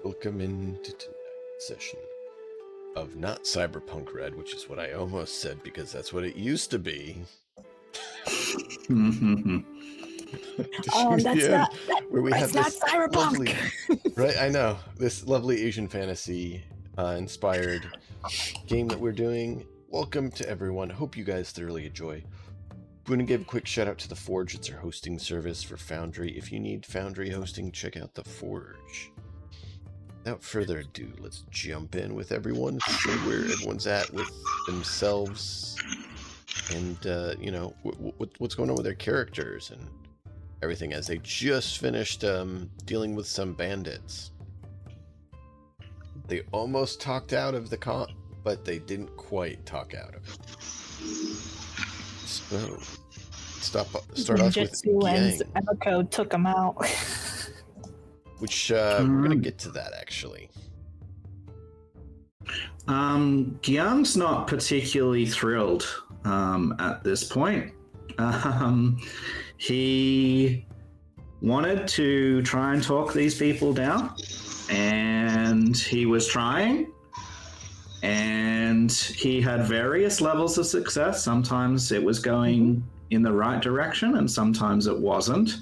Welcome into tonight's session of not Cyberpunk Red, which is what I almost said because that's what it used to be. Oh, that's not where we have not this Cyberpunk. Lovely, right? I know this lovely Asian fantasy inspired game that we're doing. Welcome to everyone. Hope you guys thoroughly enjoy. I'm going to give a quick shout out to The Forge. It's our hosting service for Foundry. If you need Foundry hosting, check out The Forge. Without further ado, let's jump in with everyone, see where everyone's at with themselves, and you know what's going on with their characters and everything. As they just finished dealing with some bandits, they almost talked out of the comp, but they didn't quite talk out of it. So, start off with Yang. And Emiko took him out. Which we're gonna get to that actually. Gyang's not particularly thrilled at this point. He wanted to try and talk these people down, and he was trying, and he had various levels of success. Sometimes it was going in the right direction, and sometimes it wasn't.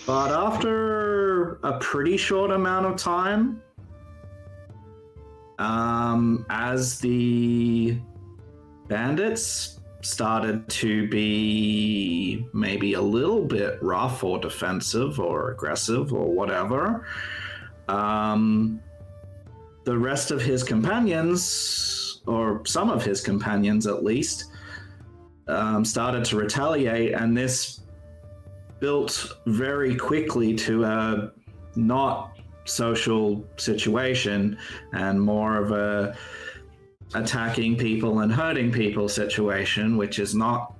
But after a pretty short amount of time, as the bandits started to be maybe a little bit rough or defensive or aggressive or whatever, the rest of his companions, or some of his companions at least, started to retaliate, and this built very quickly to a not social situation and more of a attacking people and hurting people situation, which is not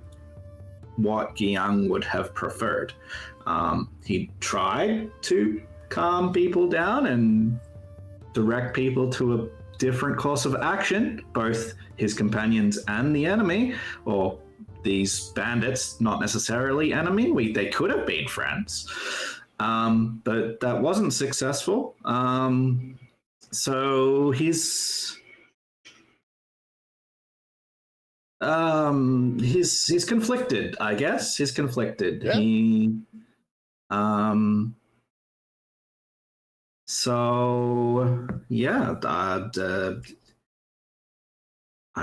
what Gyang would have preferred. He tried to calm people down and direct people to a different course of action, both his companions and the enemy, or these bandits, not necessarily enemy. They could have been friends, but that wasn't successful. So he's conflicted, I guess. He's conflicted. Yeah. So yeah, I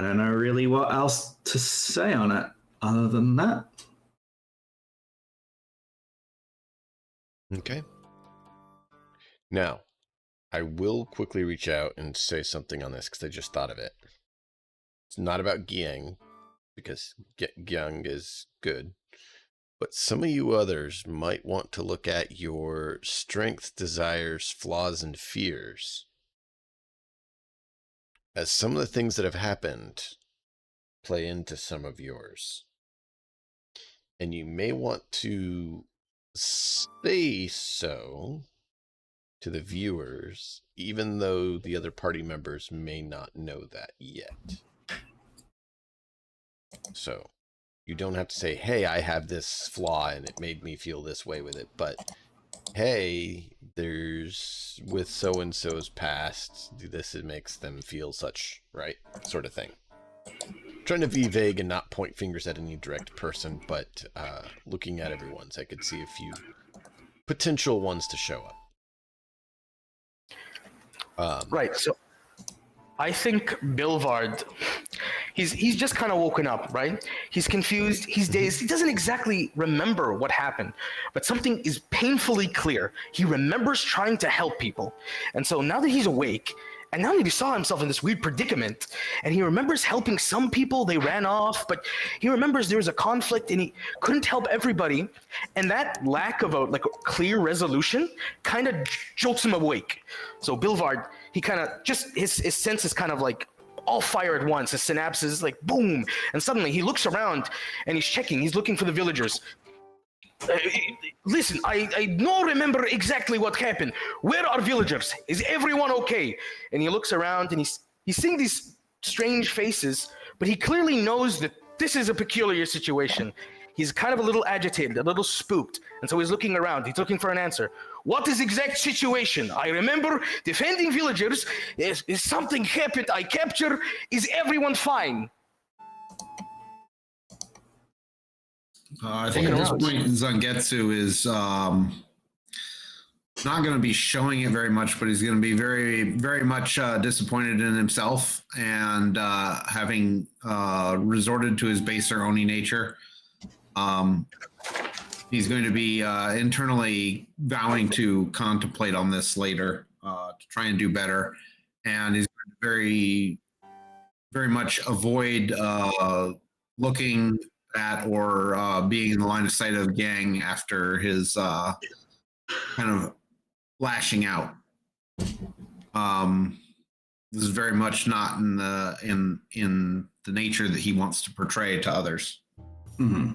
don't know really what else to say on it other than that. Okay. Now, I will quickly reach out and say something on this because I just thought of it. It's not about Giang, because Giang is good. But some of you others might want to look at your strengths, desires, flaws, and fears, as some of the things that have happened play into some of yours. And you may want to say so to the viewers, even though the other party members may not know that yet. So you don't have to say, hey, I have this flaw and it made me feel this way with it, but hey, there's with so-and-so's past, this makes them feel such, right? Sort of thing. Trying to be vague and not point fingers at any direct person, but looking at everyone's, I could see a few potential ones to show up. Right, so I think Bilvard, he's just kind of woken up, right? He's confused, he's dazed, he doesn't exactly remember what happened, but something is painfully clear. He remembers trying to help people. And so now that he's awake, and now that he saw himself in this weird predicament, and he remembers helping some people, they ran off, but he remembers there was a conflict and he couldn't help everybody, and that lack of a clear resolution kind of jolts him awake. So Bilvard, he kind of just, his senses kind of like all fire at once, his synapses like boom, and suddenly he looks around and he's checking, he's looking for the villagers. Listen, I don't remember exactly what happened. Where are villagers? Is everyone okay? And he looks around and he's seeing these strange faces, but he clearly knows that this is a peculiar situation. He's kind of a little agitated, a little spooked, and so he's looking around. He's looking for an answer. What is the exact situation? I remember defending villagers. Is something happened? I capture. Is everyone fine? I think at this point, Zangetsu is not going to be showing it very much, but he's going to be very, very much disappointed in himself and having resorted to his baser Oni nature. He's going to be internally vowing to contemplate on this later to try and do better. And he's going to very, very much avoid looking at or being in the line of sight of the gang after his kind of lashing out. This is very much not in the nature that he wants to portray to others. Mm-hmm.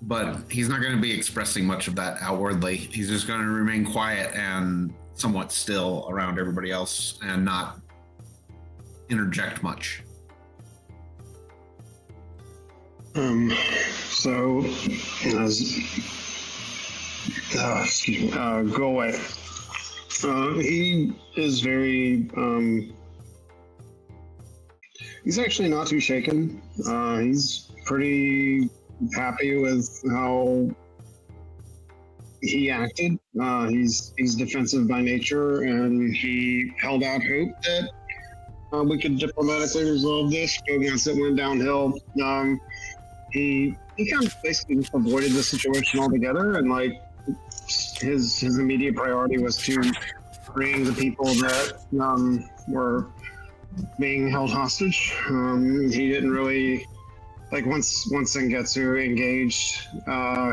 But he's not going to be expressing much of that outwardly. He's just going to remain quiet and somewhat still around everybody else and not interject much. So, excuse me, go away. He is very, he's actually not too shaken. He's pretty happy with how he acted. He's defensive by nature, and he held out hope that we could diplomatically resolve this. But once it went downhill, he kind of basically just avoided the situation altogether, and like his immediate priority was to bring the people that were being held hostage. He didn't really like once Sengetsu engaged,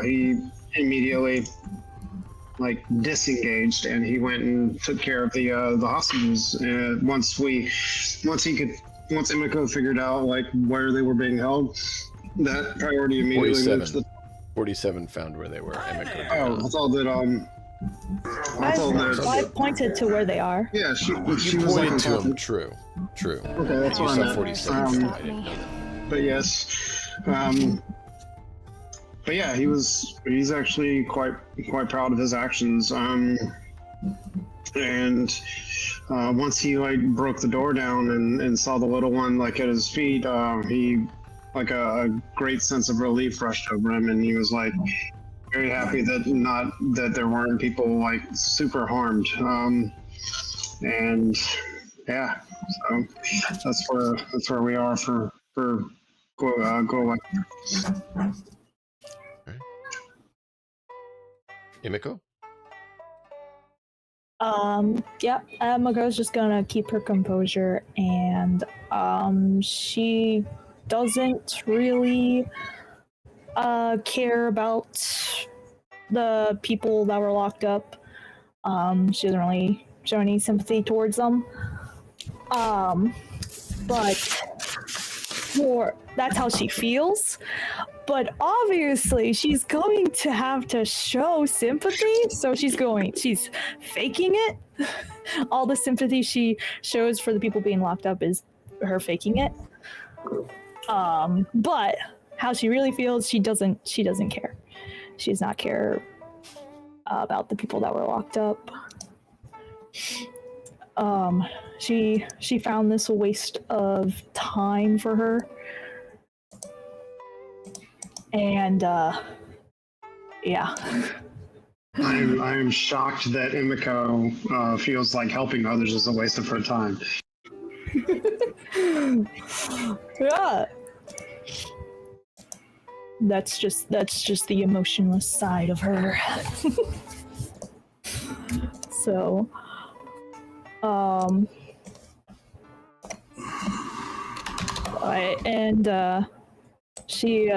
he immediately like disengaged, and he went and took care of the hostages. And once Emiko figured out like where they were being held, that priority immediately moved to the 47 found where they were. I thought that I pointed to where they are. yeah, she You was pointed like to him. True. Okay, that's You what I saw meant. 47. I didn't know that. But yes, but yeah, he's actually quite proud of his actions. And once he like broke the door down and saw the little one like at his feet, he like a great sense of relief rushed over him, and he was like very happy that there weren't people like super harmed. And yeah, so that's where we are for go away. Emiko? Yeah, Mago's just gonna keep her composure, and she doesn't really care about the people that were locked up. She doesn't really show any sympathy towards them. But that's how she feels. But obviously, she's going to have to show sympathy, so she's faking it. All the sympathy she shows for the people being locked up is her faking it. But how she really feels, she doesn't care. She does not care about the people that were locked up. She found this a waste of time for her. And yeah. I'm shocked that Emiko feels like helping others is a waste of her time. Yeah. That's just the emotionless side of her. So she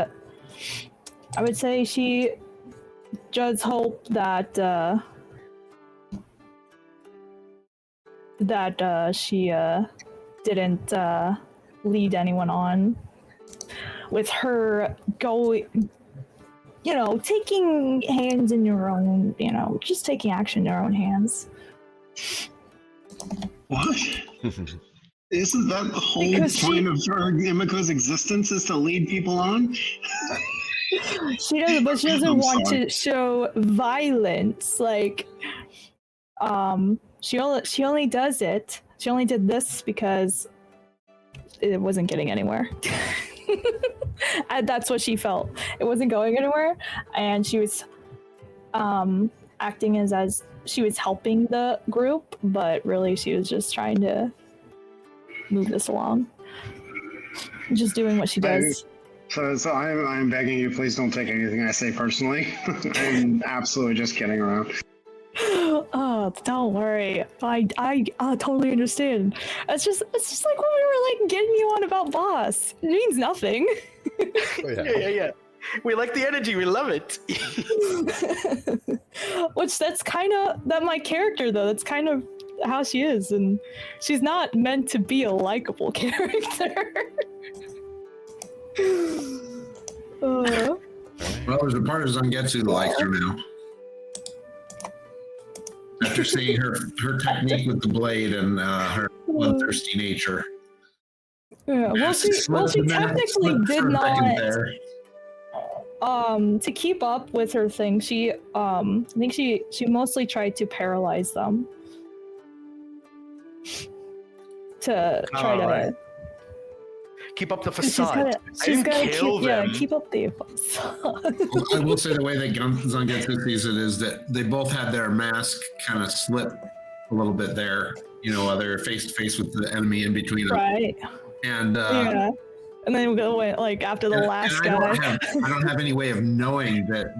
I would say she does hope that she didn't lead anyone on with her going, taking hands in your own, just taking action in your own hands. What? Isn't that the whole point of Emiko's existence, is to lead people on? She doesn't, but she doesn't want to show violence. Like, she only does it. She only did this because it wasn't getting anywhere. And that's what she felt. It wasn't going anywhere, and she was acting as she was helping the group, but really she was just trying to move this along. Just doing what she does. So I'm begging you, please don't take anything I say personally. I'm absolutely just kidding around. Oh, don't worry. I totally understand. It's just like when we were like getting you on about Boss. It means nothing. Oh, yeah. Yeah. We like the energy. We love it. Which that's kind of my character though. That's kind of how she is, and she's not meant to be a likable character. Well, there's a part of Zangetsu that likes her now. After seeing her technique with the blade and her bloodthirsty nature. Yeah, well, she technically did not. To keep up with her thing, she I think she mostly tried to paralyze them. To try to right. Keep up the facade. She's gotta keep up the facade. I will say the way that Zangetsu sees it is that they both had their mask kind of slip a little bit there, while they're face to face with the enemy in between them. Right. And and then we go like after the last guy. I don't have any way of knowing that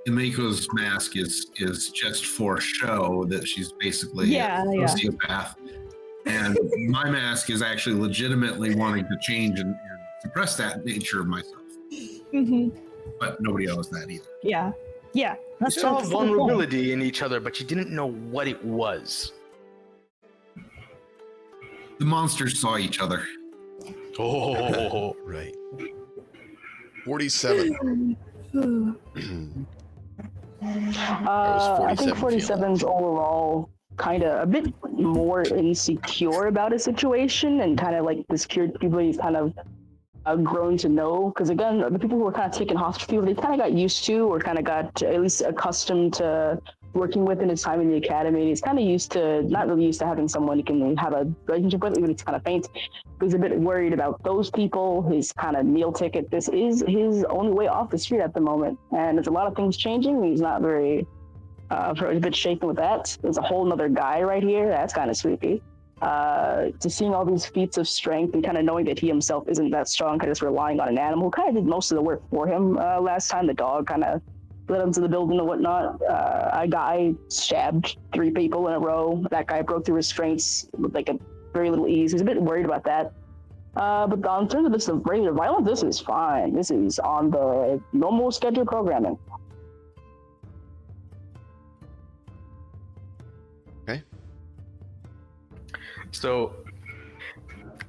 Emiko's mask is just for show, that she's basically a sociopath. And my mask is actually legitimately wanting to change and suppress that nature of myself. Mm-hmm. But nobody knows that either. Yeah. You saw vulnerability in each other, but you didn't know what it was. The monsters saw each other. Oh, right. 47. I think 47's overall kind of a bit more insecure about his situation, and kind of like the security people he's kind of grown to know. Because again, the people who were kind of taken hostage, they kind of got used to, or kind of got at least accustomed to working with in his time in the academy. He's kind of not really used to having someone he can have a relationship with, even if it's kind of faint. But he's a bit worried about those people, his kind of meal ticket. This is his only way off the street at the moment. And there's a lot of things changing. He's not very, a bit shaken with that. There's a whole nother guy right here. That's kind of sleepy. To seeing all these feats of strength and kind of knowing that he himself isn't that strong, kind of just relying on an animal who kind of did most of the work for him last time. The dog kind of led him to the building and whatnot. A guy stabbed 3 people in a row. That guy broke through restraints with like a very little ease. He's a bit worried about that. But in terms of this regular violence, this is fine. This is on the normal schedule programming. Okay. So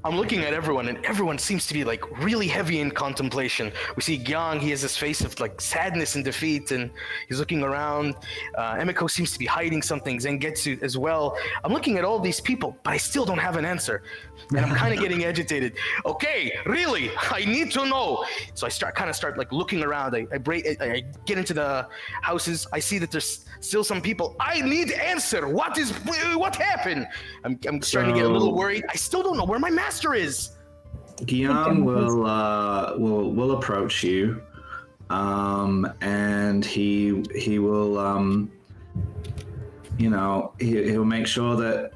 I'm looking at everyone, and everyone seems to be like really heavy in contemplation. We see Gyang, he has this face of like sadness and defeat, and he's looking around. Emiko seems to be hiding something, Zangetsu as well. I'm looking at all these people, but I still don't have an answer. And I'm kind of getting agitated. Okay, really, I need to know. So I start like looking around. I get into the houses. I see that there's still some people. I need answer. What happened? I'm starting to get a little worried. I still don't know where my master is. Guillaume will approach you, and he will he'll make sure that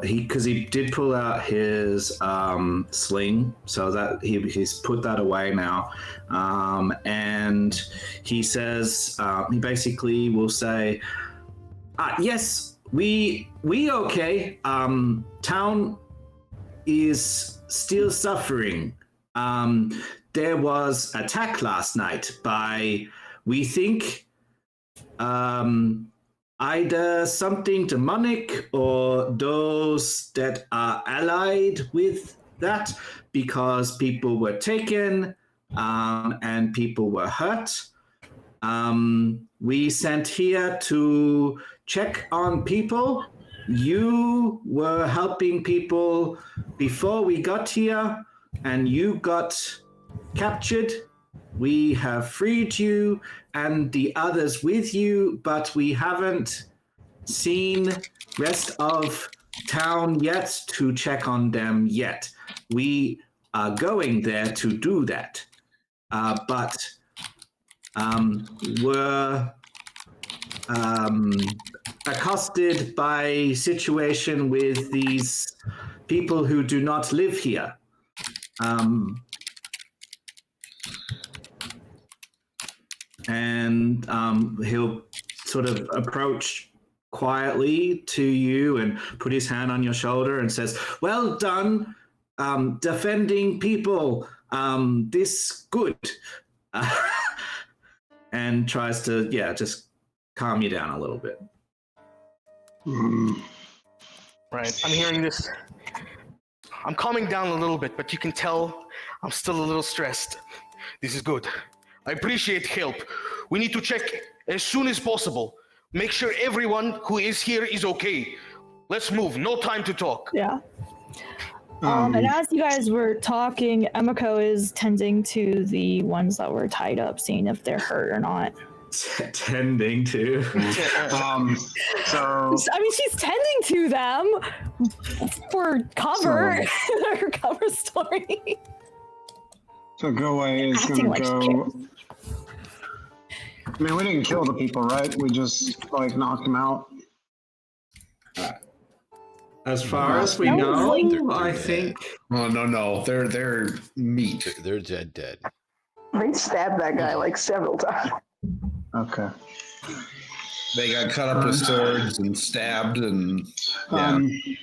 because he did pull out his sling, so that he's put that away now, and he says he basically will say, yes, we okay, town is still suffering. There was attack last night by, we think, either something demonic or those that are allied with that, because people were taken and people were hurt. We sent here to check on people. You were helping people before we got here, and you got captured. We have freed you and the others with you, but we haven't seen rest of town yet to check on them yet. We are going there to do that, but we're accosted by situation with these people who do not live here. And he'll sort of approach quietly to you and put his hand on your shoulder and says, well done, defending people, this good. And tries to, just calm you down a little bit. Right, I'm hearing this. I'm calming down a little bit, but you can tell I'm still a little stressed. This is good. I appreciate help. We need to check as soon as possible. Make sure everyone who is here is okay. Let's move. No time to talk. Yeah. And as you guys were talking, Emiko is tending to the ones that were tied up, seeing if they're hurt or not. Tending to. So I mean, she's tending to them for cover, her cover story. So Go-Away is Acting gonna like she go. I mean, we didn't kill the people, right? We just knocked them out. As far as we No, know, they're I dead. think. Oh no, they're meat. They're dead. They stabbed that guy several times. Okay. They got cut up with swords and stabbed and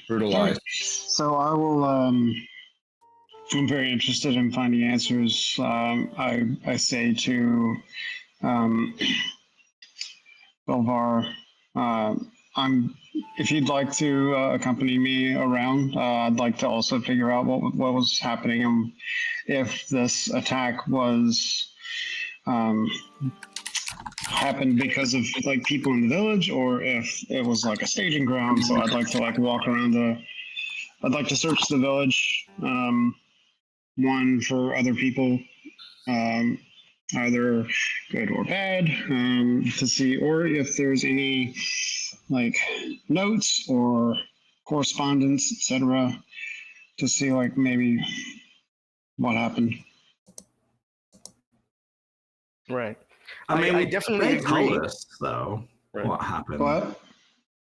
brutalized. So I will. I'm very interested in finding answers. I say to Belvar, if you'd like to accompany me around, I'd like to also figure out what was happening and if this attack was happened because of people in the village, or if it was a staging ground. So I'd like to walk around I'd like to search the village, one for other people, either good or bad, to see, or if there's any like notes or correspondence, etc., to see like maybe what happened. Right. I mean, I definitely they agree. told us though Right. what happened. What?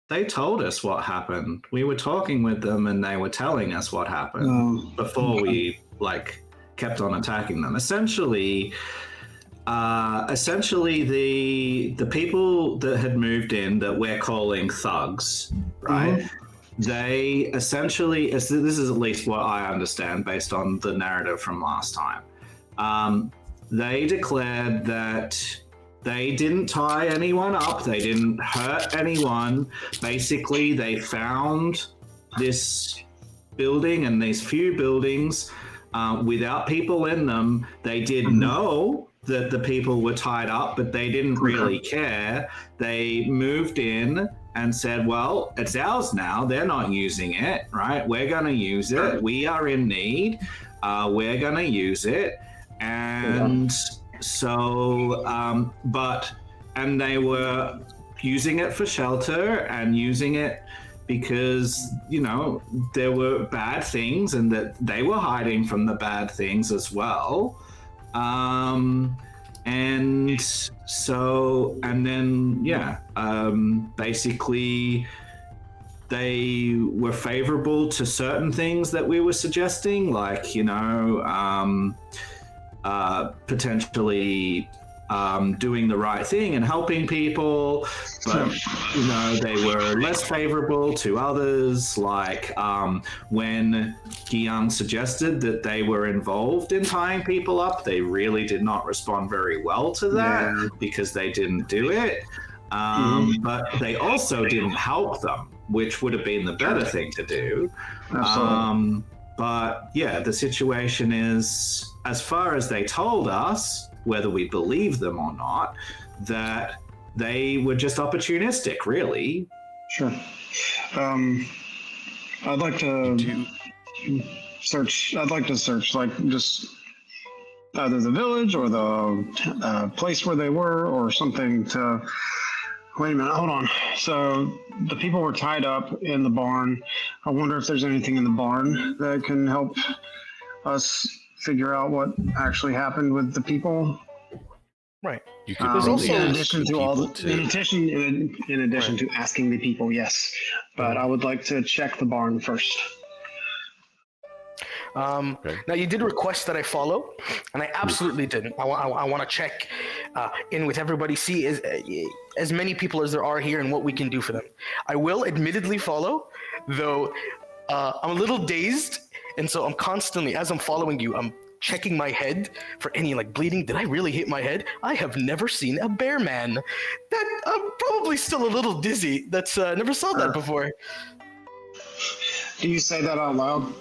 They told us what happened. We were talking with them, and they were telling us what happened before we like kept on attacking them. Essentially, the people that had moved in that we're calling thugs, right? They essentially, this is at least what I understand based on the narrative from last time. They declared that they didn't tie anyone up, they didn't hurt anyone. Basically, they found this building and these few buildings without people in them. They did know that the people were tied up, but they didn't really care. They moved in and said, well, it's ours now. They're not using it, right? We're going to use it. We are in need. We're going to use it. And so, and they were using it for shelter and using it because, you know, there were bad things and that they were hiding from the bad things as well. And so, and then, basically they were favorable to certain things that we were suggesting, like, you know, potentially doing the right thing and helping people, but you know, they were less favorable to others, like when Guiyang suggested that they were involved in tying people up, they really did not respond very well to that because they didn't do it. But they also didn't help them, which would have been the better thing to do. But yeah, the situation is, as far as they told us, whether we believe them or not, that they were just opportunistic, really. Sure. I'd like to search. I'd like to search, like, just either the village or the place where they were, or something to. Wait a minute, hold on. So the people were tied up in the barn. I wonder if there's anything in the barn that can help us figure out what actually happened with the people. Right. You could also in addition to all in addition to asking the people, yes. But I would like to check the barn first. Now, you did request that I follow, and I absolutely didn't. I want to check in with everybody, see as many people as there are here and what we can do for them. I will admittedly follow, though I'm a little dazed, and so I'm constantly, as I'm following you, I'm checking my head for any like bleeding. Did I really hit my head? I have never seen a bear man. That I'm probably still a little dizzy. That's never saw that before. Do you say that out loud?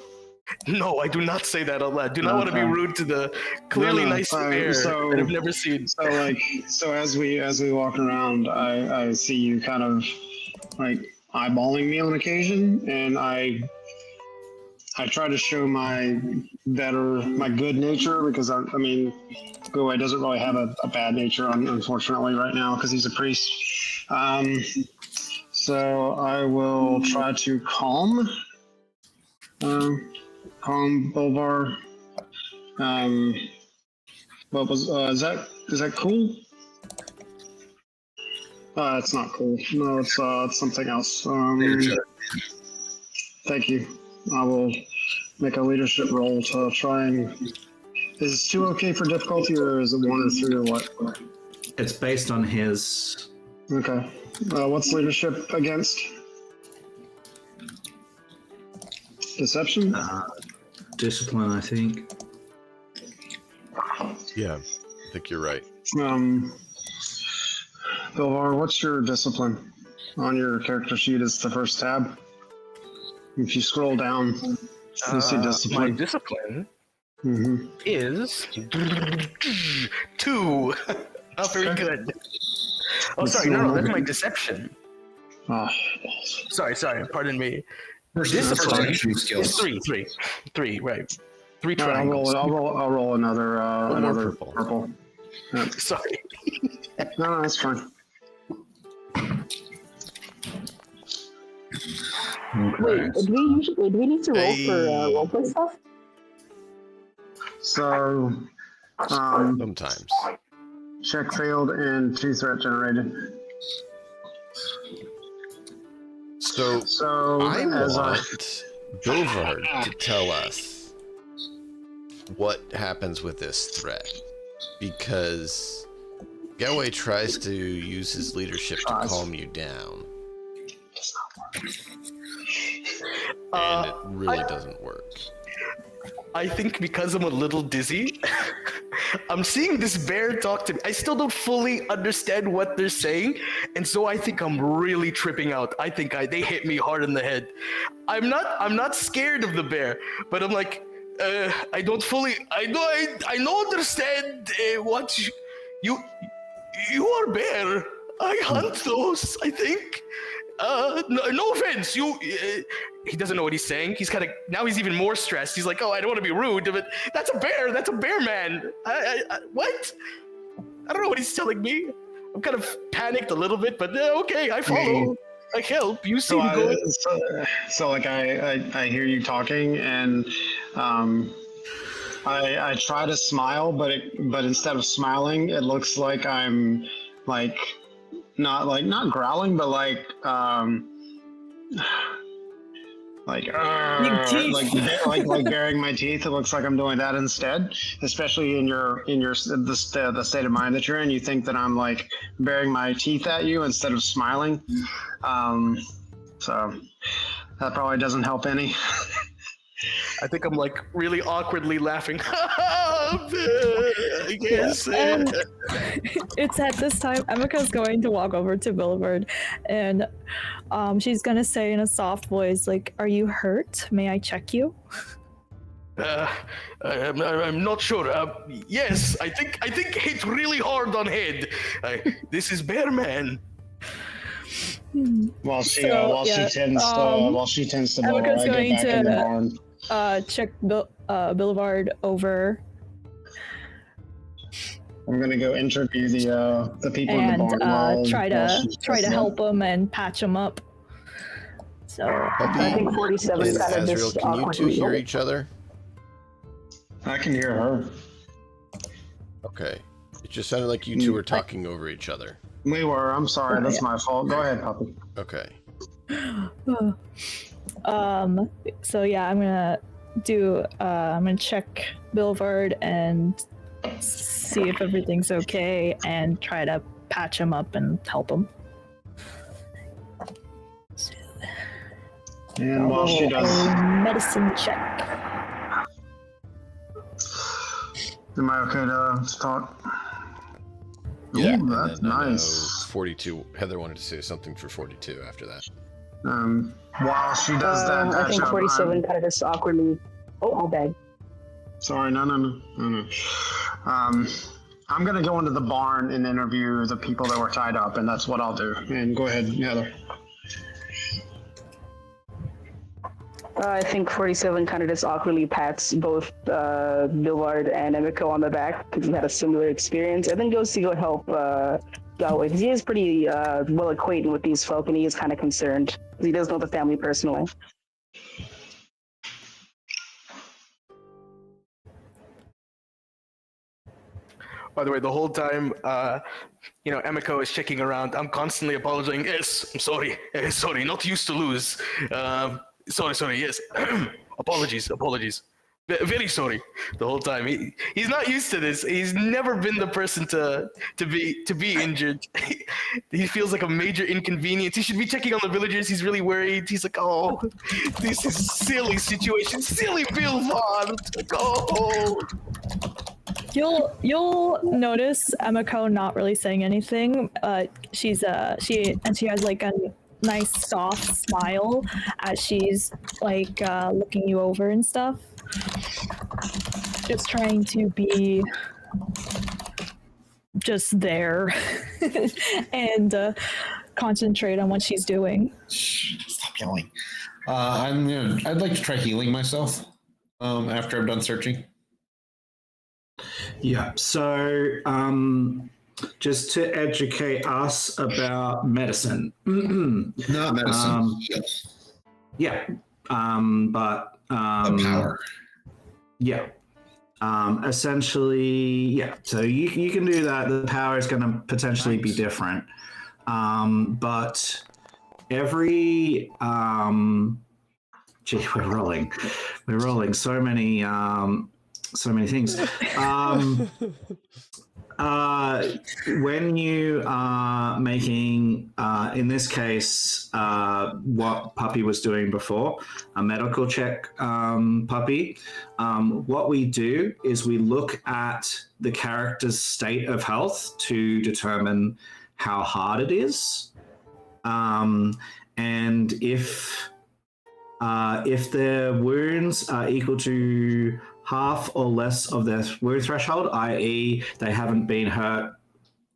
No, I do not say that out loud. Do not want to be rude to the clearly nice bear that I've never seen. So as we walk around, I see you kind of like eyeballing me on occasion, and I try to show my good nature, because I mean, Guo doesn't really have a bad nature, unfortunately, right now, because he's a priest. So I will try to calm Bolvar. What was is that cool? It's not cool. No, it's something else. Thank you. I will make a leadership roll to try and. Is 2 okay for difficulty, or is it 1 or 3 or what? It's based on his. Okay. What's leadership against? Deception? Discipline, I think. Yeah, I think you're right. Bilvar, what's your discipline? On your character sheet is the first tab. If you scroll down, you see discipline. My discipline Mm-hmm. is 2. Not very good. Oh, sorry. No, that's my deception. Sorry. Pardon me. Discipline is 3, right? 3 triangles. I'll roll another purple. Sorry. No, that's fine. Wait, do we need to roll for roleplay stuff? So, Sometimes. check failed and 2 threat generated. So I want Bovard to tell us what happens with this threat, because Galway tries to use his leadership to calm you down, and it really doesn't work. I think because I'm a little dizzy, I'm seeing this bear talk to me. I still don't fully understand what they're saying, and so I think I'm really tripping out. I think they hit me hard in the head. I'm not scared of the bear, but I'm like, I don't fully. I don't understand what you are bear. I hunt those. I think. No offense. He doesn't know what he's saying. He's kind of now. He's even more stressed. He's like, "Oh, I don't want to be rude, but that's a bear. That's a bear man." What? I don't know what he's telling me. I'm kind of panicked a little bit, but okay, I follow. I help. You seem good. So like I hear you talking, and I try to smile, but instead of smiling, it looks like I'm like not growling, but like baring my teeth. It looks like I'm doing that instead, especially in the state of mind that you're in. You think that I'm like baring my teeth at you instead of smiling. So that probably doesn't help any. I think I'm like really awkwardly laughing. I guess. And it's at this time Emika's going to walk over to Billboard, and she's gonna say in a soft voice, like, "Are you hurt? May I check you?" I'm not sure. Yes, I think hit really hard on head. This is Bear Man. While she tends to blow, Emika's I going get back in the barn. check Boulevard over. I'm gonna go interview the people in the And barn. try to help him and patch him up. So I think 47 And kind of Azrael, just can you two awkwardly. hear each other? I can hear her. Okay. It just sounded like you two were talking over each other. We were. I'm sorry. That's my fault. Go ahead, Puppy. Okay. So yeah, I'm gonna check Boulevard and see if everything's okay and try to patch him up and help him. So, And while she does, medicine check. am I okay to talk? Yeah. Ooh, that's and then, nice. 42. Heather wanted to say something for 42 after that. While she does that, I think 47 kind of just awkwardly. Oh, my bad. Sorry, no. I'm gonna go into the barn and interview the people that were tied up, and that's what I'll do. And go ahead, Heather. I think 47 kind of just awkwardly pats both Billard and Emiko on the back because he had a similar experience, and then goes to go help Galway because he is pretty well acquainted with these folk, and he is kind of concerned because he does know the family personally. By the way, the whole time, Emiko is checking around. I'm constantly apologizing. Yes, I'm sorry. Sorry, not used to lose. Sorry. Yes, apologies. Very sorry. The whole time, he's not used to this. He's never been the person to be injured. He feels like a major inconvenience. He should be checking on the villagers. He's really worried. He's like, oh, this is silly situation. Silly Bill Vaughn. Oh. You'll notice Emiko not really saying anything. She has like a nice soft smile as she's like looking you over and stuff. Just trying to be just there and concentrate on what she's doing. Stop yelling. I'd like to try healing myself after I'm done searching. Yeah. So, just to educate us about medicine. Not medicine. Yeah. But The power. Yeah. Essentially, yeah. So you can do that. The power is going to potentially be different. But every gee, we're rolling so many things. When you are making, in this case, what Puppy was doing before, a medical check, Puppy, what we do is we look at the character's state of health to determine how hard it is. And if their wounds are equal to half or less of their wound threshold, i.e. they haven't been hurt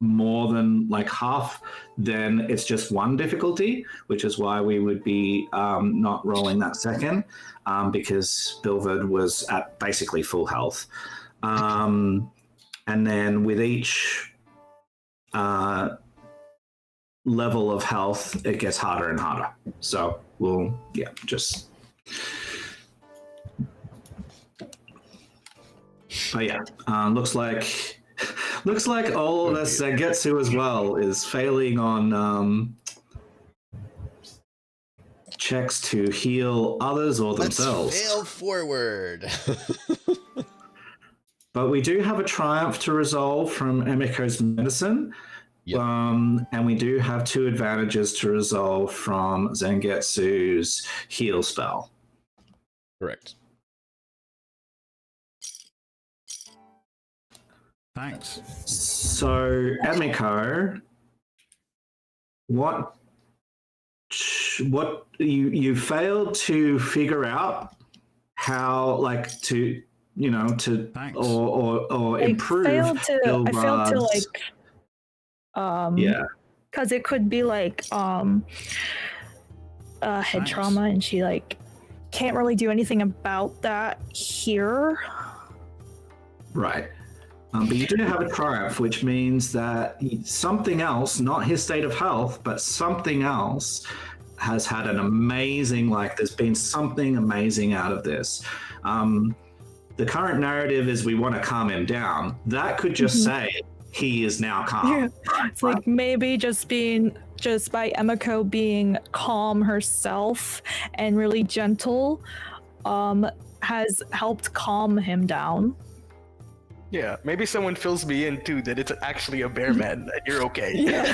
more than like half, then it's just one difficulty, which is why we would be not rolling that second, because Bilvad was at basically full health. And then with each level of health, it gets harder and harder. So we'll, just... But yeah, looks like all of this Zangetsu as well is failing on checks to heal others or themselves. Let's fail forward. But we do have a triumph to resolve from Emiko's medicine. Yep. And we do have 2 advantages to resolve from Zangetsu's heal spell. Correct. Thanks. So, Emiko, what you failed to figure out how, like, to Thanks. or improve. I failed to like because it could be like head Thanks. trauma, and she like can't really do anything about that here. Right. But you do have a triumph, which means that something else, not his state of health, but something else has had an amazing, like there's been something amazing out of this. The current narrative is we want to calm him down. That could just say he is now calm. Yeah. It's like maybe just by Emiko being calm herself and really gentle has helped calm him down. Yeah, maybe someone fills me in too that it's actually a bear man and you're okay. Yeah.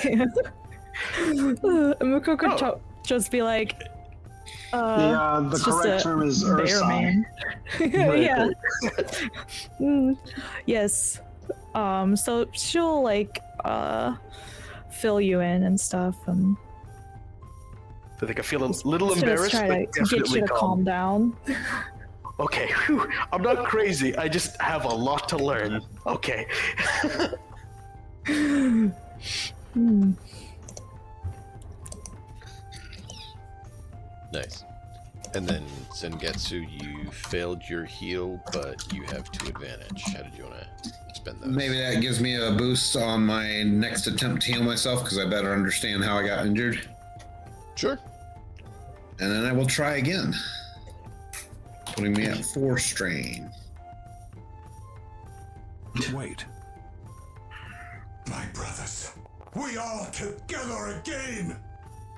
Emiko could just be like, the it's correct just a term is bear Ursai. man. Yeah. Yes. So she'll like fill you in and stuff, and I think I feel a little just embarrassed, try but to get definitely you to calm down. Okay, whew. I'm not crazy. I just have a lot to learn. Okay. Nice. And then Zangetsu, you failed your heal, but you have 2 advantage. How did you want to spend those? Maybe that gives me a boost on my next attempt to heal myself because I better understand how I got injured. Sure. And then I will try again, putting me at 4 strain. Wait. My brothers, we are together again.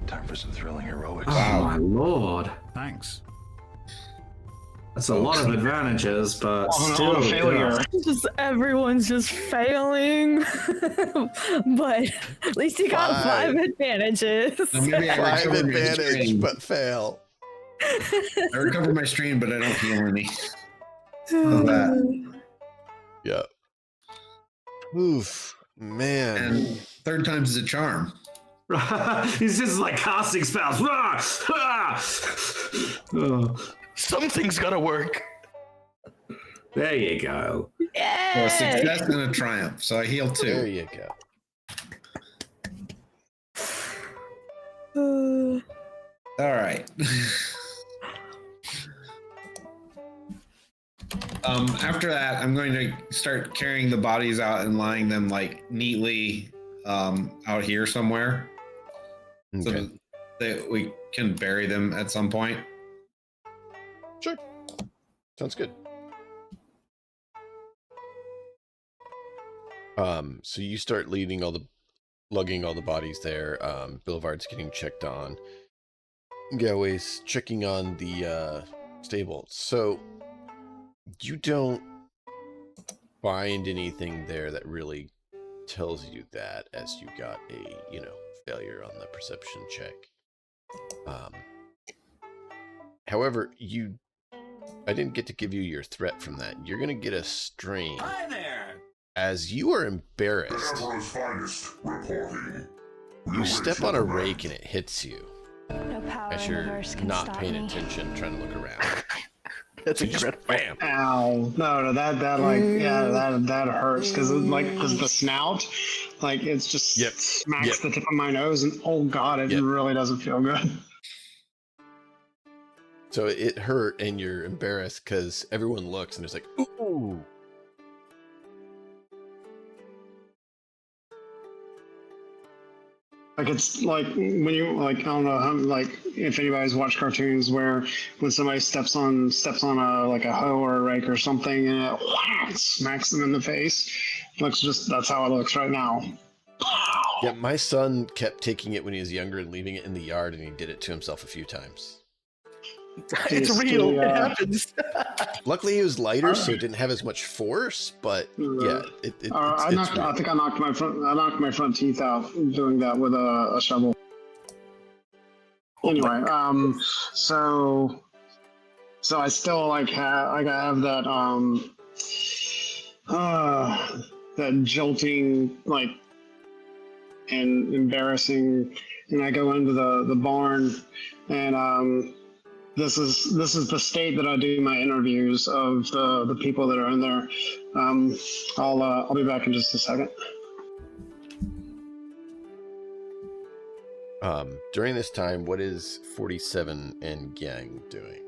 Time for some thrilling heroics. Oh my lord. Thanks. That's a lot of advantages, but Oh, still no, failure. Just everyone's just failing, but at least you got 5 advantages. Now maybe I 5 recover my advantage, strain. but fail. I recover my strain, but I don't heal any. How's that? Yeah. Oof, man. And 3rd time's a charm. He's just like casting spells. Oh, Something's gonna work. there you go. So a Yay! success and a triumph. So I heal There 2. you go. All right. After that, I'm going to start carrying the bodies out and lying them like neatly out here somewhere, so that we can bury them at some point. Sure. Sounds good. So you start lugging all the bodies there. Boulevard's getting checked on. Galway's checking on the stable. So you don't find anything there that really tells you that, as you got a, failure on the perception check. However, I didn't get to give you your threat from that. You're going to get a strain. Hi there! As you are embarrassed, Emperor's finest reporting. you step on a rake and it hits you. No power As in the you're verse can not stop paying me. attention, trying to look around. That's So just incredible. bam. Ow! No, that that hurts because the snout, like it's just smacks the tip of my nose, and oh god, it really doesn't feel good. So it hurt, and you're embarrassed because everyone looks and it's like, ooh. Like it's like when you I don't know how, like if anybody's watched cartoons where when somebody steps on a hoe or a rake or something and it smacks them in the face. That's how it looks right now. Yeah, my son kept taking it when he was younger and leaving it in the yard, and he did it to himself a few times. It's real. It happens. Luckily, he was lighter, so it didn't have as much force. But yeah, I think I knocked my front teeth out doing that with a shovel. Anyway, so I still I have that that jolting and embarrassing, and I go into the barn, and this is the state that I do my interviews of the people that are in there. I'll be back in just a second. During this time, what is 47 and Gang doing?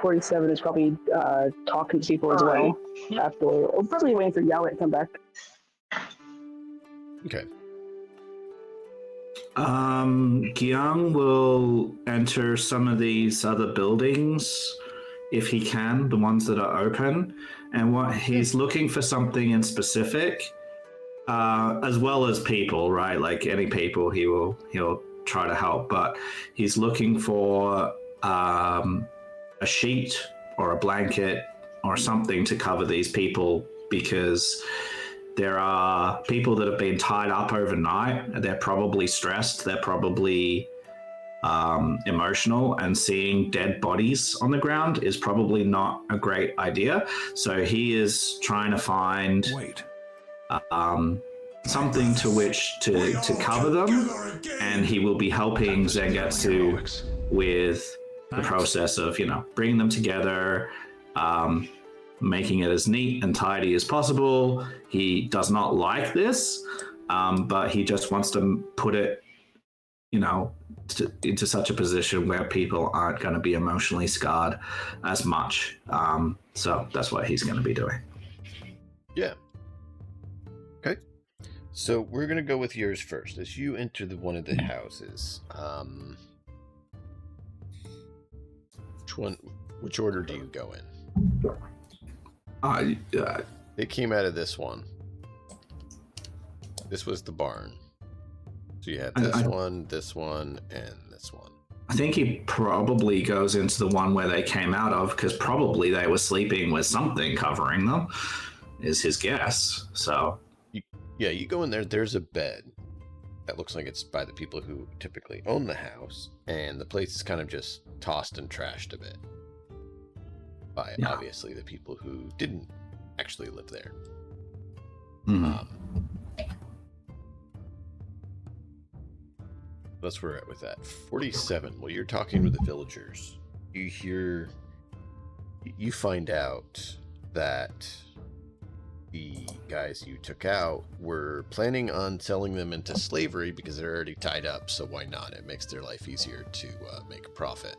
47 is probably talking to people as well. After, or probably waiting for Yao to come back. Okay. Gyang will enter some of these other buildings if he can, the ones that are open, and what he's looking for something in specific, as well as people, right? Like any people, he'll try to help, but he's looking for a sheet or a blanket or something to cover these people, because there are people that have been tied up overnight. They're probably stressed. They're probably emotional, and seeing dead bodies on the ground is probably not a great idea. So he is trying to find something to which to cover them, and he will be helping Zangetsu with the process of, bringing them together, making it as neat and tidy as possible. He does not like this, but he just wants to put it, into such a position where people aren't going to be emotionally scarred as much. So that's what he's going to be doing. Yeah. Okay. So we're going to go with yours first. As you enter one of the houses, which order do you go in? It came out of this one. This was the barn. So you had this one, and this one. I think he probably goes into the one where they came out of, because probably they were sleeping with something covering them, is his guess. So you go in there. There's a bed that looks like it's by the people who typically own the house, and the place is kind of just tossed and trashed a bit by obviously the people who didn't actually live there. That's where we're at with that. 47. While you're talking with the villagers, you find out that the guys you took out were planning on selling them into slavery because they're already tied up, so why not? It makes their life easier to make a profit.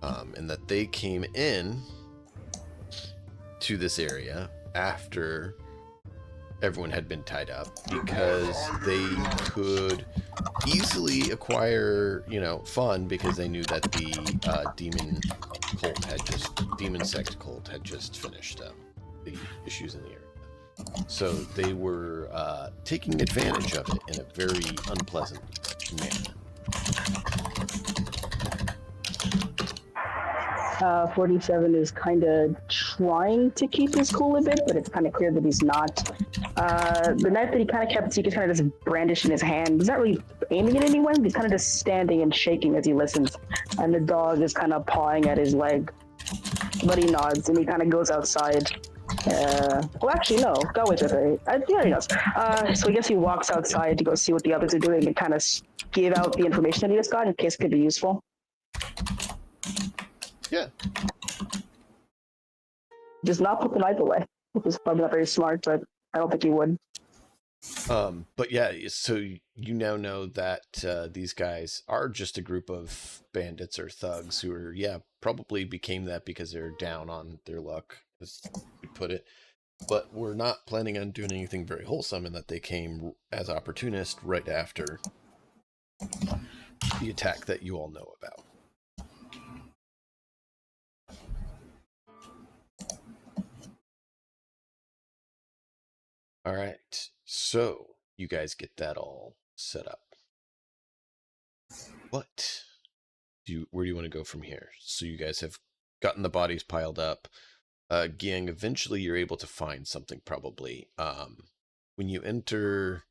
and that they came in to this area after everyone had been tied up because they could easily acquire, fun because they knew that the demon sect cult had just finished the issues in the area. So they were taking advantage of it in a very unpleasant manner. 47 is kind of trying to keep his cool a bit, but it's kind of clear that he's not. The knife that he kind of kept, he just kind of just brandished in his hand. He's not really aiming at anyone. He's kind of just standing and shaking as he listens. And the dog is kind of pawing at his leg. But he nods and he kind of goes outside. Well, actually, no. Go with it. Yeah, he knows. So I guess he walks outside to go see what the others are doing and kind of give out the information that he just got in case it could be useful. Yeah. Does not put the knife away, which is probably not very smart, but I don't think he would. But yeah, so you now know that these guys are just a group of bandits or thugs who are, probably became that because they're down on their luck, as you put it. But we're not planning on doing anything very wholesome in that they came as opportunists right after the attack that you all know about. All right, so you guys get that all set up. Where do you want to go from here? So you guys have gotten the bodies piled up. Giang, eventually you're able to find something probably. When you enter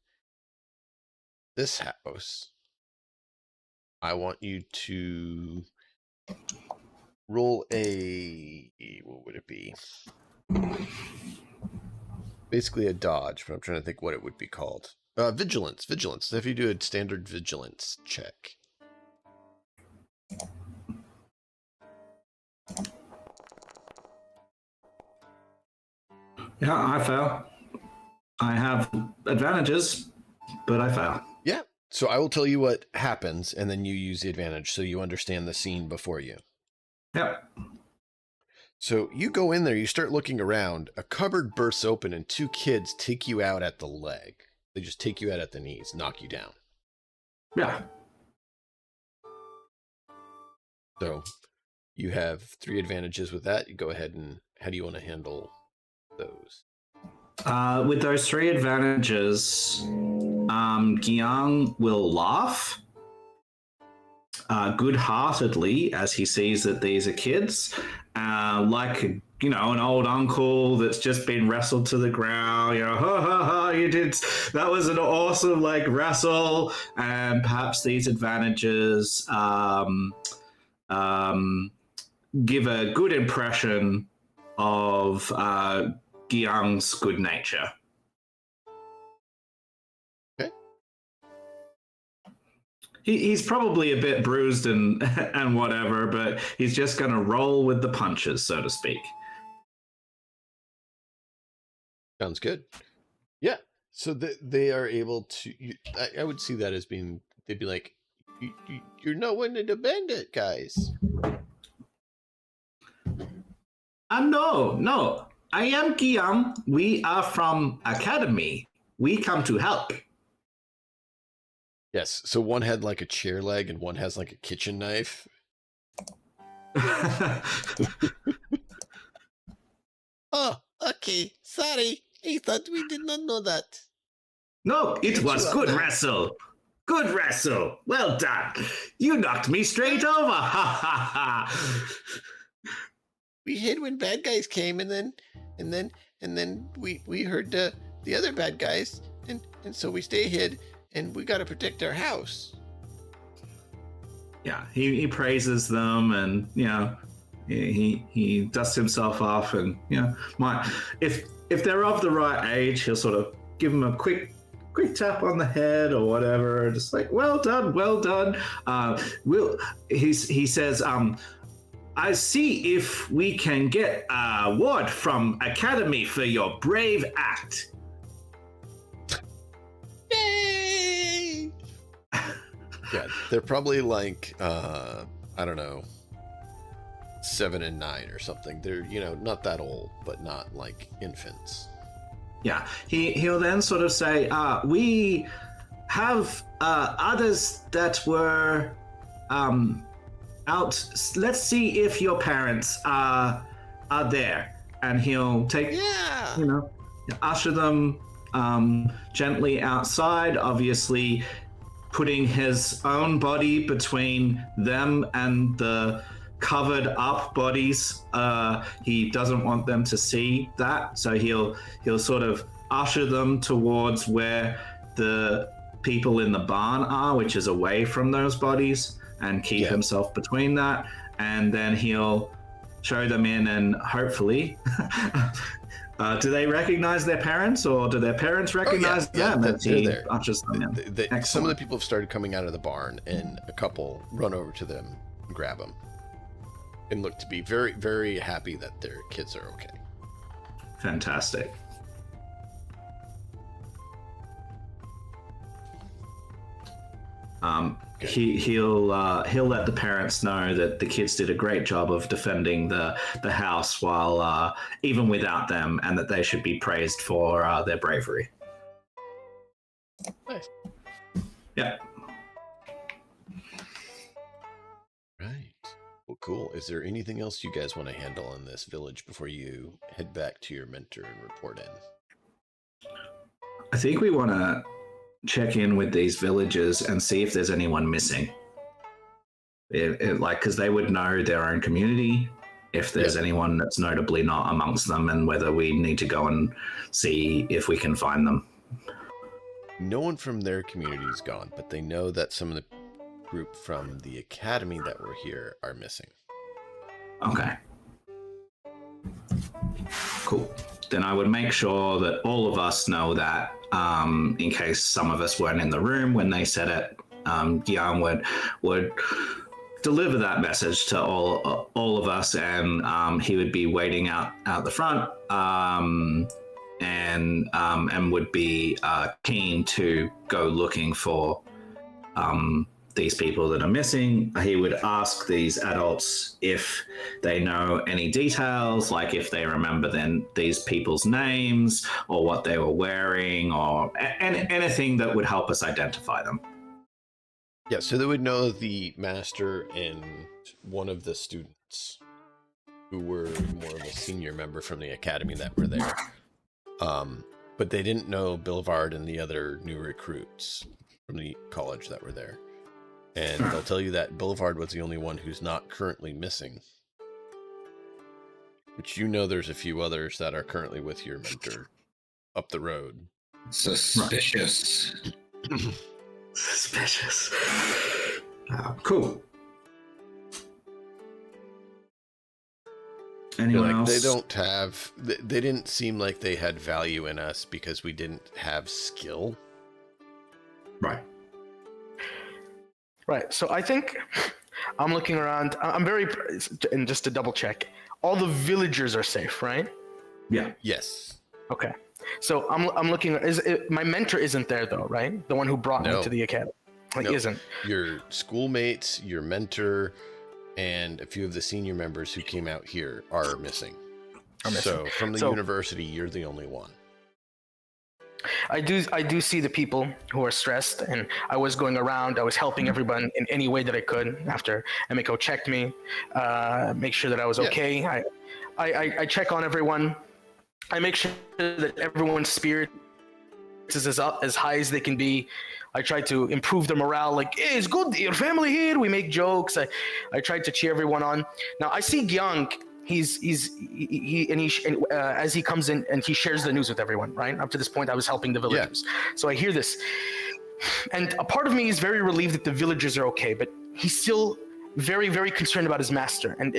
this house, I want you to roll what would it be? Basically a dodge, but I'm trying to think what it would be called. Vigilance. So if you do a standard vigilance check. Yeah, I fail. I have advantages, but I fail. Yeah. So I will tell you what happens, and then you use the advantage so you understand the scene before you. Yep. So you go in there, you start looking around, a cupboard bursts open, and two kids take you out at the leg. They just take you out at the knees, knock you down. Yeah. So you have 3 advantages with that. You go ahead and how do you want to handle those? With those 3 advantages, Giang will laugh good-heartedly as he sees that these are kids, like an old uncle that's just been wrestled to the ground. Ha ha ha! You did that was an awesome wrestle, and perhaps these advantages give a good impression of Giang's good nature. Okay. He's probably a bit bruised and whatever, but he's just going to roll with the punches, so to speak. Sounds good. Yeah. So they are able to. I would see that as being. They'd be like, "You're not one of the bandit guys." No. I am Giang. We are from Academy. We come to help. Yes. So one had like a chair leg, and one has like a kitchen knife. Oh, okay. Sorry. I thought we did not know that. No, it was good wrestle. Good wrestle. Well done. You knocked me straight over. Ha ha ha. We hid when bad guys came, and then we heard the other bad guys, and so we stay hid, and we got to protect our house. Yeah, he praises them, and he dusts himself off, and if they're of the right age, he'll sort of give them a quick tap on the head or whatever, just like well done. He says, I see if we can get a award from Academy for your brave act. Yay! Yeah, they're probably like I don't know, 7 and 9 or something. They're, not that old, but not like infants. Yeah, he'll then sort of say, we have others that were out. Let's see if your parents are there. And he'll take, usher them gently outside, obviously putting his own body between them and the covered up bodies. He doesn't want them to see that, so he'll sort of usher them towards where the people in the barn are, which is away from those bodies, and keep himself between that, and then he'll show them in, and hopefully do they recognize their parents, or do their parents recognize them? They're there. Some of the people have started coming out of the barn, and a couple run over to them and grab them and look to be very, very happy that their kids are okay. Fantastic. He'll let the parents know that the kids did a great job of defending the house while even without them, and that they should be praised for their bravery. Nice. Yeah. Right. Well, cool. Is there anything else you guys want to handle in this village before you head back to your mentor and report in? I think we want to check in with these villagers and see if there's anyone missing. Because they would know their own community, if there's anyone that's notably not amongst them, and whether we need to go and see if we can find them. No one from their community is gone, but they know that some of the group from the academy that were here are missing. Okay. Cool. Then I would make sure that all of us know that, in case some of us weren't in the room when they said it. Gian would deliver that message to all of us, and he would be waiting out the front, and would be keen to go looking for these people that are missing. He would ask these adults if they know any details, like if they remember these people's names, or what they were wearing, or anything that would help us identify them. Yeah, so they would know the master and one of the students who were more of a senior member from the academy that were there. But they didn't know Bilvard and the other new recruits from the college that were there. And they'll tell you that Bilvard was the only one who's not currently missing. But there's a few others that are currently with your mentor up the road. Suspicious. Suspicious. Cool. Anyone else? They didn't seem like they had value in us because we didn't have skill. Right. Right. So I think I'm looking around. And just to double check, all the villagers are safe, right? Yeah. Yes. Okay. So I'm looking. My mentor isn't there though, right? The one who brought me to the academy, isn't. Your schoolmates, your mentor, and a few of the senior members who came out here are missing. So from the university, you're the only one. I do see the people who are stressed, and I was going around. I was helping everyone in any way that I could. After Emiko checked me, make sure that I was okay. I check on everyone. I make sure that everyone's spirit is as high as they can be. I try to improve their morale. Like, hey, it's good, your family here. We make jokes. I tried to cheer everyone on. Now I see Gyang. As he comes in and he shares the news with everyone, right? Up to this point, I was helping the villagers. Yeah. So I hear this, and a part of me is very relieved that the villagers are okay, but he's still very, very concerned about his master. And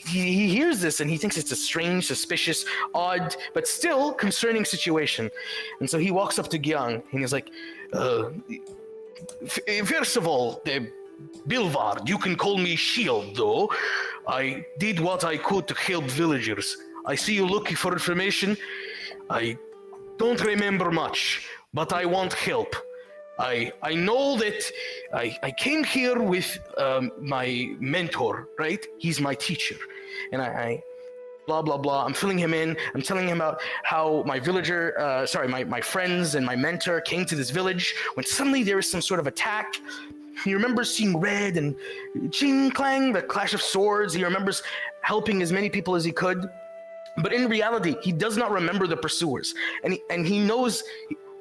he hears this and he thinks it's a strange, suspicious, odd, but still concerning situation. And so he walks up to Gyang and he's like, first of all, Bilvard, you can call me Shield, though. I did what I could to help villagers. I see you looking for information. I don't remember much, but I want help. I know that I came here with my mentor, right? He's my teacher, and I blah blah blah. I'm filling him in. I'm telling him about how my my friends and my mentor came to this village when suddenly there was some sort of attack. He remembers seeing red and ching clang, the clash of swords. He remembers helping as many people as he could. But in reality, he does not remember the pursuers. And he knows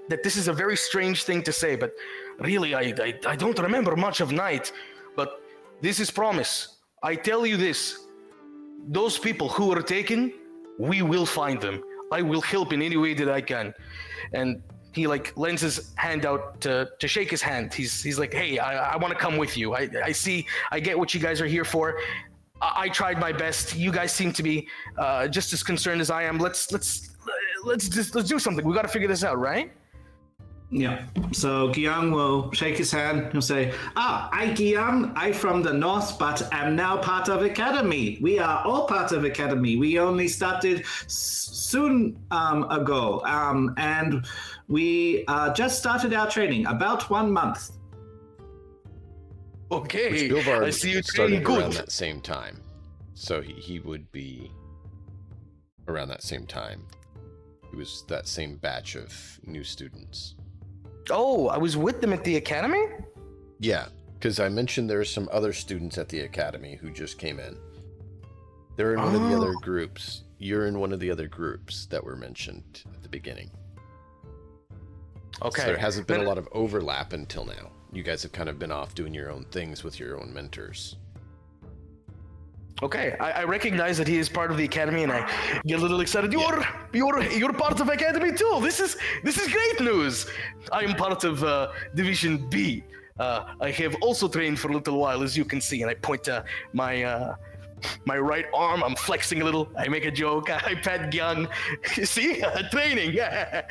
that this is a very strange thing to say, but really, I don't remember much of night. But this is promise. I tell you this. Those people who were taken, we will find them. I will help in any way that I can. And he lends his hand out to shake his hand. He's like, hey, I want to come with you. I see, I get what you guys are here for. I tried my best. You guys seem to be just as concerned as I am. Let's do something. We got to figure this out, right? Yeah. So Gyang will shake his hand. He'll say, I Gyang. I'm from the north, but am now part of Academy. We are all part of Academy. We only started soon ago, and we just started our training about 1 month. Okay, Which Bilvard I see you started training around good. that same time. So he would be around that same time. It was that same batch of new students. Oh, I was with them at the academy? Yeah, because I mentioned there's some other students at the academy who just came in. They're in one of the other groups. You're in one of the other groups that were mentioned at the beginning. Okay. So there hasn't been a lot of overlap until now. You guys have kind of been off doing your own things with your own mentors. Okay, I recognize that he is part of the academy, and I get a little excited. You're part of academy too. This is great news. I am part of Division B. I have also trained for a little while, as you can see, and I point to my right arm. I'm flexing a little. I make a joke. I pat Gyang. See, training. Yeah.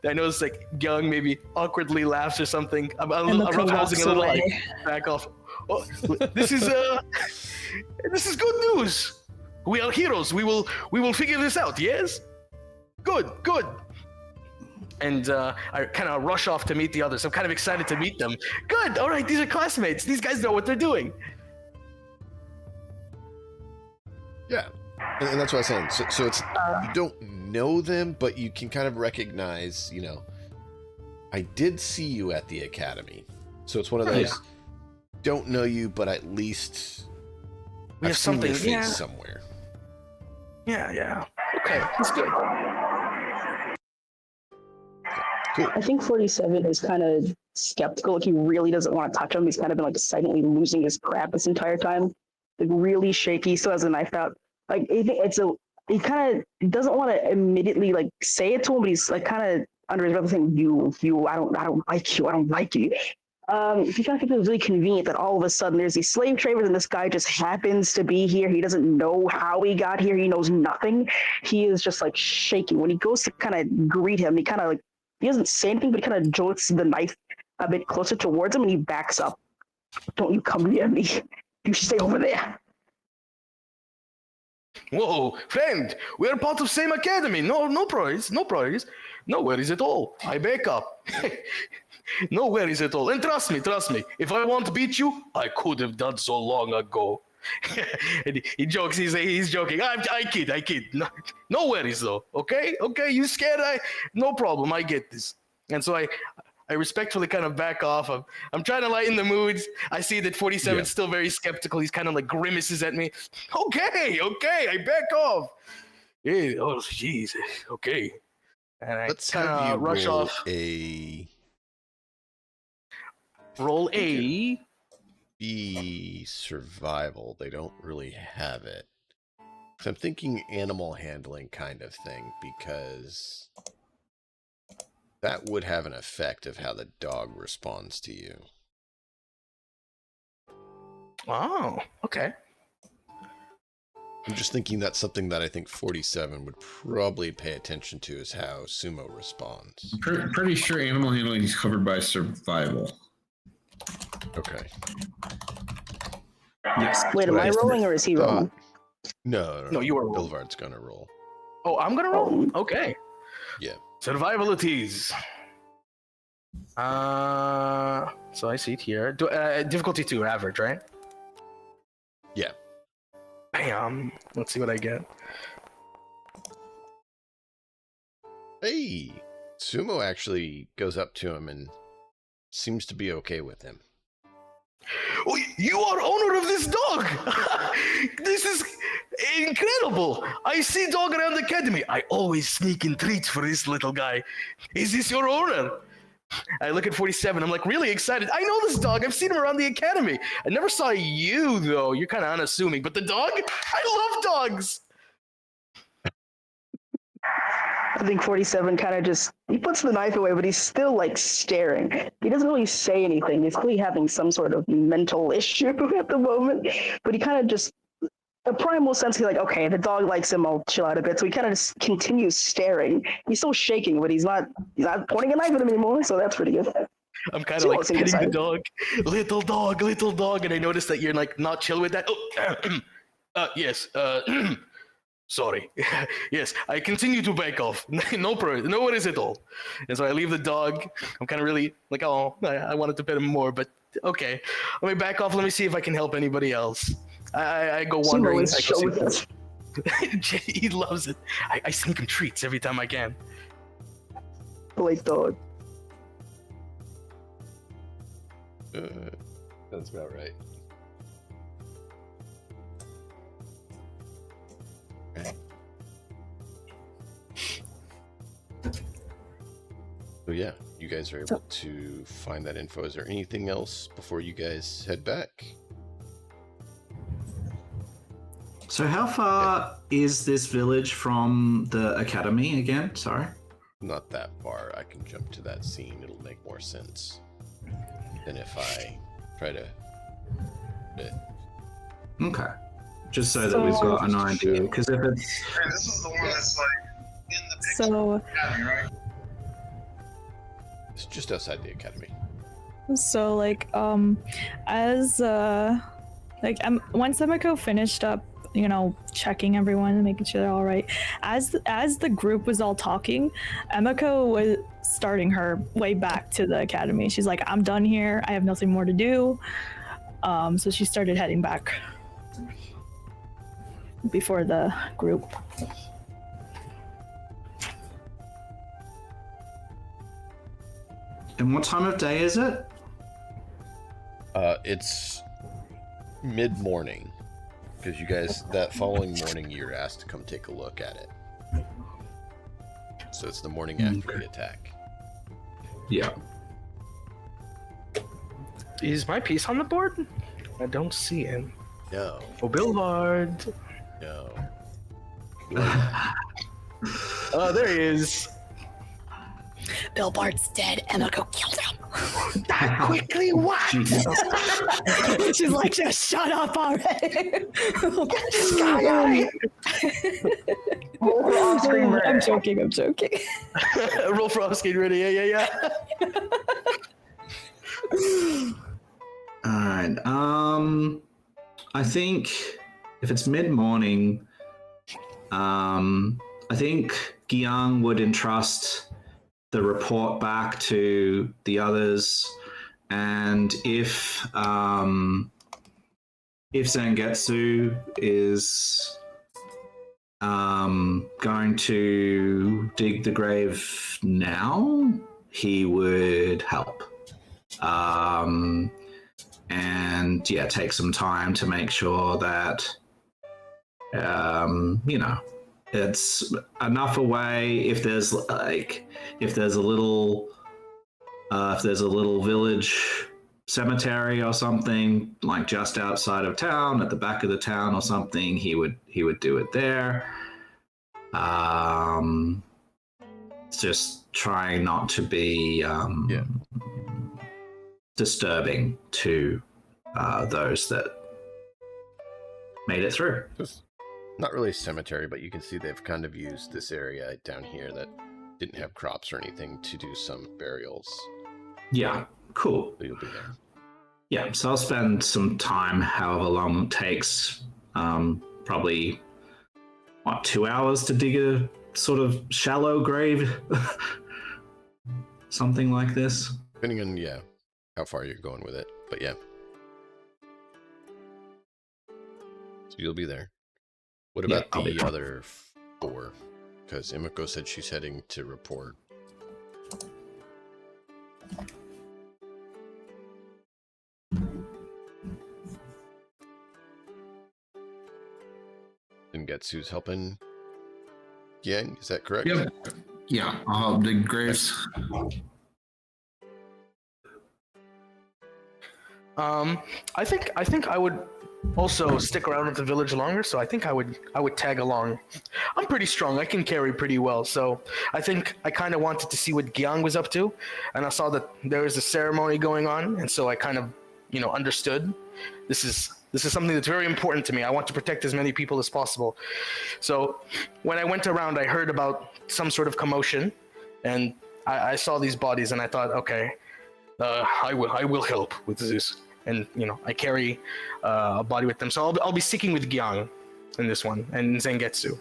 I notice Gyang maybe awkwardly laughs or something. I'm roughhousing a little. Like, back off. Oh, this is good news. We are heroes. We will figure this out. Yes. Good. And I kind of rush off to meet the others. I'm kind of excited to meet them. Good. All right. These are classmates. These guys know what they're doing. Yeah, and that's what I was saying. So it's you don't know them, but you can kind of recognize. I did see you at the academy, so it's one of those. Don't know you, but at least I've seen your face somewhere. Yeah. Okay, that's good. Cool. I think 47 is kind of skeptical. He really doesn't want to touch him. He's kind of been silently losing his crap this entire time. Really shaky. He still has a knife out. He kind of doesn't want to immediately say it to him, but he's kind of under his breath saying, "You, I don't like you." He kind of feels really convenient that all of a sudden there's these slave traders and this guy just happens to be here. He doesn't know how he got here. He knows nothing. He is just shaking. When he goes to kind of greet him, he kind of he doesn't say anything, but he kind of jolts the knife a bit closer towards him and he backs up. Don't you come near me. You stay over there. Whoa, friend, we are part of same academy. No worries. No worries at all. I back up. No worries at all. And trust me, if I want to beat you, I could have done so long ago. And he jokes, he's joking. I kid. No worries though. Okay, you scared? No problem, I get this. And so I respectfully kind of back off. I'm trying to lighten the mood. I see that 47 is still very skeptical. He's kind of grimaces at me. Okay, I back off. Yeah, oh, jeez. Okay. And I kind of rush off. Roll A. Be survival. They don't really have it. So I'm thinking animal handling kind of thing, because that would have an effect of how the dog responds to you. Oh, okay. I'm just thinking that's something that I think 47 would probably pay attention to, is how Sumo responds. Pretty sure animal handling is covered by survival. Okay. Yes. Wait, am I rolling or is he rolling? No, you are rolling. Bilvard's gonna roll. Oh, I'm gonna roll? Okay. Yeah. Survival it is. So I see it here. Difficulty 2, average, right? Yeah. Bam. Let's see what I get. Hey, Sumo actually goes up to him and seems to be okay with him. Oh, you are owner of this dog! This is incredible! I see dog around the academy. I always sneak in treats for this little guy. Is this your owner? I look at 47. I'm like really excited. I know this dog. I've seen him around the academy. I never saw you though. You're kind of unassuming. But the dog? I love dogs. I think 47 kind of just, he puts the knife away, but he's still like staring. He doesn't really say anything. He's clearly having some sort of mental issue at the moment, but he kind of just, a primal sense, he's like, okay, the dog likes him, I'll chill out a bit. So he kind of just continues staring. He's still shaking, but he's not pointing a knife at him anymore, so that's pretty good. I'm kind of like petting the dog. Little dog. And I noticed that you're like not chill with that. Oh, yes. Sorry. Yes, I continue to back off. No worries at all. And so I leave the dog. I'm kind of really like, oh, I wanted to pet him more, but okay. Let me back off. Let me see if I can help anybody else. I go wandering. He loves it. I sneak him treats every time I can. Like dog. That's about right. Okay. So yeah, you guys are able to find that info. Is there anything else before you guys head back? So how far is this village from the academy again? Sorry. Not that far. I can jump to that scene. It'll make more sense than if I try to. Okay. Just so that we've got an idea, because if it's This is the one that's like in the picture. So, Right? It's just outside the academy. so like, as once Emiko finished up, you know, checking everyone and making sure they're all right, as the group was all talking, Emiko was starting her way back to the academy. She's like, I'm done here. I have nothing more to do. So she started heading back before the group. And what time of day is it? It's mid-morning, because you guys, that following morning, you're asked to come take a look at it. So it's the morning after the attack. Yeah. Is my piece on the board? I don't see him. No. Oh, Billard. No. Oh, there he is. Bill Bart's dead. Emiko killed him. That quickly? What? She's like, just shut up already. Get this guy out of here. I'm joking. Roll for off-screen ready. Yeah. All right. I think if it's mid-morning, I think Gyang would entrust the report back to the others, and if Zangetsu is going to dig the grave now, he would help. And yeah, take some time to make sure that it's enough away. If there's a little village cemetery or something, like just outside of town, at the back of the town or something, he would do it there. Just trying not to be disturbing to those that made it through. It's not really a cemetery, but you can see they've kind of used this area down here that didn't have crops or anything to do some burials. Yeah, cool. So you'll be there. Yeah, so I'll spend some time, however long it takes, probably, 2 hours to dig a sort of shallow grave? something like this. Depending on, how far you're going with it. But yeah. So you'll be there. What about I'll be the fine. other 4? Because Imiko said she's heading to report. And Getsu's helping Yang, is that correct? Yep. Yeah, I'll dig graves. I think I would also stick around at the village longer, so I think I would tag along. I'm pretty strong. I can carry pretty well, so I think I kind of wanted to see what Gyang was up to, and I saw that there was a ceremony going on, and so I kind of, understood. This is something that's very important to me. I want to protect as many people as possible. So when I went around, I heard about some sort of commotion, and I saw these bodies, and I thought, okay, I will help with this. And I carry a body with them, so I'll be sticking with Gyang in this one, and Zangetsu.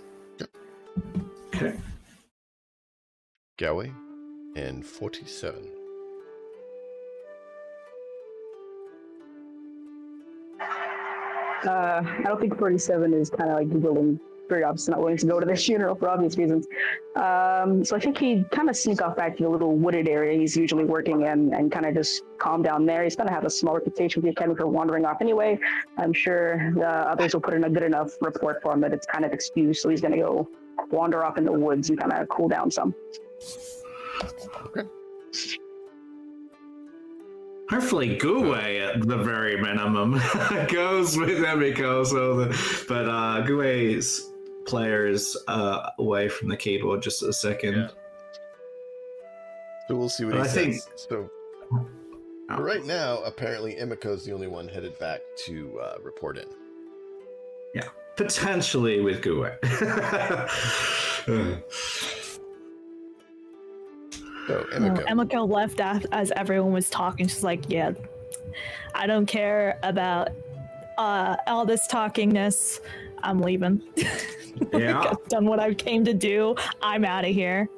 Okay. Gawe and 47. I don't think 47 is kind of like willing, very obviously not willing to go to this funeral for obvious reasons. So I think he'd kind of sneak off back to the little wooded area he's usually working in and kind of just calm down there. He's going to have a small reputation with the Academy for wandering off anyway. I'm sure the others will put in a good enough report for him that it's kind of excused. So he's going to go wander off in the woods and kind of cool down some. Okay. Hopefully, Gue at the very minimum goes with Emiko. But Gue's player is away from the keyboard just a second. Yeah. So we'll see what he I says. think- So for right now, apparently Emiko's the only one headed back to report in. Yeah, potentially with Gue. So Emiko. Emiko left as everyone was talking. She's like, yeah, I don't care about all this talkingness. I'm leaving. Yeah. I've done what I came to do. I'm out of here.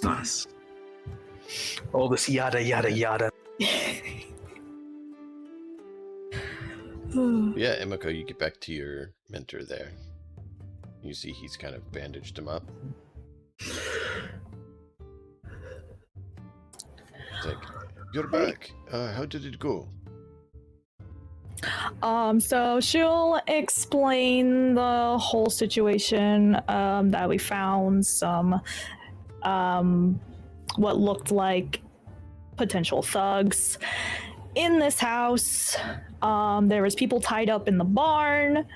Nice. All this yada yada yada. Yeah, Emiko, you get back to your mentor there. You see he's kind of bandaged him up. It's like, you're back. How did it go? So she'll explain the whole situation, that we found some, what looked like potential thugs in this house. There was people tied up in the barn.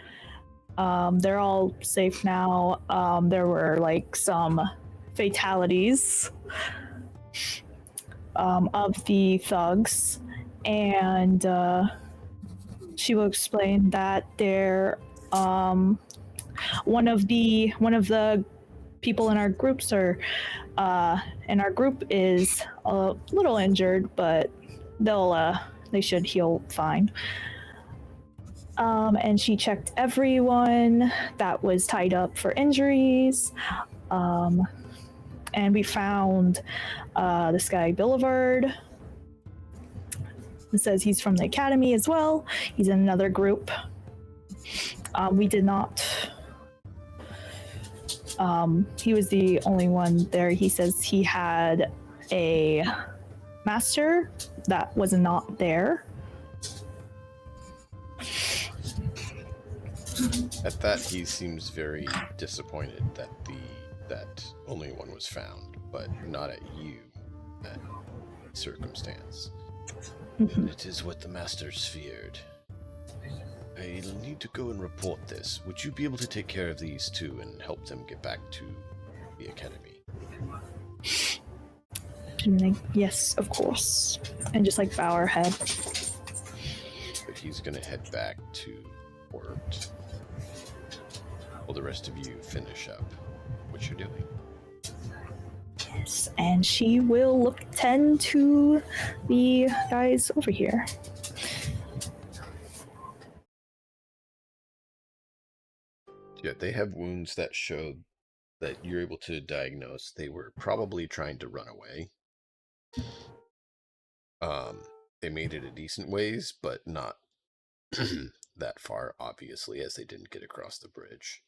They're all safe now. There were like some fatalities of the thugs, and she will explain that they're one of the people in our groups are in our group is a little injured, but they should heal fine. And she checked everyone that was tied up for injuries. And we found this guy, Billivard. It says he's from the academy as well. He's in another group. We did not... he was the only one there. He says he had a master that was not there. At that, he seems very disappointed that that only one was found, but not at you, that circumstance. It is what the masters feared. I'll need to go and report this. Would you be able to take care of these two and help them get back to the academy? Yes, of course. And just like bow her head. But he's gonna head back to port. While the rest of you finish up what you're doing. Yes, and she will tend to the guys over here. Yeah, they have wounds that show that you're able to diagnose, they were probably trying to run away. They made it a decent ways, but not that far, obviously, as they didn't get across the bridge.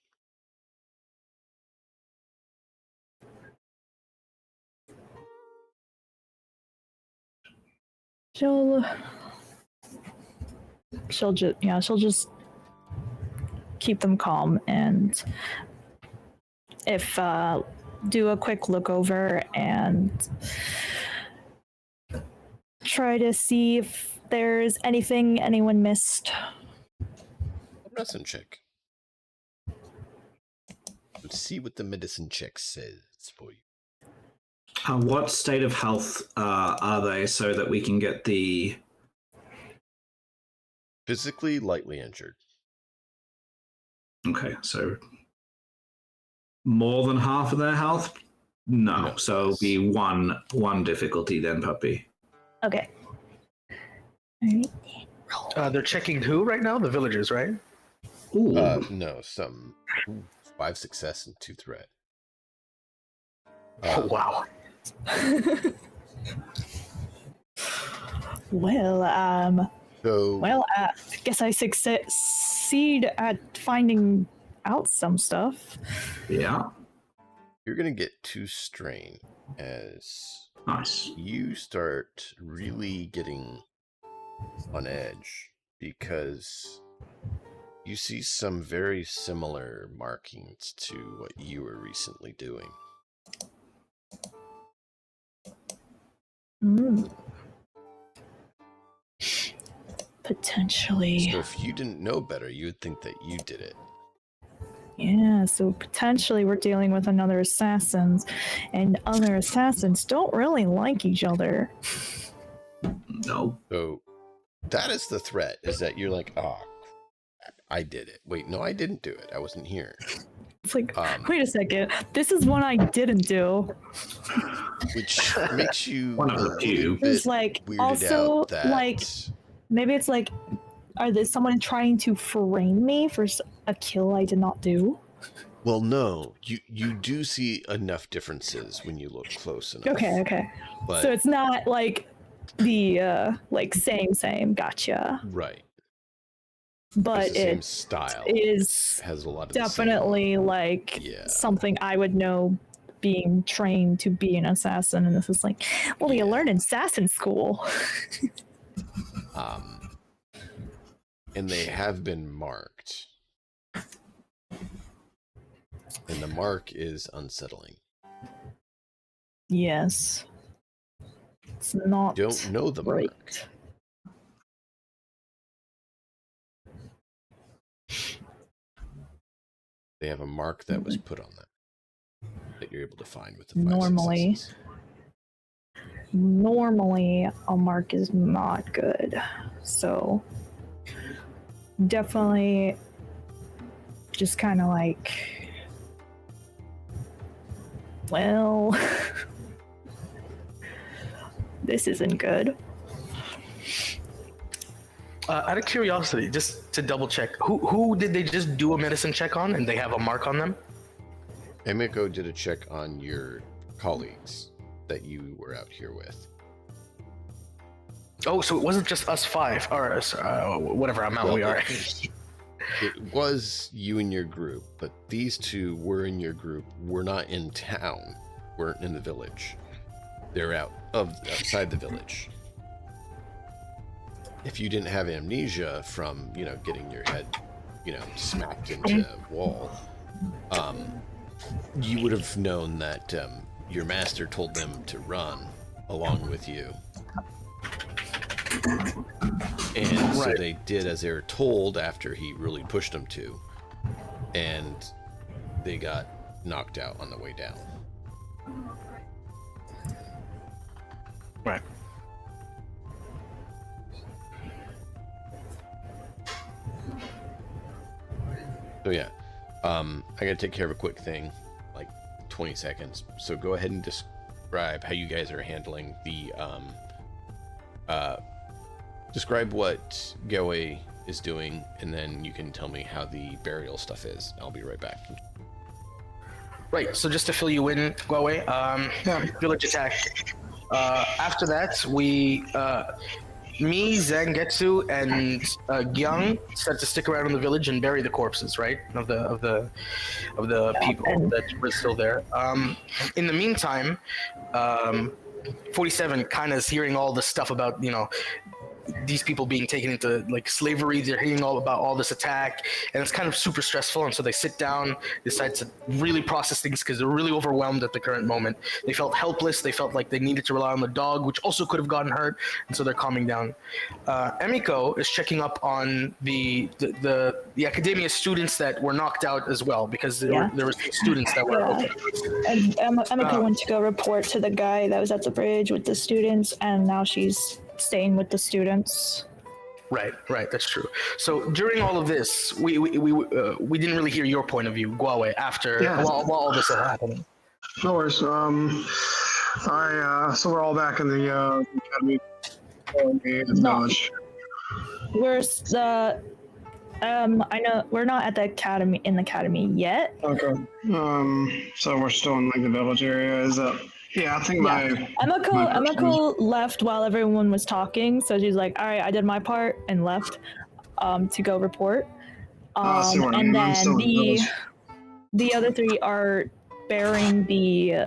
She'll just keep them calm and do a quick look over and try to see if there's anything anyone missed. Medicine check. Let's see what the medicine check says for you. What state of health are they so that we can get the... Physically lightly injured. Okay, so more than half of their health? No, so it'll be one difficulty then, puppy. Okay. Alright. They're checking who right now? The villagers, right? Ooh. No, some 5 success and 2 threat. Oh, wow. Well, I guess I succeed at finding out some stuff. Yeah. You're going to get 2 strain as Nice. you start really getting on edge because you see some very similar markings to what you were recently doing. Potentially. So if you didn't know better, you would think that you did it. Yeah, so potentially we're dealing with another assassins, and other assassins don't really like each other. No. So that is the threat, is that you're like, oh, I did it. Wait, no, I didn't do it. I wasn't here. It's like, wait a second, this is one I didn't do. Which makes you one of the few. It's like, also, out that... like, maybe it's like, are there someone trying to frame me for a kill I did not do? Well, no, you do see enough differences when you look close enough. Okay. But, so it's not like the like same, gotcha. Right. But the same it style has a lot of definitely like something I would know being trained to be an assassin, and this is like, well, you learn in assassin school. And they have been marked. And the mark is unsettling. Yes. It's not don't know the right. mark. They have a mark that was put on that you're able to find with the 5 successes. Normally a mark is not good, so definitely just kind of like, well, this isn't good. Out of curiosity, just to double check, who did they just do a medicine check on and they have a mark on them? Emiko did a check on your colleagues that you were out here with. Oh, so it wasn't just us 5, or whatever amount we are. It was you and your group, but these 2 were in your group, were not in town, weren't in the village. They're outside the village. If you didn't have amnesia from, getting your head, smacked into a wall, you would have known that your master told them to run along with you. And so they did as they were told after he really pushed them to. And they got knocked out on the way down. Right. So yeah, I gotta take care of a quick thing, like 20 seconds. So go ahead and describe how you guys are handling the, describe what Goe is doing, and then you can tell me how the burial stuff is. I'll be right back. Right. So just to fill you in, Guawei, village attack. After that, me, Zangetsu, and Gyang started to stick around in the village and bury the corpses, right, of the people that were still there. In the meantime, 47 kind of is hearing all the stuff about these people being taken into like slavery. They're hearing all about all this attack, and it's kind of super stressful. And so they sit down, decide to really process things because they're really overwhelmed at the current moment. They felt helpless. They felt like they needed to rely on the dog, which also could have gotten hurt. And so they're calming down. Emiko is checking up on the academia students that were knocked out as well, because there were students that were. And Emiko went to go report to the guy that was at the bridge with the students, and now she's staying with the students. Right, that's true. So during all of this, we didn't really hear your point of view, Guawei, while all this is happening. No worries. So we're all back in the academy. Village. I know we're not at the academy yet. Okay. So we're still in like the village area. Is that? Yeah, I think Emiko left while everyone was talking, so she's like, "All right, I did my part," and left to go report. And then the other three are burying the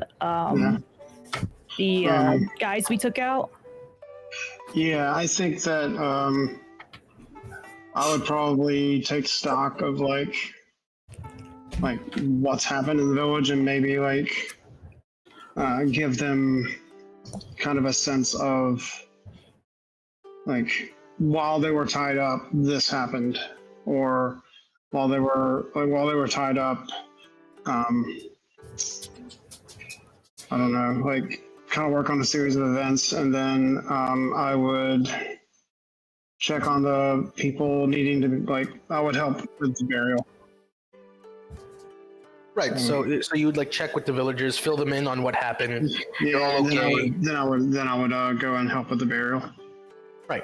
guys we took out. Yeah, I think that I would probably take stock of like what's happened in the village and maybe like. Give them kind of a sense of like while they were tied up, this happened, or while they were tied up, I don't know, like kind of work on a series of events, and then I would check on the people needing to I would help with the burial. Right. So you would like check with the villagers, fill them in on what happened. Yeah. All okay. Then I would go and help with the burial. Right.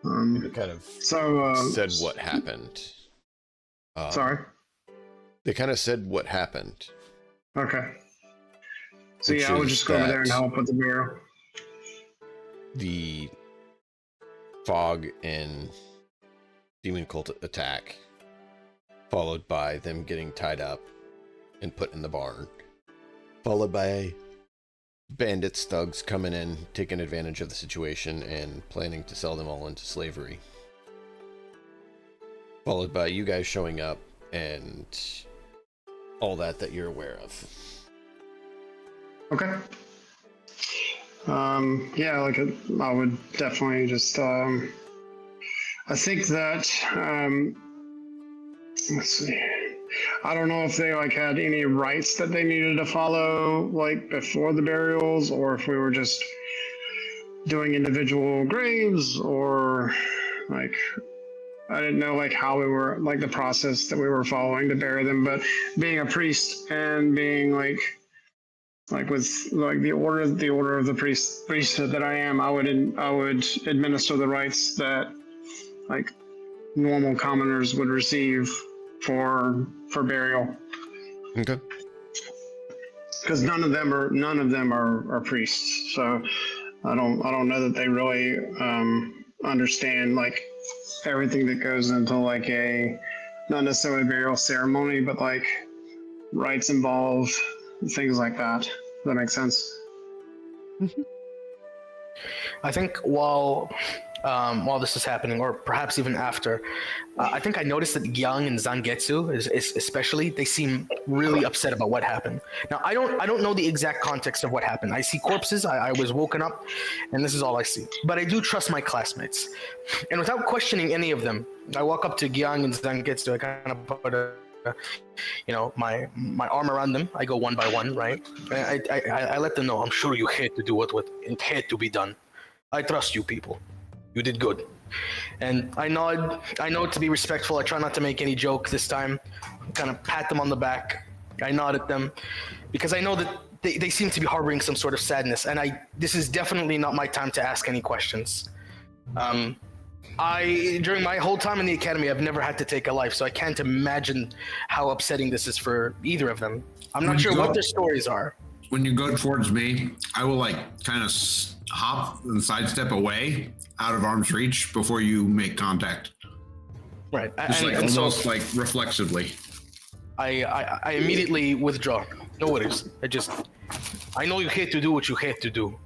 They kind of said what happened. Sorry. They kind of said what happened. Okay. So I would just go over there and help with the burial. The fog and demon cult attack, followed by them getting tied up and put in the barn, followed by bandits, thugs coming in, taking advantage of the situation and planning to sell them all into slavery, followed by you guys showing up and all that you're aware of. Okay. I would definitely just I think that let's see. I don't know if they had any rites that they needed to follow before the burials, or if we were just doing individual graves, or I didn't know how we were the process that we were following to bury them. But being a priest and being with the order of the priesthood that I am, I would administer the rites that normal commoners would receive for burial. Okay. Because none of them are priests, so I don't know that they really understand everything that goes into a not necessarily burial ceremony, but rites involved, things like that. Does that make sense? Mm-hmm. I think while this is happening, or perhaps even after, I think I noticed that Gyang and Zangetsu, especially, they seem really upset about what happened. Now, I don't know the exact context of what happened. I see corpses. I was woken up, and this is all I see. But I do trust my classmates, and without questioning any of them, I walk up to Gyang and Zangetsu. I kind of put my arm around them. I go one by one, right? I let them know. I'm sure you had to do what it had to be done. I trust you people. You did good. And I nod. I know to be respectful. I try not to make any joke this time. Kind of pat them on the back. I nod at them because I know that they seem to be harboring some sort of sadness. And this is definitely not my time to ask any questions. During my whole time in the academy, I've never had to take a life, so I can't imagine how upsetting this is for either of them. I'm not sure what their stories are. When you go towards me, I will kind of hop and sidestep away out of arm's reach before you make contact. Right. Just almost reflexively. I immediately withdraw. No worries. I know you hate to do what you hate to do.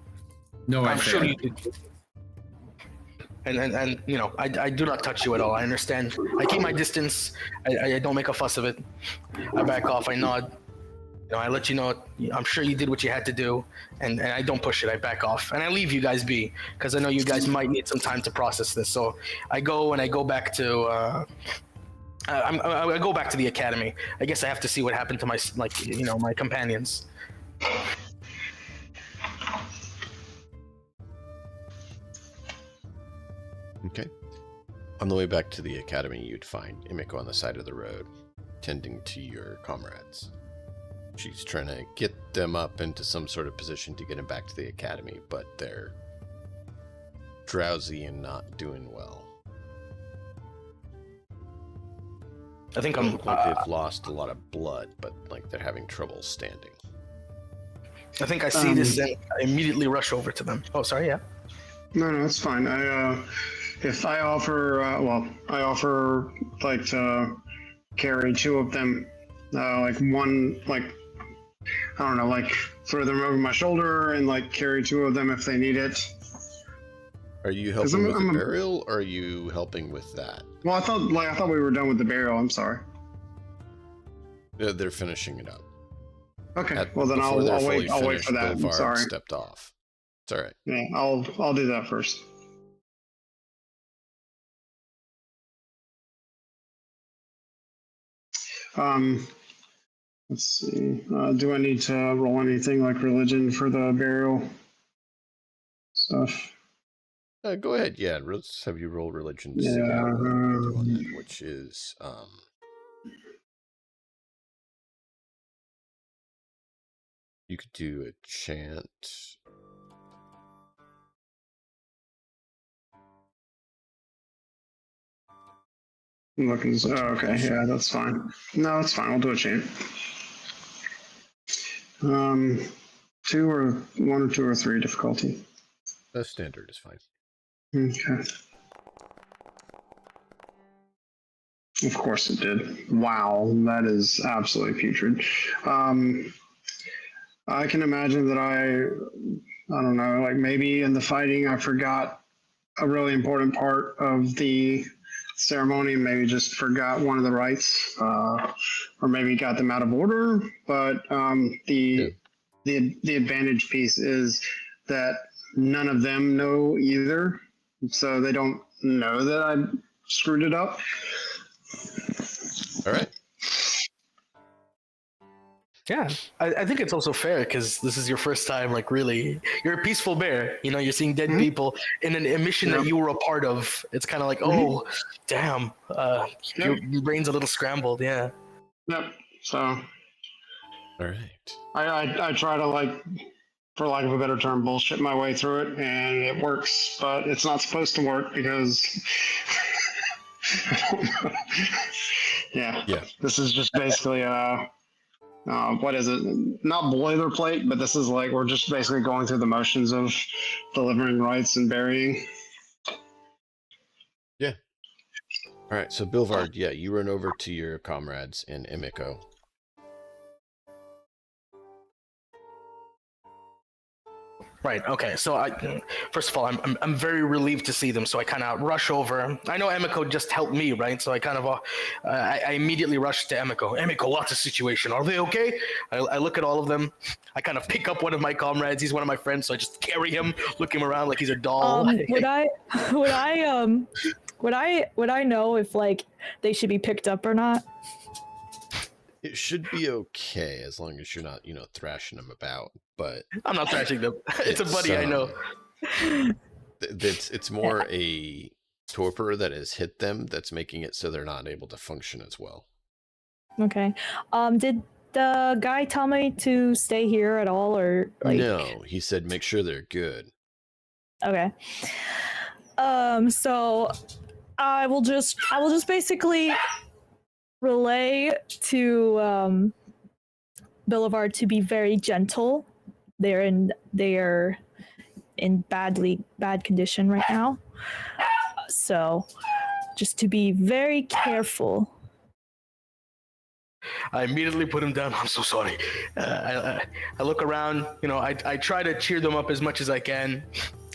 No, I'm sure you did. And I do not touch you at all. I understand. I keep my distance. I don't make a fuss of it. I back off. I nod. I let you know. I'm sure you did what you had to do, and I don't push it. I back off, and I leave you guys be because I know you guys might need some time to process this. So I go back to. I go back to the academy. I guess I have to see what happened to my my companions. Okay. On the way back to the academy, you'd find Emiko on the side of the road, tending to your comrades. She's trying to get them up into some sort of position to get them back to the academy, but they're drowsy and not doing well. I think they've lost a lot of blood, but they're having trouble standing. I think I see this and I immediately rush over to them. Oh, sorry, yeah. No, it's fine. If I offer, I offer to carry two of them, one, I don't know, throw them over my shoulder and carry two of them if they need it. Are you helping with the burial, or are you helping with that? Well, I thought we were done with the burial. I'm sorry. They're finishing it up. Okay. Well, then I'll wait. I'll wait for that. I'm sorry. Stepped off. It's all right. Yeah, I'll do that first. Let's see. Do I need to roll anything like religion for the burial stuff? Go ahead. Yeah, let's have you roll religion to see Yeah. how well you do on that, which is you could do a chant. I'm looking. Oh, okay. Yeah, that's fine. No, it's fine. I'll do a chant. 1 or 2 or 3 difficulty. Standard is fine. Okay. Of course it did. Wow, that is absolutely putrid. I can imagine that I don't know, maybe in the fighting I forgot a really important part of the ceremony, maybe just forgot one of the rites, or maybe got them out of order. But the advantage piece is that none of them know either, so they don't know that I screwed it up. All right. Yeah, I think it's also fair because this is your first time, really, you're a peaceful bear. You're seeing dead people in a mission that you were a part of. It's kind of like, oh, damn, your brain's a little scrambled, yeah. Yep, so. All right. I try to, for lack of a better term, bullshit my way through it, and it works, but it's not supposed to work because... Yeah. This is just basically what is it? Not boilerplate, but this is we're just basically going through the motions of delivering rites and burying. Yeah. All right. So Bilvard, you run over to your comrades in Emiko. Right. Okay. So first of all, I'm very relieved to see them. So I kind of rush over. I know Emiko just helped me, right? So I kind of I immediately rush to Emiko. Emiko, what's the situation? Are they okay? I look at all of them. I kind of pick up one of my comrades. He's one of my friends, so I just carry him, look him around like he's a doll. Would I know if they should be picked up or not? It should be okay as long as you're not, thrashing them about. But I'm not thrashing them. It's a buddy I know. It's more a torpor that has hit them that's making it so they're not able to function as well. Okay. Did the guy tell me to stay here at all, or No, he said make sure they're good. Okay. So I will just basically relay to Boulevard to be very gentle. They're in bad condition right now. So just to be very careful. I immediately put him down. I'm so sorry. I look around, I try to cheer them up as much as I can.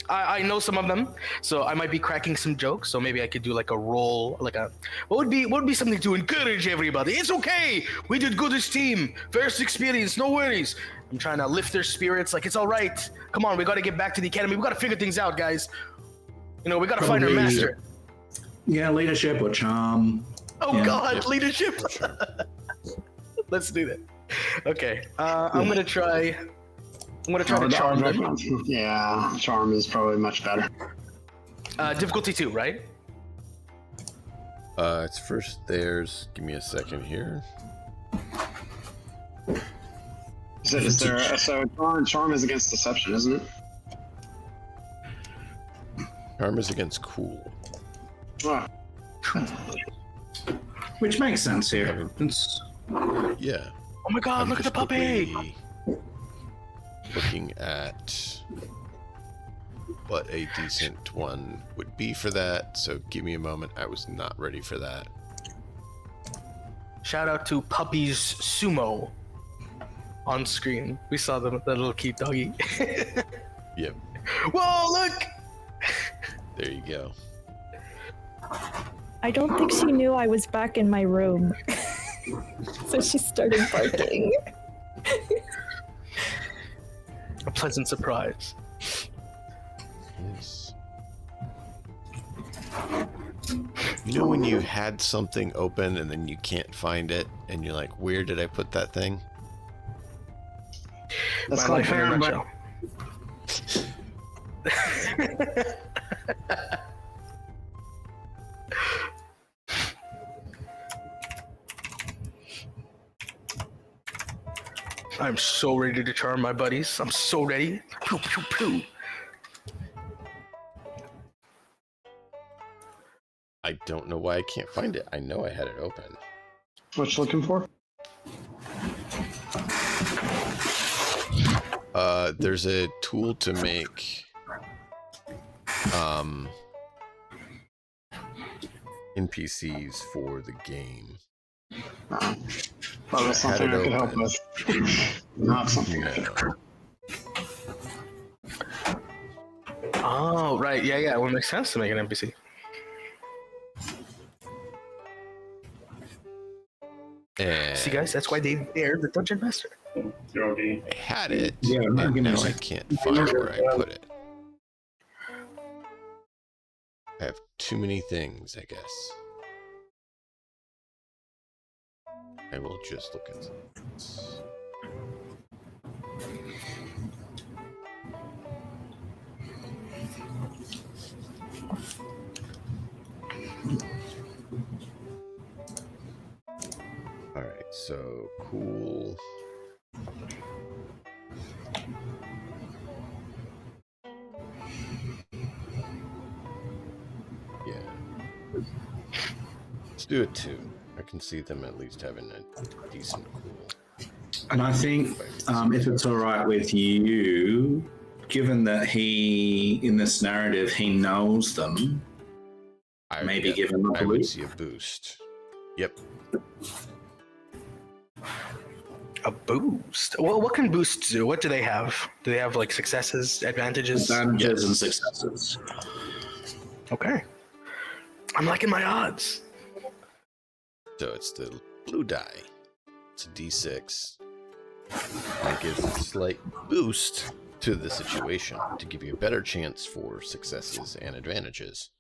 I know some of them, so I might be cracking some jokes. So maybe I could do like a roll, what would be something to encourage everybody? It's okay. We did good as team. First experience, no worries. I'm trying to lift their spirits. Like, it's all right. Come on, we got to get back to the academy. We got to figure things out, guys. We got to find our master. Yeah, leadership or charm. Oh yeah. God, leadership. Let's do that. Okay, I'm gonna try to charm them. Yeah, charm is probably much better. Difficulty 2, right? It's first theirs. Give me a second here. So charm is against deception, isn't it? Charm is against cool. Oh. Which makes sense here. Yeah. Oh my God! I'm Look at the just puppy. quickly looking at what a decent one would be for that. So give me a moment. I was not ready for that. Shout out to Puppies Sumo on screen. We saw them, that little cute doggy. Yep. Whoa! Look. There you go. I don't think she knew I was back in my room. So she started barking. A pleasant surprise. Yes. You know when you had something open and then you can't find it and you're like, where did I put that thing? That's My called life in a paranoia. nutshell. I'm so ready to charm my buddies. I'm so ready. Pew, pew, pew. I don't know why I can't find it. I know I had it open. What you looking for? There's a tool to make NPCs for the game. Well, that's something I could help with. Not something I could help. Oh, right. Yeah. It would make sense to make an NPC. And See, guys, that's why they're the Dungeon Master. I had it, Yeah, and give me a now I second. can't find where I put it. I have too many things, I guess. I will just look at this. Alright, so cool. Yeah. Let's do it too. I can see them at least having a decent cool. And I think if it's all right with you, given that he, in this narrative, he knows them, maybe give him a I would boost. see a boost. Yep. A boost? Well, what can boosts do? What do they have? Do they have like successes, advantages? Advantages and successes. Okay. I'm liking my odds. So it's the blue die. It's a D6. And it gives a slight boost to the situation to give you a better chance for successes and advantages.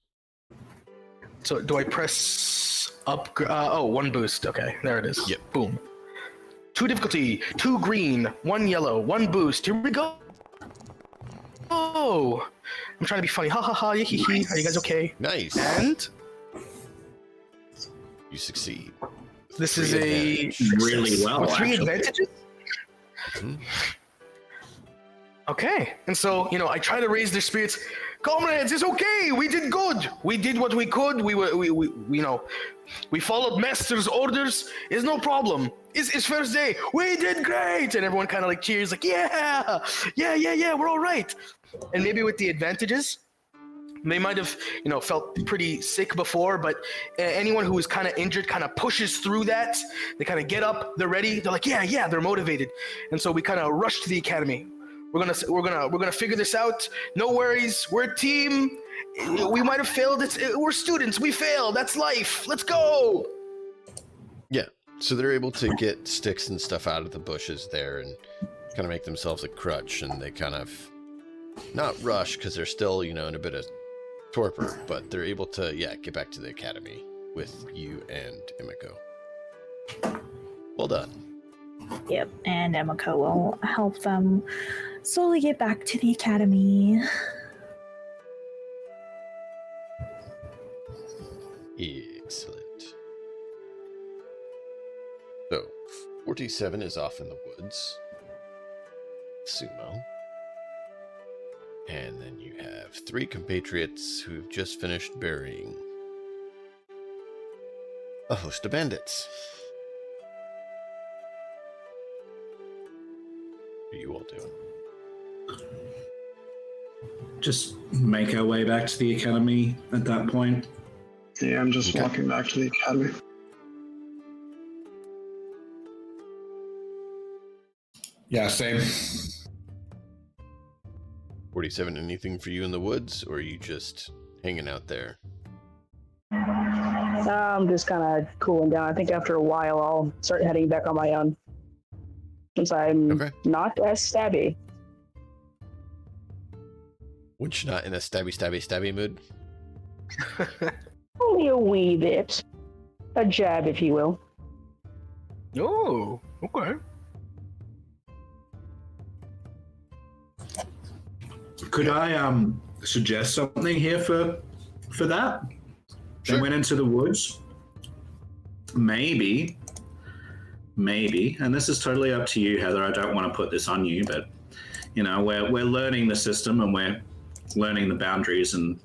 So do I press up? One boost. Okay, there it is. Yep. Boom. 2 difficulty, 2 green, 1 yellow, 1 boost. Here we go. Oh, I'm trying to be funny. Ha ha ha. Yee hee hee. Are you guys okay? Nice. And You succeed. this is a Advantage. Really well, with 3 actually. advantages. Mhm. Okay, and so I try to raise their spirits. comrades, it's okay. We did good. We did what we could. We followed master's orders. It's no problem. It's first day. We did great. And everyone kind of like cheers, like, yeah, we're all right. And maybe with the advantages, they might have, felt pretty sick before, but anyone who is kind of injured kind of pushes through that. They kind of get up, they're ready. They're like, yeah, they're motivated. And so we kind of rush to the academy. We're gonna figure this out. No worries. We're a team. We might have failed. We're students. We failed. That's life. Let's go. Yeah. So they're able to get sticks and stuff out of the bushes there and kind of make themselves a crutch, and they kind of not rush because they're still, in a bit of torpor, but they're able to, get back to the academy with you and Emiko. Well done. Yep, and Emiko will help them slowly get back to the academy. Excellent. So, 47 is off in the woods. Sumo. And then you have 3 compatriots who've just finished burying a host of bandits. What are you all doing? Just make our way back to the academy at that point. Yeah, I'm just walking back to the academy. Yeah, same. 47, anything for you in the woods, or are you just hanging out there? I'm just kind of cooling down. I think after a while, I'll start heading back on my own. Since I'm not as stabby. Once you're not in a stabby mood? Only a wee bit. A jab, if you will. Oh, okay. Could I suggest something here for that? Sure. They went into the woods. Maybe, and this is totally up to you, Heather. I don't want to put this on you, but we're learning the system and we're learning the boundaries and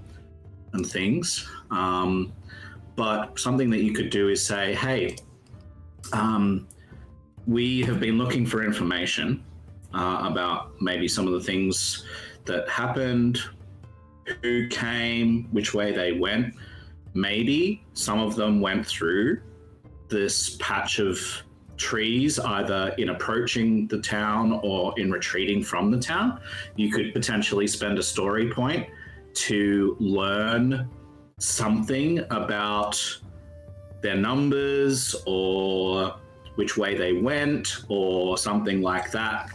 things. But something that you could do is say, hey, we have been looking for information about maybe some of the things that happened, who came, which way they went. Maybe some of them went through this patch of trees, either in approaching the town or in retreating from the town. You could potentially spend a story point to learn something about their numbers or which way they went or something like that,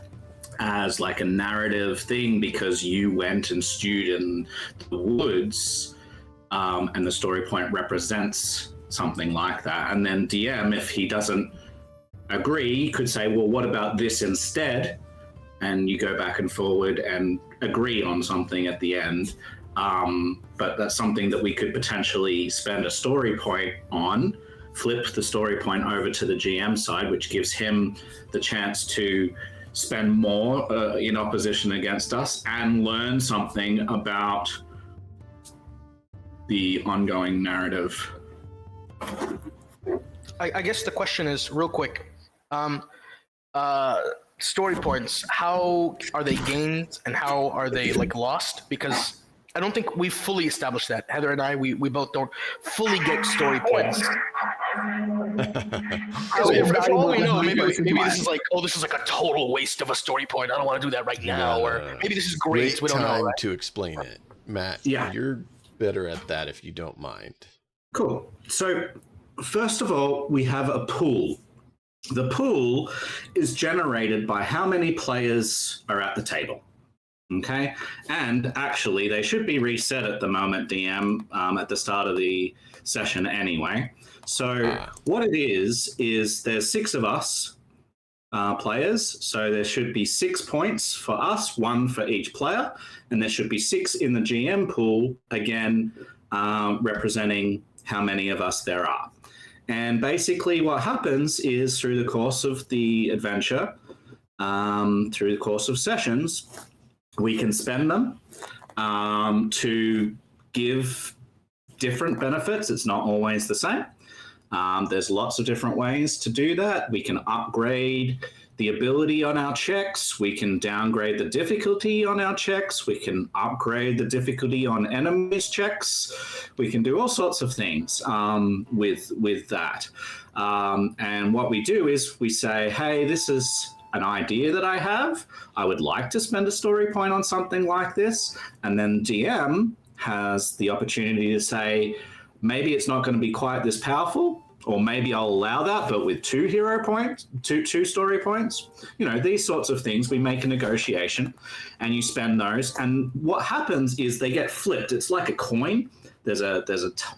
as like a narrative thing, because you went and stewed in the woods, and the story point represents something like that. And then DM, if he doesn't agree, could say, well, what about this instead? And you go back and forward and agree on something at the end. But that's something that we could potentially spend a story point on, flip the story point over to the GM side, which gives him the chance to spend more in opposition against us and learn something about the ongoing narrative. I guess the question is, real quick, story points, how are they gained and how are they lost? Because I don't think we've fully established that. Heather and I, we both don't fully get story points. For all we know, maybe this is this is a total waste of a story point. I don't want to do that right now. Or maybe this is great. We don't know. Time right? to explain it. Matt, yeah, you're better at that if you don't mind. Cool. So first of all, we have a pool. The pool is generated by how many players are at the table. Okay, and actually they should be reset at the moment, DM, at the start of the session anyway. So what it is there's 6 of us players, so there should be 6 points for us, 1 for each player, and there should be 6 in the GM pool, again, representing how many of us there are. And basically what happens is through the course of the adventure, through the course of sessions, we can spend them to give different benefits. It's not always the same. There's lots of different ways to do that. We can upgrade the ability on our checks. We can downgrade the difficulty on our checks. We can upgrade the difficulty on enemies' checks. We can do all sorts of things with that. And what we do is we say, hey, this is an idea that I have. I would like to spend a story point on something like this. And then DM has the opportunity to say, maybe it's not going to be quite this powerful, or maybe I'll allow that, but with 2 hero points, two story points. These sorts of things. We make a negotiation, and you spend those. And what happens is they get flipped. It's like a coin. There's a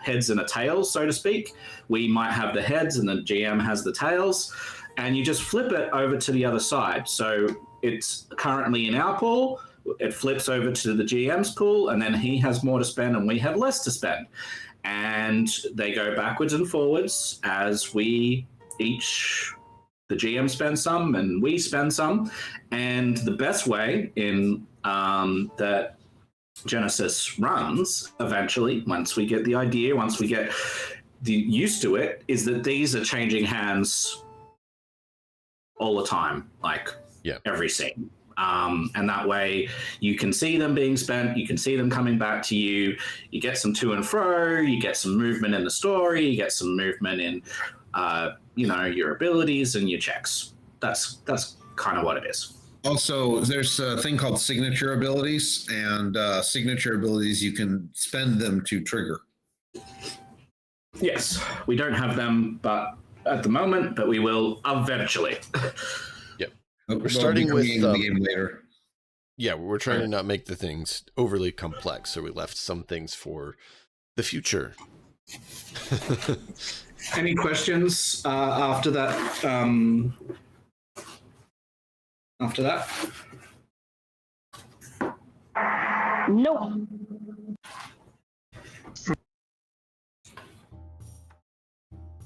heads and a tails, so to speak. We might have the heads, and the GM has the tails, and you just flip it over to the other side. So it's currently in our pool. It flips over to the GM's pool, and then he has more to spend, and we have less to spend. And they go backwards and forwards as the GM spends some and we spend some. And the best way in that Genesys runs eventually, once we get the idea, once we get used to it, is that these are changing hands all the time, like every scene. And that way you can see them being spent, you can see them coming back to you, you get some to and fro, you get some movement in the story, you get some movement in, your abilities and your checks. That's kind of what it is. Also, there's a thing called signature abilities, and signature abilities, you can spend them to trigger. Yes, we don't have them at the moment, but we will eventually. We're starting with the game later. Yeah, we're trying to not make the things overly complex, so we left some things for the future. Any questions after that? Nope.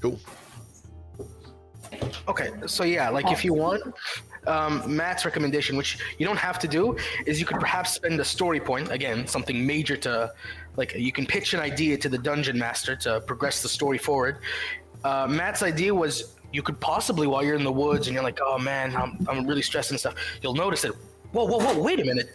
Cool. Okay, so yeah, like if you want, Matt's recommendation, which you don't have to do, is you could perhaps spend a story point, again, something major to, like, you can pitch an idea to the dungeon master to progress the story forward. Matt's idea was you could possibly, while you're in the woods and you're like, oh man, I'm really stressed and stuff, you'll notice that, whoa, wait a minute.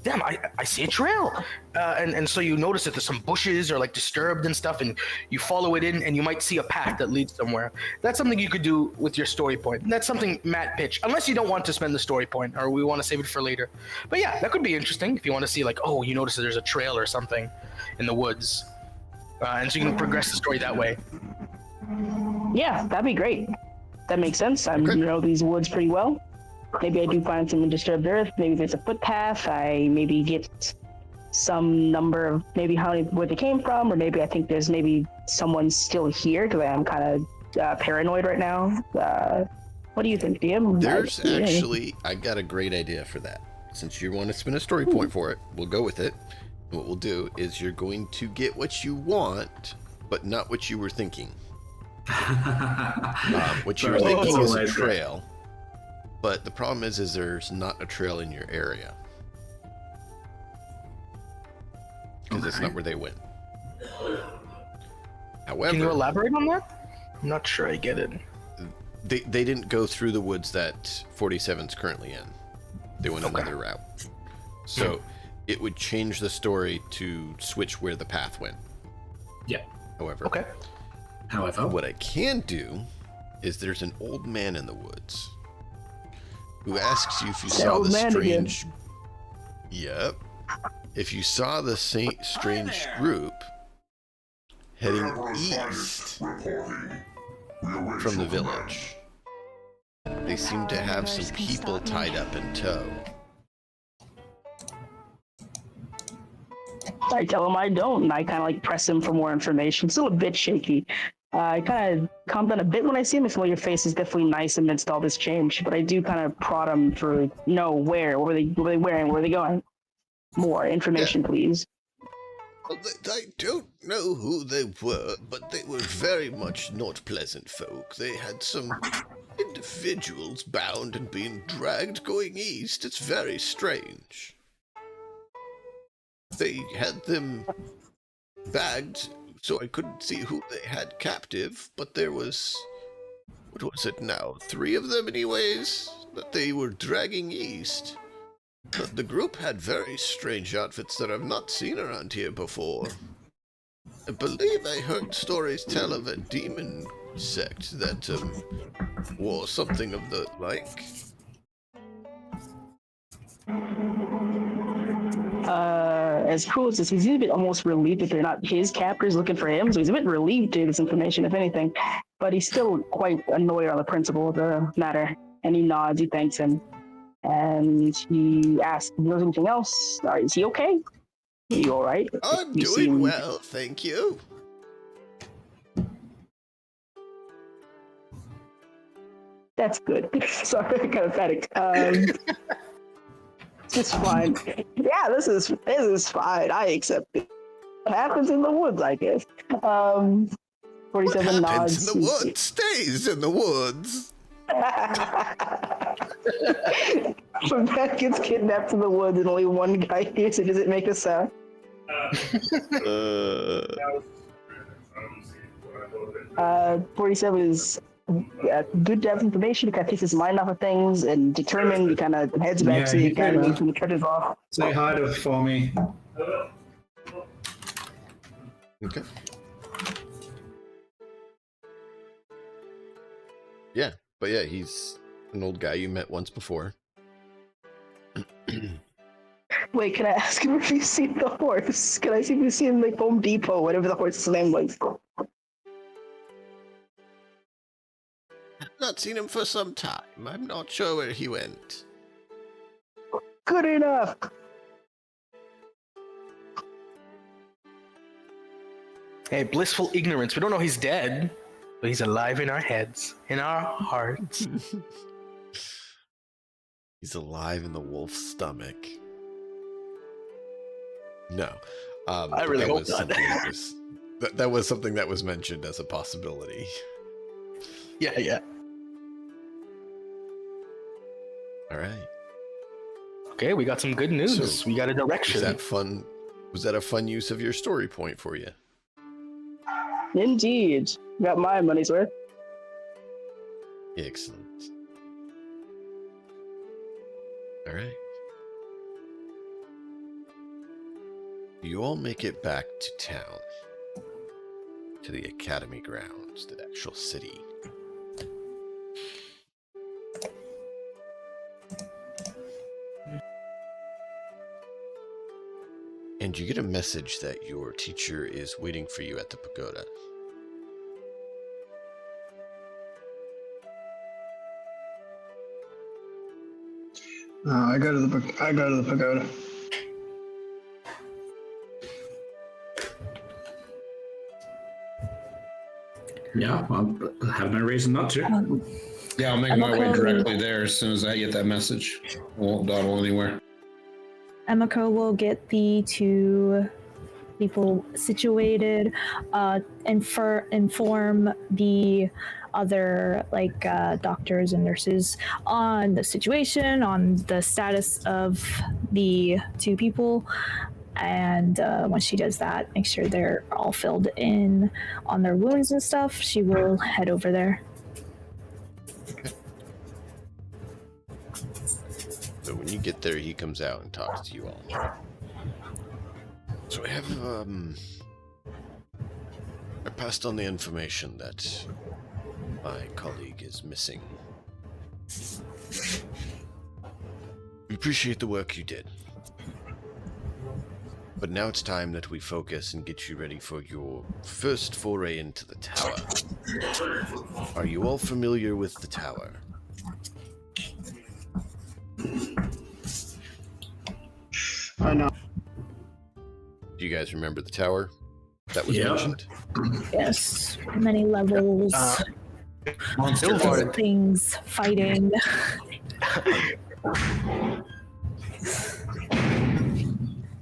Damn, I see a trail. And so you notice that there's some bushes or like disturbed and stuff, and you follow it in and you might see a path that leads somewhere. That's something you could do with your story point. That's something Matt pitched, unless you don't want to spend the story point or we want to save it for later. But yeah, that could be interesting if you want to see like, oh, you notice that there's a trail or something in the woods. And so you can progress the story that way. Yeah, that'd be great. That makes sense. I know these woods pretty well. Maybe I do find some disturbed earth. Maybe there's a footpath. I maybe get some number of maybe where they came from, or maybe I think there's maybe someone still here because I'm kind of paranoid right now. What do you think, DM? There's actually, I got a great idea for that. Since you want to spend a story point for it, we'll go with it. And what we'll do is you're going to get what you want, but not what you were thinking. What you were thinking is a trail. But the problem is there's not a trail in your area. Because it's not where they went. However... Can you elaborate on that? I'm not sure I get it. They didn't go through the woods that 47's currently in. They went another route. So it would change the story to switch where the path went. Yeah. However. Okay. However. What I can do is there's an old man in the woods who asks you if you saw the strange... Yep. If you saw the strange group heading east from the village. They seem to have some people tied up in tow. I tell him I don't, and I kind of like press him for more information. Still a bit shaky. I kind of calm down a bit when I see him. It's, well, your face is definitely nice amidst all this change, but I do kind of prod him for, where? What were they wearing? Where are they going? More information, please. Well, I don't know who they were, but they were very much not pleasant folk. They had some individuals bound and being dragged going east. It's very strange. they had them bagged, so I couldn't see who they had captive, but there was, what was it now, 3 of them anyways, that they were dragging east. The group had very strange outfits that I've not seen around here before. I believe I heard stories tell of a demon sect that wore something of the like. As cool as this, he's a bit almost relieved that they're not his captors looking for him, so he's a bit relieved to this information, if anything. But he's still quite annoyed on the principle of the matter, and he nods, he thanks him, and he asks if he knows anything else. Is he okay? Are you alright? I'm doing well, thank you. That's good. Sorry, I kind of panicked. It's fine. Yeah, this is fine. I accept it. What happens in the woods, I guess. 47 what happens nods. in the woods stays in the woods. When Matt gets kidnapped in the woods and only one guy hears it, does it make a sound? 47 is good to have information. He kind of takes his mind off of things and determined. He kind of heads back to the academy to turn it off. Say hi to for me. Okay. Yeah, but yeah, he's an old guy you met once before. Wait, can I ask him if you've seen the horse? Can I see if you've seen like Home Depot, whatever the horse's name was? I've not seen him for some time. I'm not sure where he went. Good enough. Hey, blissful ignorance. We don't know he's dead, but he's alive in our heads, in our hearts. He's alive in the wolf's stomach. No. I really hope not. That was something that was mentioned as a possibility. Yeah. All right. Okay, we got some good news. So, we got a direction. Was that fun? Was that a fun use of your story point for you? Indeed. Got my money's worth. Excellent. All right. You all make it back to town, to the academy grounds, the actual city. And you get a message that your teacher is waiting for you at the pagoda. I go to the pagoda. Yeah, well, I have no reason not to. Yeah, I'll make my way directly there as soon as I get that message. I won't dawdle anywhere. Emiko will get the 2 people situated, inform the other doctors and nurses on the situation, on the status of the 2 people, and once she does that, make sure they're all filled in on their wounds and stuff. She will head over there. Okay. So when you get there, he comes out and talks to you all. So I have I passed on the information that my colleague is missing. We appreciate the work you did. But now it's time that we focus and get you ready for your first foray into the tower. Are you all familiar with the tower? I know. Do you guys remember the tower that was mentioned? Yes, many levels. Monster Things fighting.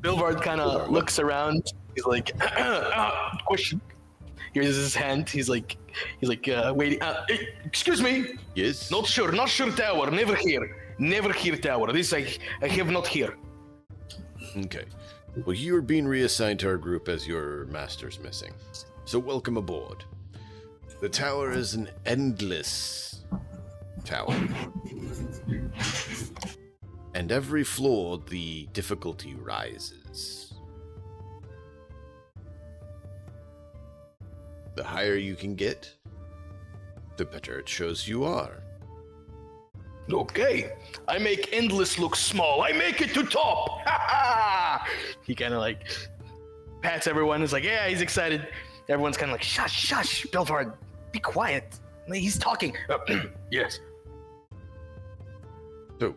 Bilvard kind of looks around. He's like, question. Here's his hand. He's like, waiting. Excuse me. Yes. Not sure tower. Never here tower. This I have not here. Okay. Well, you are being reassigned to our group as your master's missing. So welcome aboard. The tower is an endless tower. And every floor, the difficulty rises. The higher you can get, the better it shows you are. Okay, I make endless look small. I make it to top. Ha ha! He kind of like pats everyone. Is like, yeah, he's excited. Everyone's kind of like, shush, Belvard, be quiet. He's talking. Yes. So,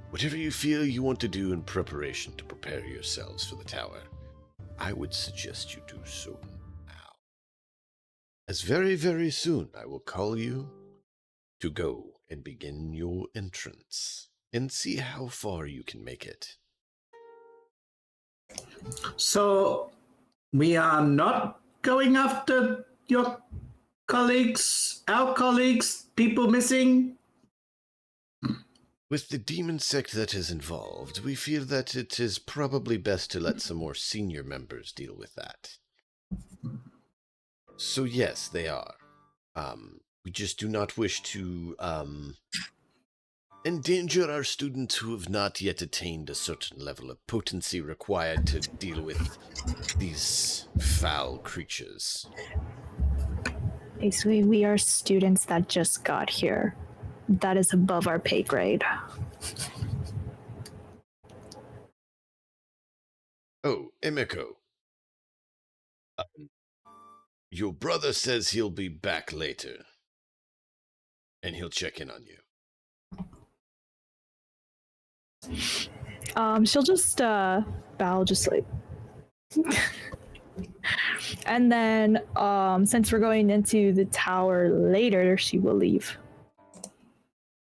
whatever you feel you want to do in preparation to prepare yourselves for the tower, I would suggest you do so now. As very, very soon I will call you to go and begin your entrance and see how far you can make it. So, we are not going after your colleagues, our colleagues, people missing? With the demon sect that is involved, we feel that it is probably best to let some more senior members deal with that. So yes, they are. We just do not wish to endanger our students who have not yet attained a certain level of potency required to deal with these foul creatures. Basically, we are students that just got here. That is above our pay grade. Oh, Emiko. Your brother says he'll be back later. And he'll check in on you. She'll just bow, just like. And then, since we're going into the tower later, she will leave.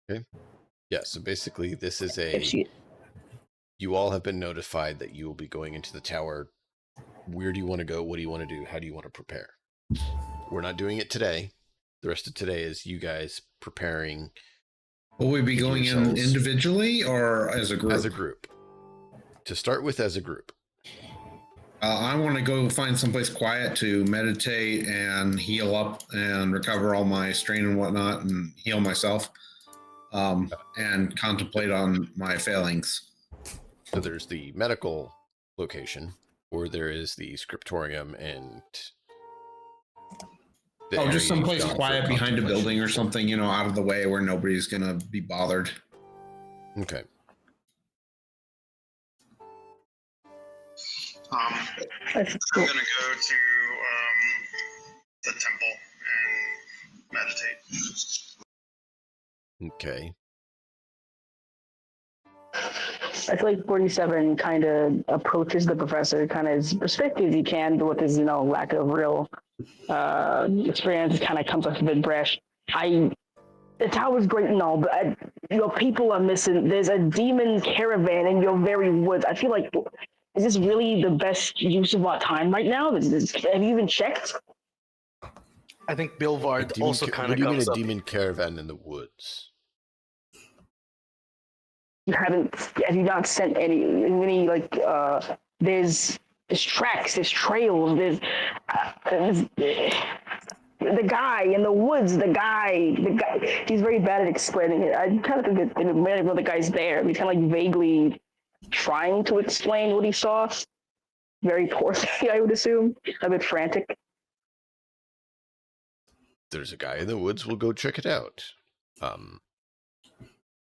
Okay. Yeah, so basically this is If she... You all have been notified that you will be going into the tower. Where do you want to go? What do you want to do? How do you want to prepare? We're not doing it today. The rest of today is you guys preparing. Will we be going in yourselves individually or as a group? As a group. To start with, as a group. I want to go find someplace quiet to meditate and heal up and recover all my strain and whatnot and heal myself and contemplate on my failings. So there's the medical location, or there is the scriptorium and... just someplace quiet behind a building or something, out of the way where nobody's going to be bothered. Okay. I'm going to go to the temple and meditate. Okay. I feel like 47 kind of approaches the professor kind of as respectfully as he can, but with his, lack of real experience, kind of comes off a bit brash. The tower's great and all, but your people are missing. There's a demon caravan in your very woods. I feel like, is this really the best use of our time right now? Have you even checked? I think Bilvard also kind of comes up. What do you mean a demon caravan in the woods? Have you not sent any there's tracks, there's trails, there's the guy in the woods, the guy, he's very bad at explaining it. I kind of think that maybe the guy's there. He's kind of like vaguely trying to explain what he saw. Very poorly, I would assume. A bit frantic. There's a guy in the woods, we'll go check it out.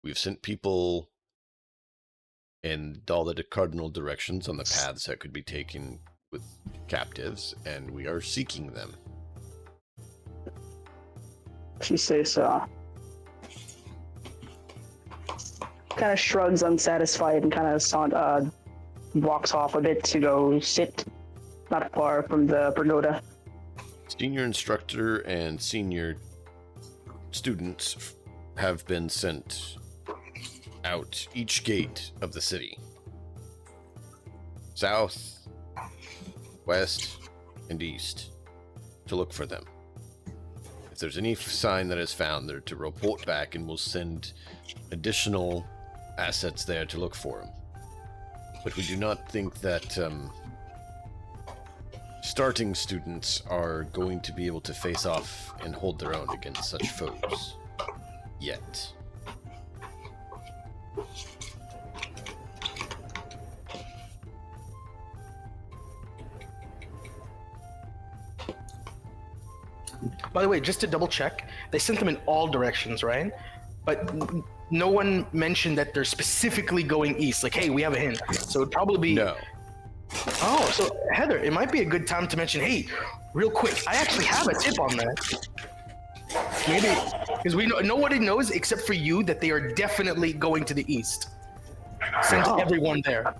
We've sent people in all the cardinal directions on the paths that could be taken with captives, and we are seeking them. She says so. Kind of shrugs unsatisfied and kind of walks off a bit to go sit not far from the pagoda. Senior instructor and senior students have been sent out each gate of the city. South, west, and east to look for them. If there's any sign that is found, they're to report back and we'll send additional assets there to look for them. But we do not think that starting students are going to be able to face off and hold their own against such foes. Yet. By the way, just to double check, they sent them in all directions, right? But no one mentioned that they're specifically going east. Like, hey, we have a hint. So it'd probably be... No. Oh, so Heather, it might be a good time to mention, hey, real quick, I actually have a tip on that. Maybe, because we know, nobody knows except for you that they are definitely going to the east. Send everyone there.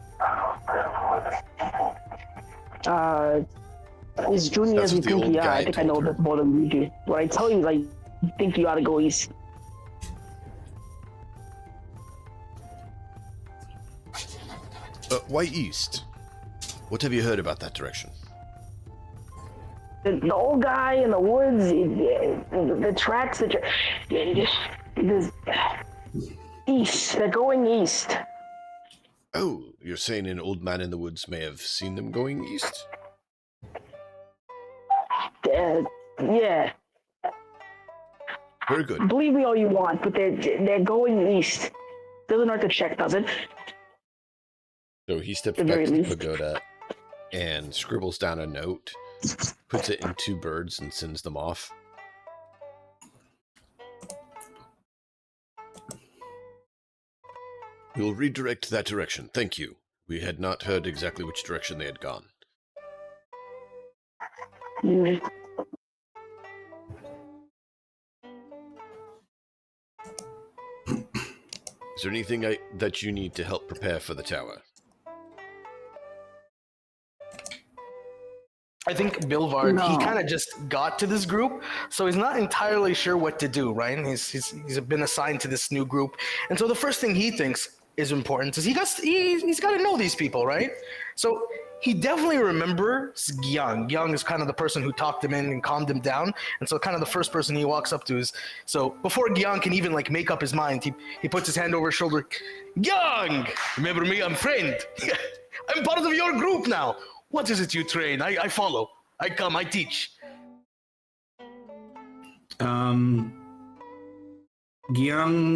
As junior as you think you are, I think I know a bit more than you do. When I tell you, like, you think you ought to go east. Why east? What have you heard about that direction? The old guy in the woods, the tracks that east. They're going east. Oh, you're saying an old man in the woods may have seen them going east? Yeah. Very good. Believe me all you want, but they're going east. Doesn't hurt to check, does it? So he steps back to the pagoda and scribbles down a note, puts it in 2 birds, and sends them off. We'll redirect that direction. Thank you. We had not heard exactly which direction they had gone. Mm-hmm. Is there anything that you need to help prepare for the tower? I think Bilvard, he kind of just got to this group, so he's not entirely sure what to do, right? He's been assigned to this new group, and so the first thing he thinks is important is he's got to know these people, right? So he definitely remembers Gyang. Gyang is kind of the person who talked him in and calmed him down, and so kind of the first person he walks up to is, so before Gyang can even like make up his mind, he puts his hand over his shoulder. Gyang, remember me? I'm friend. I'm part of your group now. What is it you train? I follow. I come. I teach. Gyang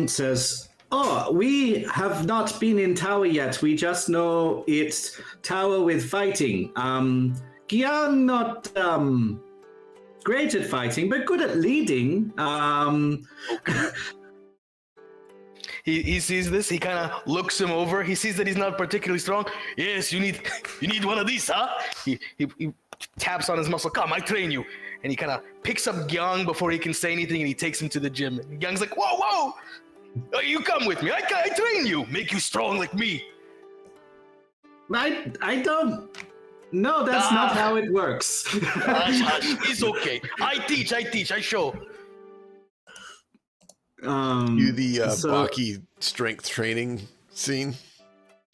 says, "Oh, we have not been in tower yet. We just know it's tower with fighting. Gyang not great at fighting, but good at leading. He sees this. He kind of looks him over. He sees that he's not particularly strong. Yes, you need one of these, huh? He taps on his muscle. Come, I train you. And he kind of picks up Gyang before he can say anything, and he takes him to the gym. And Gyang's like, whoa! You come with me. I train you. Make you strong like me. I don't. No, that's not how it works. Hush. It's okay. I teach. I show. You the Baki strength training scene?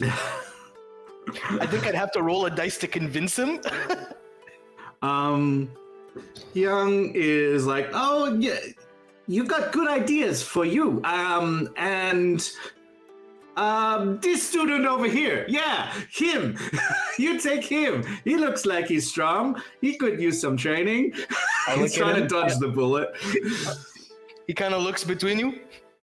I think I'd have to roll a dice to convince him. Young is like, oh yeah, you got good ideas for you. And this student over here, yeah, him. You take him. He looks like he's strong. He could use some training. He's trying to dodge the bullet. He kind of looks between you.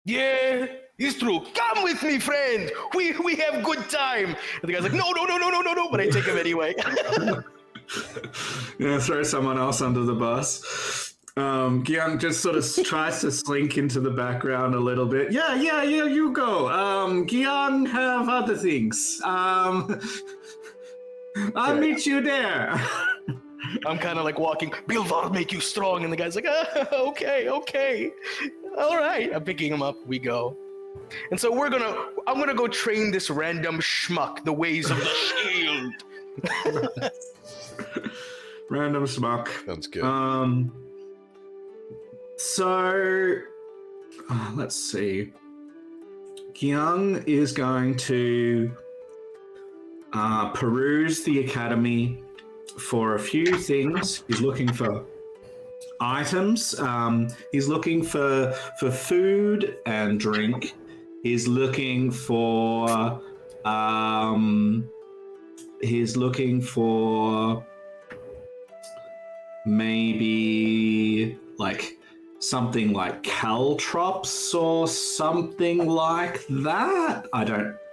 Yeah, it's true. Come with me, friend. We have good time. And the guy's like, no. But I take him anyway. Yeah, throw someone else under the bus. Gyang just sort of tries to slink into the background a little bit. Yeah, you go. Gyang have other things. I'll meet you there. I'm kind of like walking, Bilvar make you strong, and the guy's like, okay, all right. I'm picking him up. We go, and so I'm gonna go train this random schmuck the ways of the shield. Random schmuck. Sounds good. So let's see. Gyang is going to peruse the academy for a few things. He's looking for items. He's looking for food and drink. He's looking for he's looking for maybe like something like caltrops or something like that.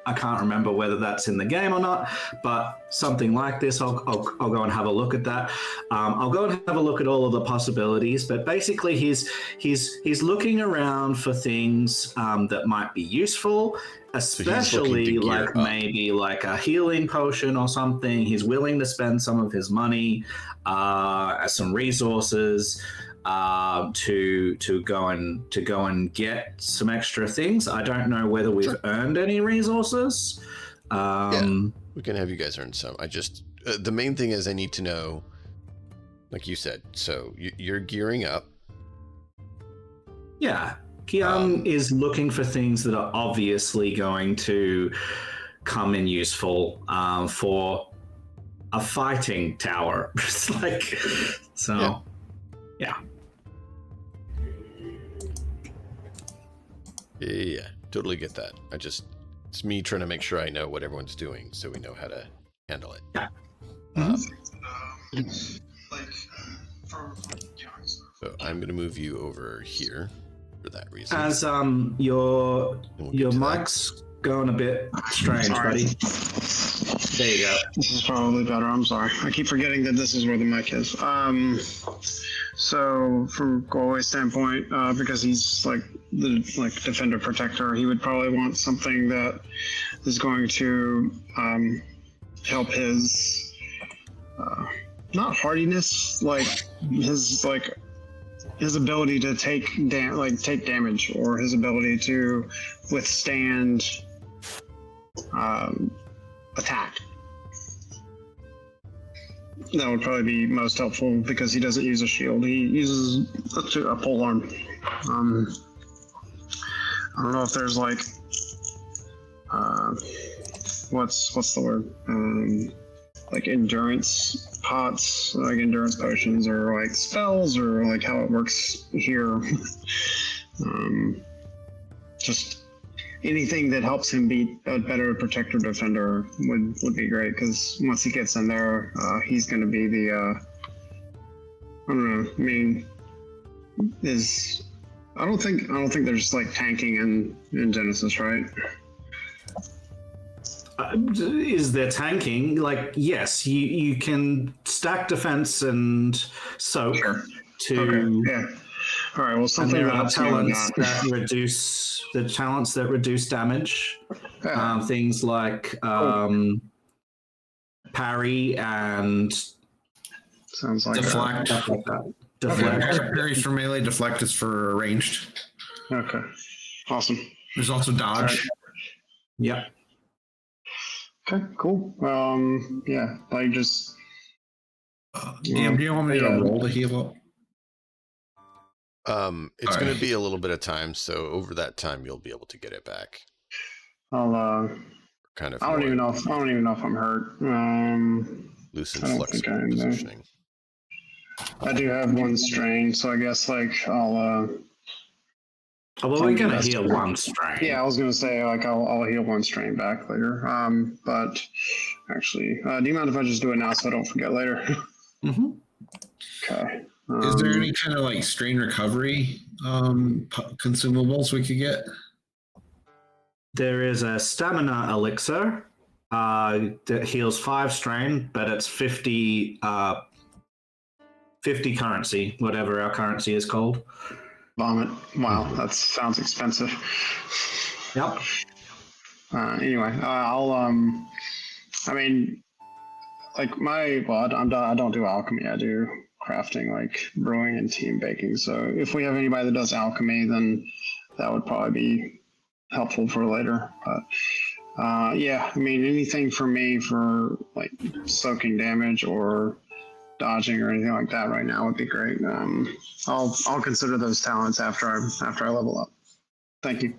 I can't remember whether that's in the game or not, but something like this. I'll go and have a look at that. I'll go and have a look at all of the possibilities. But basically, he's looking around for things that might be useful, especially like maybe like a healing potion or something. He's willing to spend some of his money, some resources. To go and get some extra things. I don't know whether we've earned any resources. We can have you guys earn some. I just the main thing is I need to know, like you said. So you're gearing up. Yeah, Kian is looking for things that are obviously going to come in useful for a fighting tower. It's like so. Yeah. Yeah, totally get that. It's me trying to make sure I know what everyone's doing so we know how to handle it. So I'm going to move you over here for that reason. As your mic's going a bit strange, buddy. There you go. This is probably better. I'm sorry. I keep forgetting that this is where the mic is. So from Galway's standpoint, because he's like the defender protector, he would probably want something that is going to help his not hardiness, like his ability to take damage, or his ability to withstand attack. That would probably be most helpful because he doesn't use a shield. He uses a polearm. I don't know if there's like what's the word? Like endurance pots, like endurance potions, or like spells, or like how it works here. Just anything that helps him be a better protector defender would be great, because once he gets in there, he's going to be the I don't know. I mean, I don't think there's like tanking in Genesys, right? Is there tanking? Like, yes, you can stack defense and soak to. Okay. Yeah. All right. Well, something and there that are helps me with talents that reduce the talents that reduce damage. Yeah. Things like parry and sounds like deflect. Stuff like that. Deflect. Parry's for melee. Deflect is for ranged. Okay. Awesome. There's also dodge. Yep. Okay. Cool. Yeah. Like just. DM, do you want me to roll to heal up? It's going to be a little bit of time, so over that time you'll be able to get it back. I'll kind of. I don't even know if I'm hurt. Loose and flexible positioning. I do have one strain, so I guess like I'll. Well, we're gonna heal one strain. Yeah, I was gonna say like I'll heal one strain back later. But actually, do you mind if I just do it now so I don't forget later? Mm-hmm. Okay. Is there any kind of like strain recovery consumables we could get? There is a stamina elixir that heals 5 strain, but it's 50 currency, whatever our currency is called. Vomit. Wow, that sounds expensive. Yep. Anyway, I'll I mean, like I don't do alchemy. I do crafting, like brewing and team baking. So if we have anybody that does alchemy, then that would probably be helpful for later. But yeah, I mean, anything for me for like soaking damage or dodging or anything like that right now would be great. I'll consider those talents after I level up. Thank you.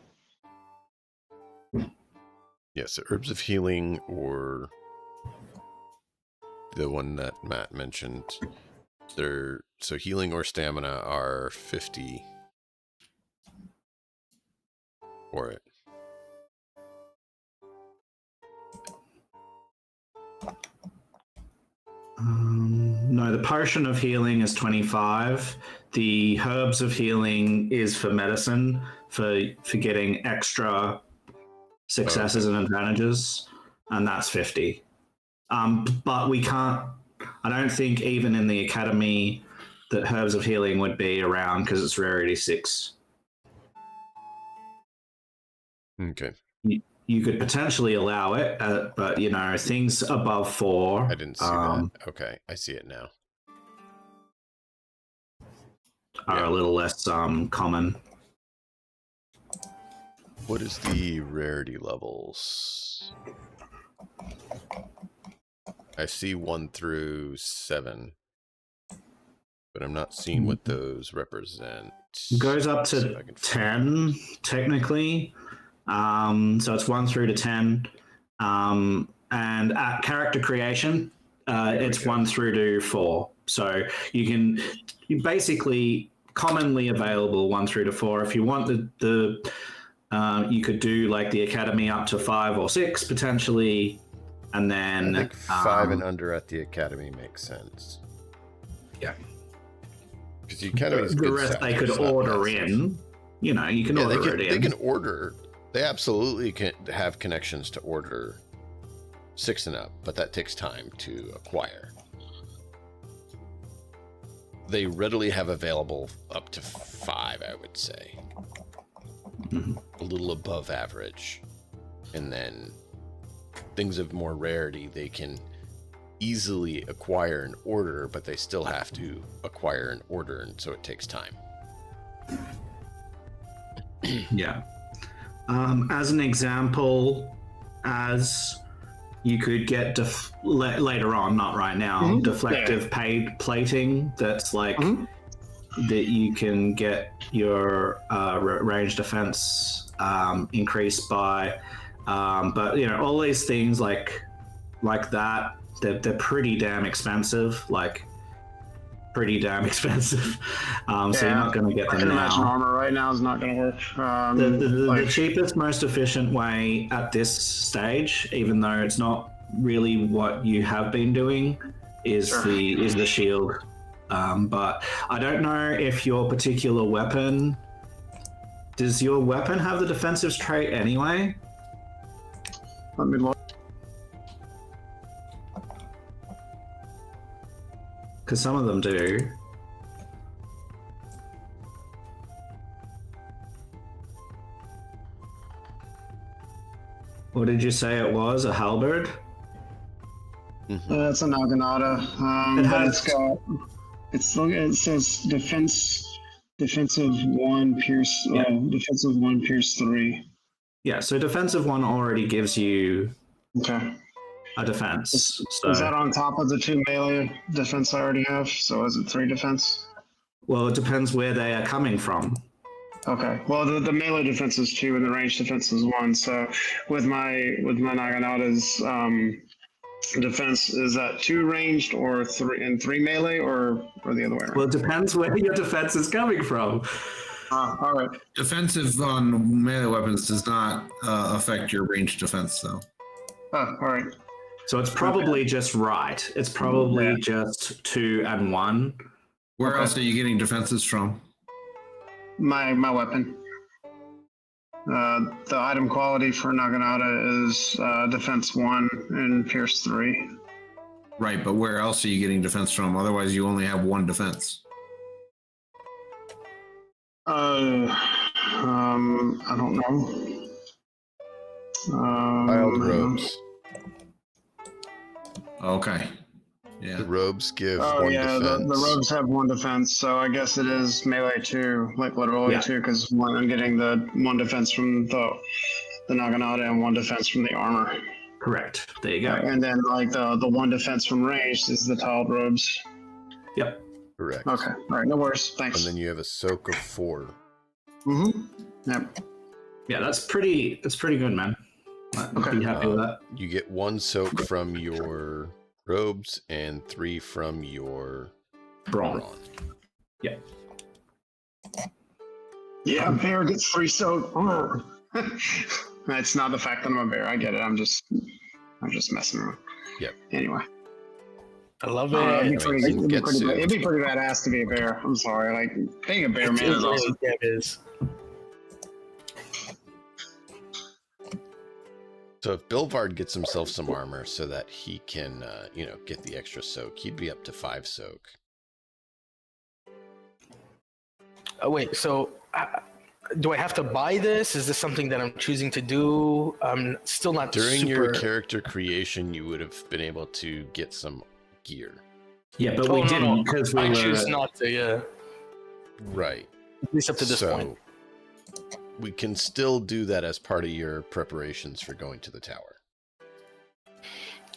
Yes, herbs of healing or the one that Matt mentioned. So healing or stamina are 50 for it. potion of healing is 25. The herbs of healing is for medicine, for getting extra successes and advantages, and that's 50. But we can't. I don't think even in the academy that herbs of healing would be around because it's rarity 6. Okay. You could potentially allow it, but things above 4. I didn't see that. Okay, I see it now. Are a little less common. What is the rarity levels? I see 1 through 7, but I'm not seeing what those represent. It goes up to 10, technically. So it's 1 through to 10. And at character creation, it's 1 through to 4. So you basically commonly available 1 through to 4. If you want you could do like the academy up to 5 or 6 potentially, and then I think 5 and under at the academy makes sense. Yeah, because the academy is the rest they could order in. You can order it in. They can order. They absolutely can have connections to order 6 and up, but that takes time to acquire. They readily have available up to 5, I would say. A little above average. And then things of more rarity, they can easily acquire an order, but they still have to acquire an order, and so it takes time. Yeah. As an example, as you could get later on, not right now, deflective paid plating that's like that you can get your range defense increased by. But all these things like that, they're pretty damn expensive. Pretty damn expensive. So you're not going to get them now. Imagine armor right now is not going to work. The cheapest, most efficient way at this stage, even though it's not really what you have been doing, is the shield. But I don't know if your particular weapon. Does your weapon have the defensive trait anyway? Let me look. Because some of them do. What did you say it was? A halberd? It's a naginata. It says defensive 1 pierce. Defensive 1 pierce 3. Yeah, so defensive 1 already gives you a defense. Is that on top of the 2 melee defense I already have? So is it 3 defense? Well, it depends where they are coming from. Okay. Well, the melee defense is 2 and the range defense is 1. So with my naginata's defense, is that 2 ranged or 3 melee or the other way around? Well, it depends where your defense is coming from. All right. Defensive on melee weapons does not affect your range defense, though. Oh, all right. So it's probably just right. It's probably just 2 and 1. Where else are you getting defenses from? My weapon. The item quality for Naginata is defense 1 and pierce 3. Right, but where else are you getting defense from? Otherwise, you only have 1 defense. I don't know. Wild robes. Okay. Yeah. The robes give 1 defense. The robes have 1 defense, so I guess it is melee 2, like literally 2, because I'm getting the 1 defense from the Naginata and 1 defense from the armor. Correct. There you go. And then like the 1 defense from range is the tiled robes. Yep. Correct. Okay. All right. No worries. Thanks. And then you have a soak of 4. Yep. Yeah, that's pretty good, man. I'd be happy with that. You get 1 soak from your robes and 3 from your brawn. Yeah. Yeah, bear gets free soak. It's not the fact that I'm a bear. I get it. I'm just messing around. Yep. Anyway. I love It'd be it. pretty, Get sued. it'd be pretty badass to be a bear. I'm sorry, like being a bear man is awesome. Yeah, it is. So if Bilvard gets himself some armor so that he can, get the extra soak, he'd be up to 5 soak. Oh, wait, so do I have to buy this? Is this something that I'm choosing to do? I'm still not During your super... character creation, you would have been able to get some gear. Yeah, but we didn't because we I were... choose not to, yeah. Right. At least up to this point. We can still do that as part of your preparations for going to the tower.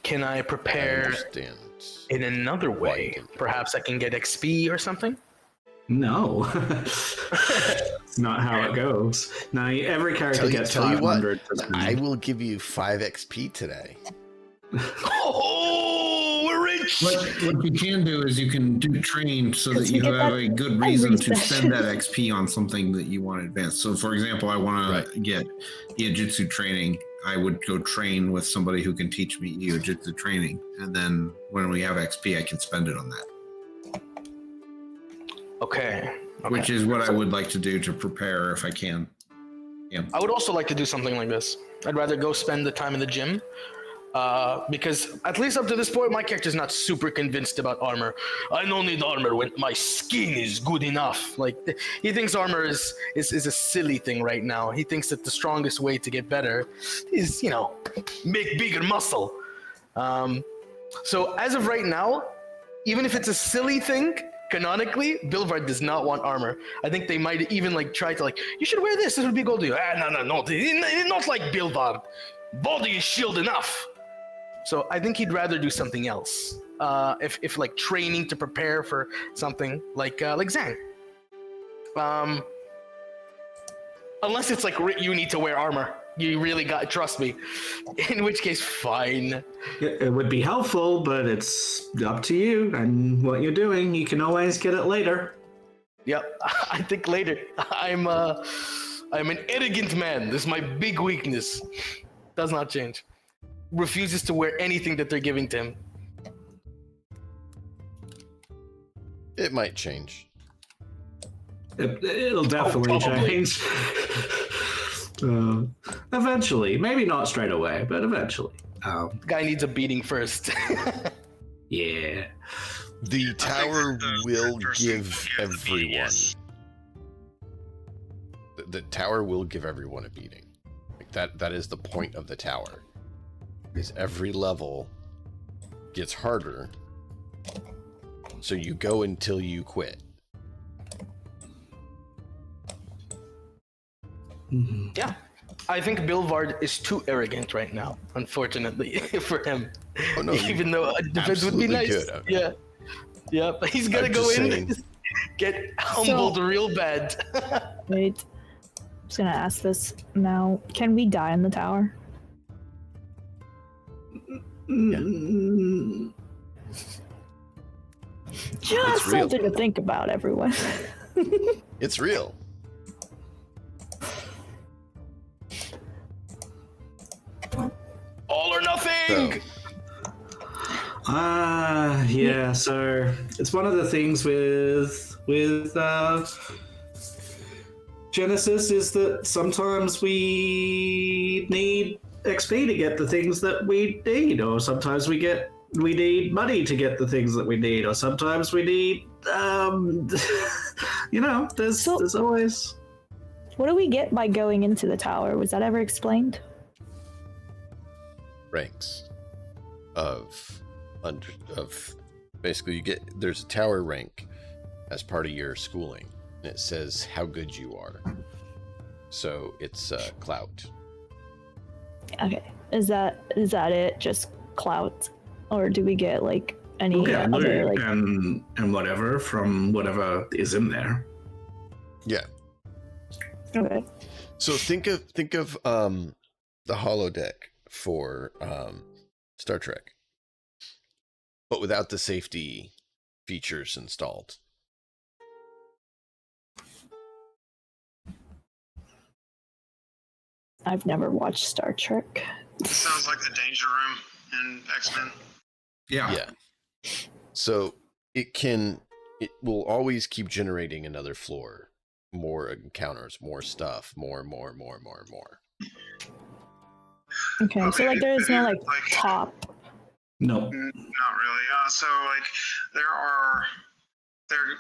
Can I prepare understand in another way? Perhaps I can get XP or something? No. It's not how it goes. Now, every character gets tell you what, 500. I will give you 5 XP today. Oh, we're rich! What you can do is you can do train so that you have a good reason to spend that XP on something that you want to advance. So, for example, I want to get Jiu-Jitsu training. I would go train with somebody who can teach me Jiu-Jitsu training. And then when we have XP, I can spend it on that. Okay. Which is what I would like to do to prepare if I can. Yeah. I would also like to do something like this. I'd rather go spend the time in the gym. Because at least up to this point, my character's not super convinced about armor. I don't need armor when my skin is good enough. Like, he thinks armor is a silly thing right now. He thinks that the strongest way to get better is, make bigger muscle. So as of right now, even if it's a silly thing, canonically, Bilvard does not want armor. I think they might even try to you should wear this. This would be gold to you. No, not like Bilvard. Body is shield enough. So I think he'd rather do something else. If training to prepare for something like Zhang. Unless it's you need to wear armor. You really trust me. In which case, fine. It would be helpful, but it's up to you and what you're doing. You can always get it later. Yep, I think later. I'm an arrogant man. This is my big weakness. Does not change. Refuses to wear anything that they're giving to him. It might change. It'll definitely change. Eventually. Maybe not straight away, but eventually. The guy needs a beating first. Yeah. The tower will give everyone. The tower will give everyone a beating. That is the point of the tower. Is every level gets harder, so you go until you quit. Mm-hmm. Yeah. I think Bilvard is too arrogant right now, unfortunately, for him. Oh, no, even though a defense would be nice. Good. Yeah. Yeah, but he's gonna go in and get humbled real bad. Wait. I'm just gonna ask this now. Can we die in the tower? Yeah. Just something to think about, everyone. It's real. All or nothing! Yeah, so it's one of the things with Genesys is that sometimes we need XP to get the things that we need, or sometimes we need money to get the things that we need, or sometimes we need there's always. What do we get by going into the tower? Was that ever explained? Ranks of basically there's a tower rank as part of your schooling, and it says how good you are. So it's clout. Okay, is that it? Just clout, or do we get any other and whatever from whatever is in there? Yeah. Okay. So think of the holodeck for Star Trek, but without the safety features installed. I've never watched Star Trek. Sounds like the Danger Room in X-Men. Yeah. Yeah. So it will always keep generating another floor, more encounters, more stuff, more. Okay, so like there is no like Like- top. No. Not really. So like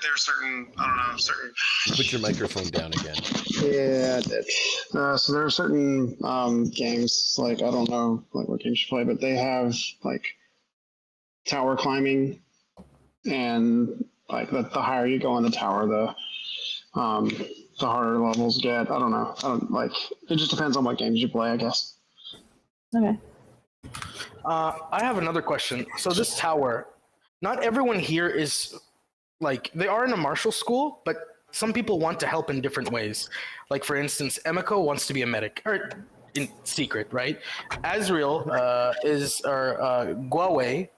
there's certain certain. Put your microphone down again. Yeah, I did. So there are certain games, like I don't know like what games you play, but they have like tower climbing, and like the higher you go in the tower, the harder levels get. I don't know. It just depends on what games you play, I guess. Okay. I have another question. So this tower, not everyone here is like they are in a martial school, but some people want to help in different ways. Like for instance, Emiko wants to be a medic, or in secret, right? Azriel Guawei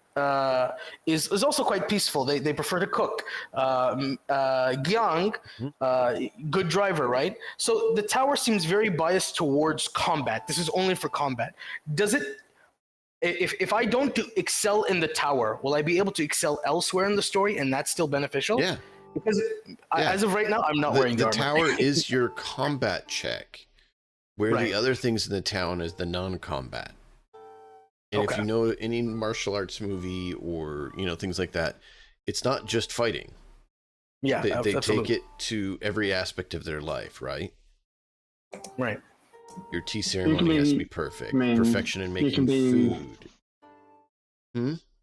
is also quite peaceful. They prefer to cook. Gyang, good driver, right? So the tower seems very biased towards combat. This is only for combat. Does it? If I don't excel in the tower, will I be able to excel elsewhere in the story, and that's still beneficial? Yeah. Because as of right now, I'm not wearing the armor. tower is your combat check, where Right. the other things in the town is the non-combat. And if Okay. you know any martial arts movie or things like that, it's not just fighting. Yeah, They take absolutely. it to every aspect of their life, right? Right. Your tea ceremony has to be perfect. Perfection in making food.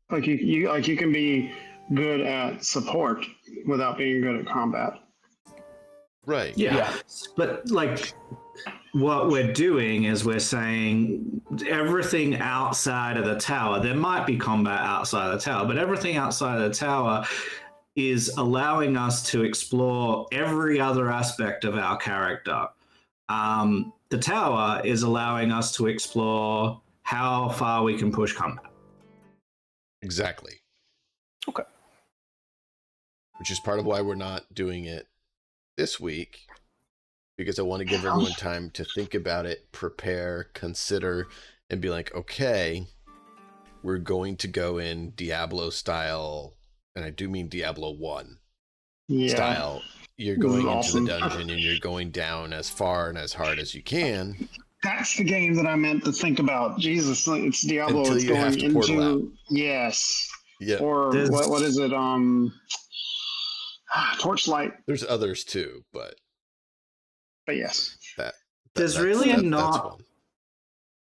Like you can be good at support without being good at combat. Right. Yeah. But like what we're doing is we're saying everything outside of the tower, there might be combat outside of the tower, but everything outside of the tower is allowing us to explore every other aspect of our character. The tower is allowing us to explore how far we can push combat. Exactly. Okay. Which is part of why we're not doing it this week, because I want to give everyone time to think about it, prepare, consider, and be like, okay, we're going to go in Diablo style, and I do mean Diablo 1 style. You're going into the dungeon and you're going down as far and as hard as you can. That's the game that I meant to think about. Jesus, it's Diablo. Until It's you going have to portal out. into yes. Yeah. Or what is it? Torchlight. There's others too, but yes. There's really not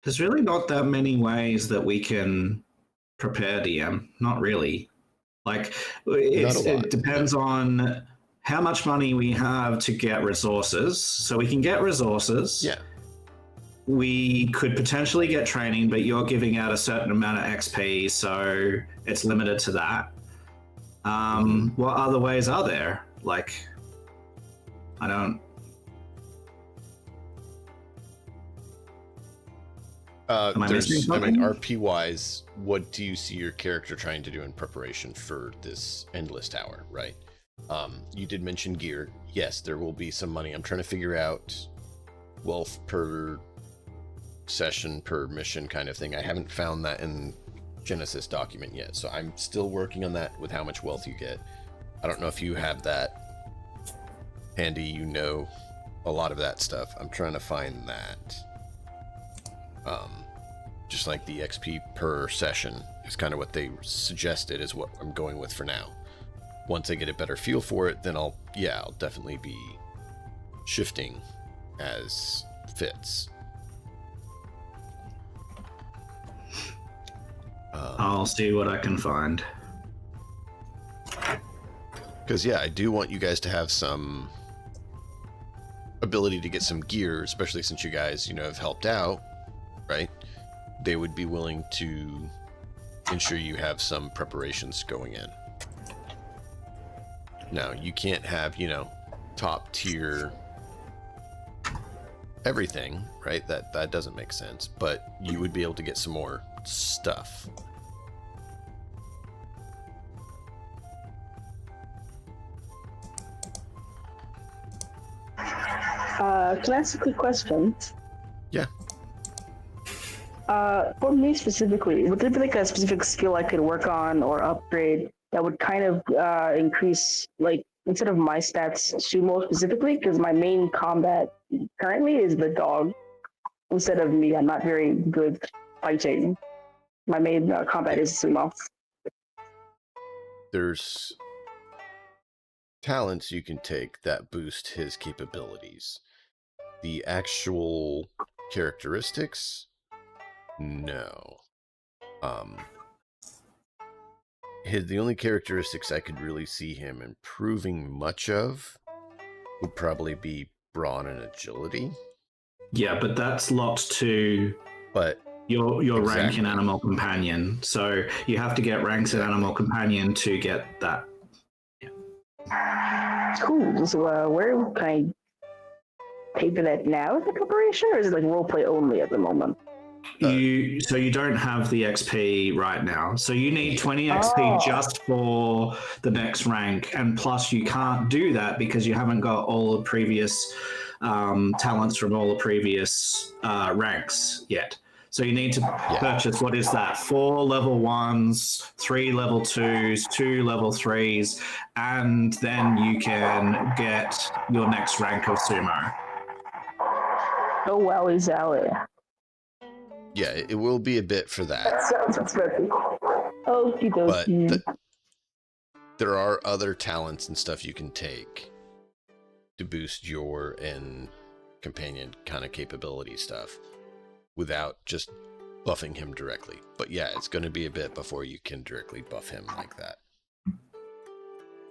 that many ways that we can prepare DM. Not really. Like it depends on how much money we have to get resources. So we can get resources. Yeah. We could potentially get training, but you're giving out a certain amount of XP, so it's limited to that. What other ways are there? Like, I don't. Am I missing something? RP wise, what do you see your character trying to do in preparation for this endless tower, right? You did mention gear. Yes, there will be some money. I'm trying to figure out wealth per session, per mission kind of thing. I haven't found that in Genesys document yet, so I'm still working on that with how much wealth you get. I don't know if you have that handy, a lot of that stuff. I'm trying to find that. Just like the XP per session is kind of what they suggested is what I'm going with for now. Once I get a better feel for it, then I'll definitely be shifting as fits. I'll see what I can find. Because I do want you guys to have some ability to get some gear, especially since you guys, have helped out, right? They would be willing to ensure you have some preparations going in. Now, you can't have, top tier everything, right? That doesn't make sense, but you would be able to get some more stuff. Can I ask a quick question? Yeah. For me specifically, would there be like a specific skill I could work on or upgrade that would kind of increase, like, instead of my stats, sumo specifically? Because my main combat currently is the dog. Instead of me, I'm not very good fighting. My main combat is sumo. There's talents you can take that boost his capabilities. The actual characteristics, no. The only characteristics I could really see him improving much of would probably be brawn and agility. Yeah, but that's locked to your rank in Animal Companion. So you have to get ranks in Animal Companion to get that. Yeah. Cool. So where can I pay for that now as a corporation, or is it like roleplay only at the moment? So you don't have the XP right now. So you need 20 XP just for the next rank, and plus you can't do that because you haven't got all the previous talents from all the previous ranks yet. So you need to purchase, what is that? 4 level 1s, 3 level 2s, 2 level 3s, and then you can get your next rank of sumo. Oh, wowie zowie. Yeah, it will be a bit for that. That sounds expensive. Okie dokie. But there are other talents and stuff you can take to boost your and companion kind of capability stuff without just buffing him directly. But yeah, it's going to be a bit before you can directly buff him like that.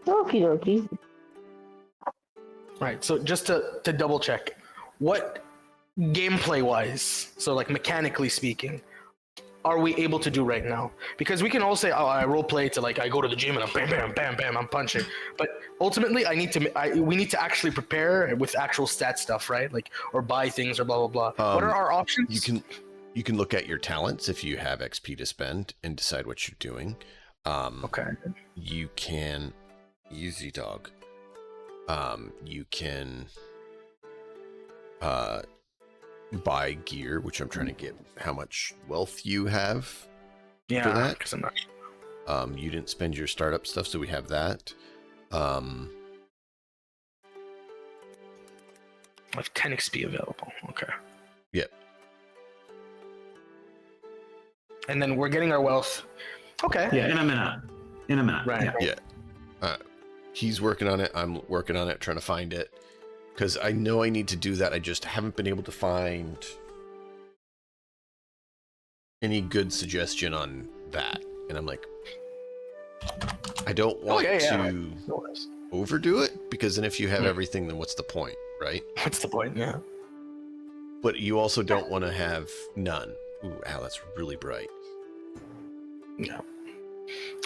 Okie dokie. Right, so just to double check, what gameplay wise, so like mechanically speaking, are we able to do right now? Because we can all say, oh, I roleplay to, like, I go to the gym and I'm bam, bam, bam, bam, I'm punching. But ultimately, we need to actually prepare with actual stat stuff, right? Like, or buy things or blah, blah, blah. What are our options? You can look at your talents if you have XP to spend and decide what you're doing. Okay. You can, easy dog. You can buy gear, which I'm trying to get how much wealth you have for that. Because I'm not. You didn't spend your startup stuff, so we have that. I have 10 XP available. Okay. Yep. And then we're getting our wealth. Okay. Yeah, in a minute. Right. Yeah. He's working on it. I'm working on it, trying to find it. Because I know I need to do that. I just haven't been able to find any good suggestion on that. And I'm like, I don't want to overdo it, because then if you have everything, then what's the point, right? What's the point? Yeah. But you also don't want to have none. Ooh, ow, that's really bright. Yeah.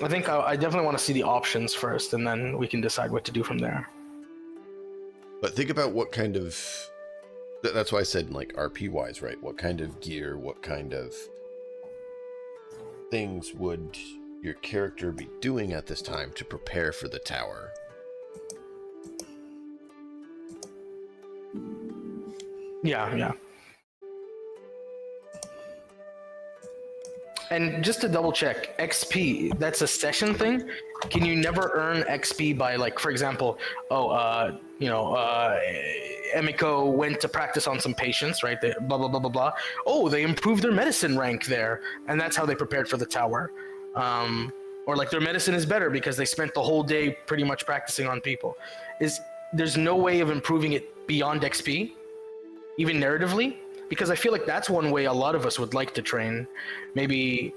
I think I definitely want to see the options first, and then we can decide what to do from there. But think about what kind of... That's why I said, like, RP-wise, right? What kind of gear, what kind of things would your character be doing at this time to prepare for the tower? Yeah. And just to double check, XP, that's a session thing? Can you never earn XP by, like, for example, Emiko went to practice on some patients, right? They, blah, blah, blah, blah, blah. Oh, they improved their medicine rank there, and that's how they prepared for the tower. Or, like, their medicine is better because they spent the whole day pretty much practicing on people. There's no way of improving it beyond XP, even narratively? Because I feel like that's one way a lot of us would like to train, maybe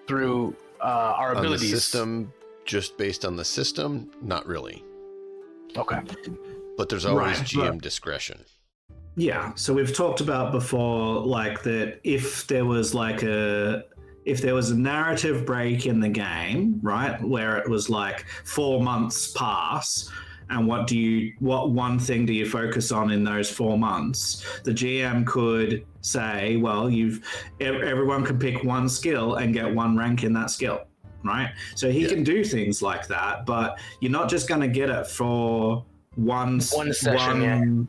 through our abilities. On the system, just based on the system, not really. Okay. But there's always GM discretion. Yeah, so we've talked about before, like, that if there was a narrative break in the game, right, where it was like 4 months pass, and what one thing do you focus on in those 4 months? The GM could say, well, everyone can pick one skill and get 1 rank in that skill, right? So he can do things like that, but you're not just going to get it for one session,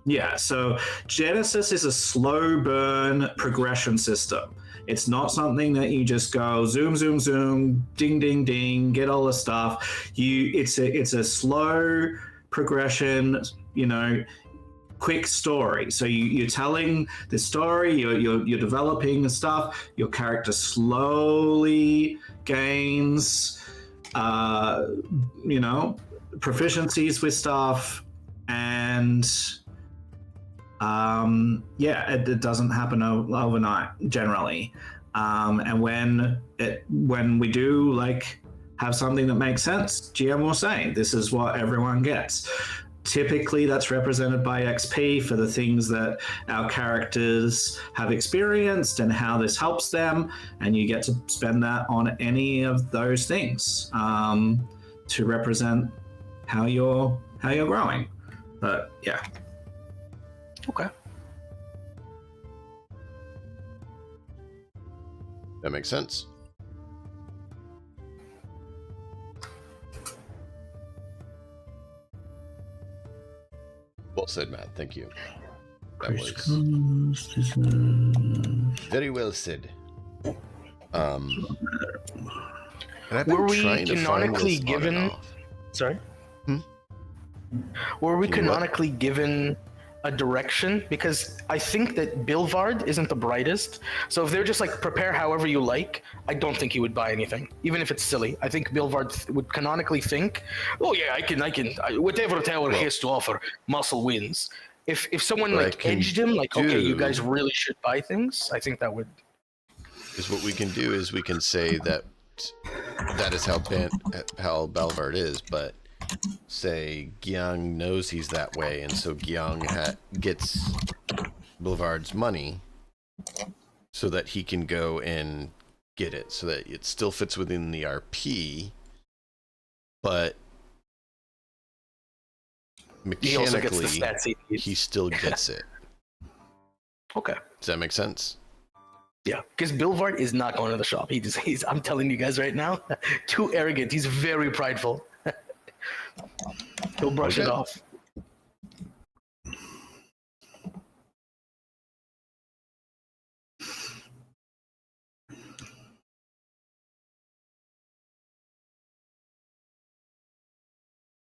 Yeah, so Genesys is a slow burn progression system. It's not something that you just go zoom, zoom, zoom, ding, ding, ding, get all the stuff. It's a slow progression, quick story. So you're telling the story, you're developing the stuff. Your character slowly gains, proficiencies with stuff, and it doesn't happen overnight generally. And when we do have something that makes sense, GM will say this is what everyone gets. Typically, that's represented by XP for the things that our characters have experienced and how this helps them, and you get to spend that on any of those things to represent how you're growing. But yeah. Okay. That makes sense. Well said, Matt. Thank you. That was very well said. Were we canonically given? Sorry. Were we canonically given a direction? Because I think that Bilvard isn't the brightest. So if they're just prepare however you like, I don't think he would buy anything, even if it's silly. I think Bilvard would canonically think, "Oh yeah, I can. Whatever tower has to offer, muscle wins." If someone edged him, okay, you guys really should buy things, I think that would. Is what we can do is we can say that is how Balvard is, but say Gyang knows he's that way, and so Gyang gets Bilvard's money so that he can go and get it, so that it still fits within the RP, but mechanically he still gets it. Okay. Does that make sense? Yeah, because Bilvard is not going to the shop. He's I'm telling you guys right now, too arrogant. He's very prideful. He'll brush it off.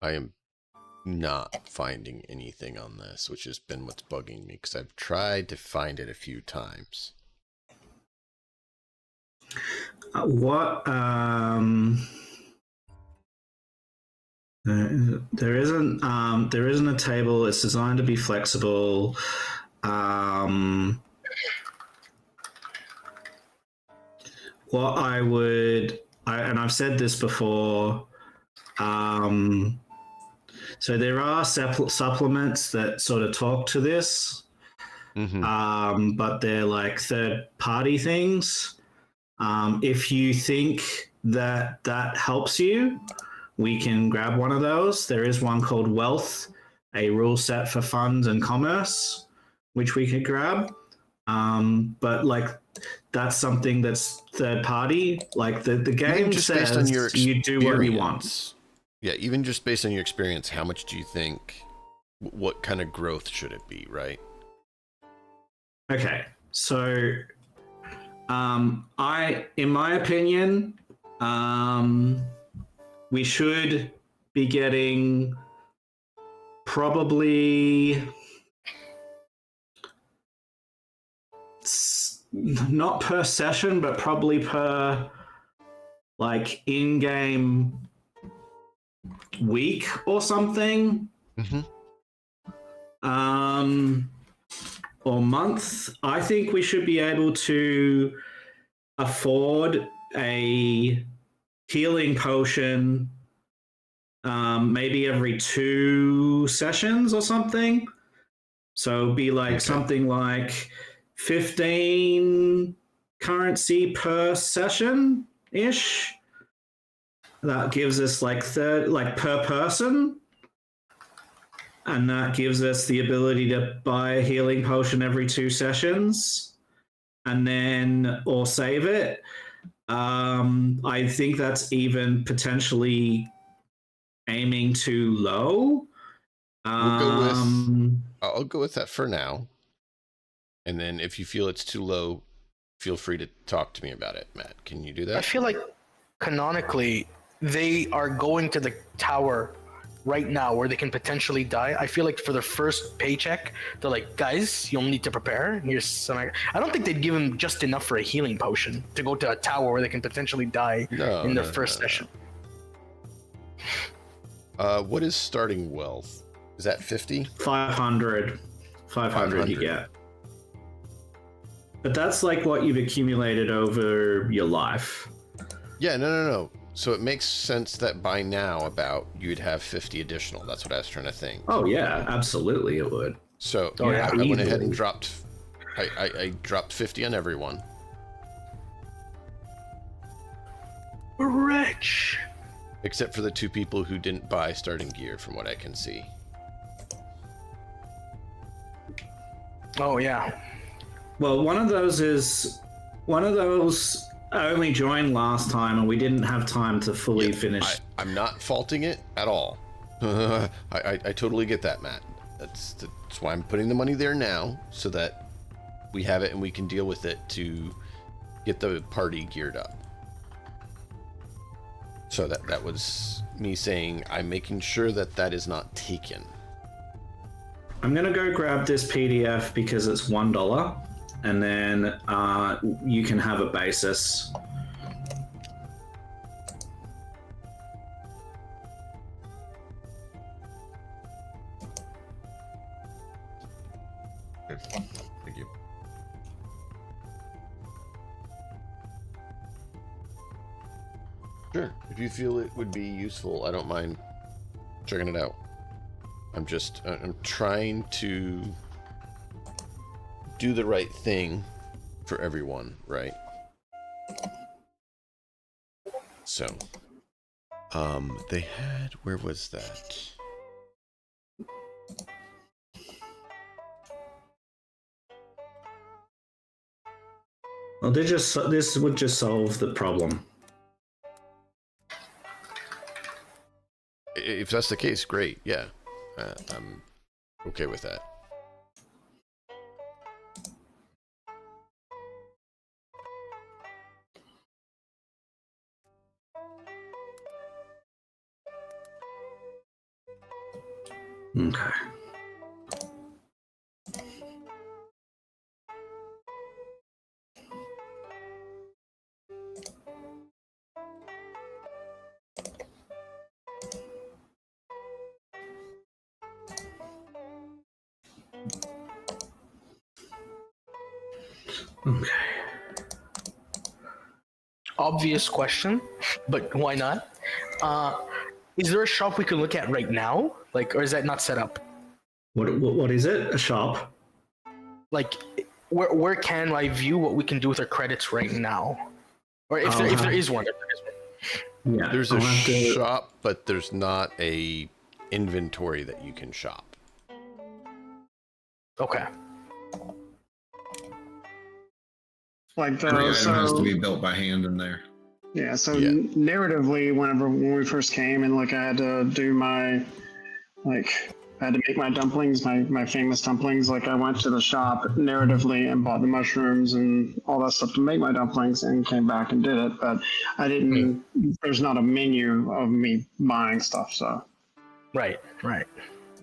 I am not finding anything on this, which has been what's bugging me, because I've tried to find it a few times. There isn't a table. It's designed to be flexible. What and I've said this before. So there are supplements that sort of talk to this, but they're third-party things. If you think that helps you, we can grab one of those. There is one called Wealth, a rule set for funds and commerce, which we could grab. But that's something that's third party. The game just says based on your you do what you want. Yeah, even just based on your experience, how much do you think? What kind of growth should it be, right? Okay, so in my opinion, we should be getting probably not per session, but probably per in-game week or something. Or month. I think we should be able to afford a healing potion maybe every 2 sessions or something. So it'd be something like 15 currency per session ish. That gives us per person. And that gives us the ability to buy a healing potion every 2 sessions and then or save it. I think that's even potentially aiming too low. We'll go with I'll go with that for now. And then if you feel it's too low, feel free to talk to me about it, Matt. Can you do that? I feel like canonically they are going to the tower right now where they can potentially die. I feel like for their first paycheck, they're like, guys, you'll need to prepare. Here's some. I don't think they'd give them just enough for a healing potion to go to a tower where they can potentially die in their first session. What is starting wealth? Is that 50? 500. 500 you get. But that's like what you've accumulated over your life. Yeah, no. So it makes sense that by now about you'd have 50 additional. That's what I was trying to think. Oh yeah, absolutely it would. So Oh, yeah, I went easily. ahead and dropped. I dropped 50 on everyone. We're rich. Except for the 2 people who didn't buy starting gear, from what I can see. Oh yeah. Well, one of those I only joined last time and we didn't have time to fully finish. I'm not faulting it at all. I totally get that, Matt. That's why I'm putting the money there now, so that we have it and we can deal with it to get the party geared up. So that was me saying I'm making sure that is not taken. I'm gonna go grab this PDF because it's $1, and then you can have a basis. Thank you. Sure. If you feel it would be useful, I don't mind checking it out. I'm trying to do the right thing for everyone, right? So, they had, where was that? Well, this would just solve the problem. If that's the case, great. Yeah, I'm okay with that. Okay. Okay. Obvious question, but why not? Is there a shop we can look at right now? Like, or is that not set up? What is it? A shop? Like, where can I view what we can do with our credits right now? Or if there is one. Yeah. There's a shop, but there's not a inventory that you can shop. Okay. Like Every item has to so be built by hand in there. yeah, so Yeah. narratively, when we first came and like I had to do my I had to make my dumplings, my famous dumplings. Like I went to the shop narratively and bought the mushrooms and all that stuff to make my dumplings and came back and did it. But I didn't. There's not a menu of me buying stuff. So Right.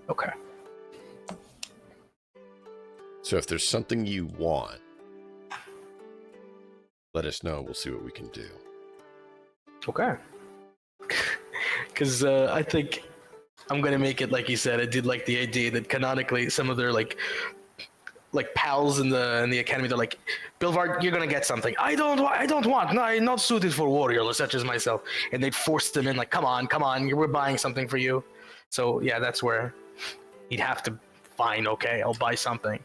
Okay. So if there's something you want, let us know. We'll see what we can do. Okay. Because I think I'm gonna make it like you said. I did like the idea that canonically some of their like pals in the academy, they're like, Bilvard, you're gonna get something. I don't want. No, I'm not suited for warriors such as myself. And they'd force them in like, come on, we're buying something for you. So yeah, that's where he'd have to. Fine, okay, I'll buy something.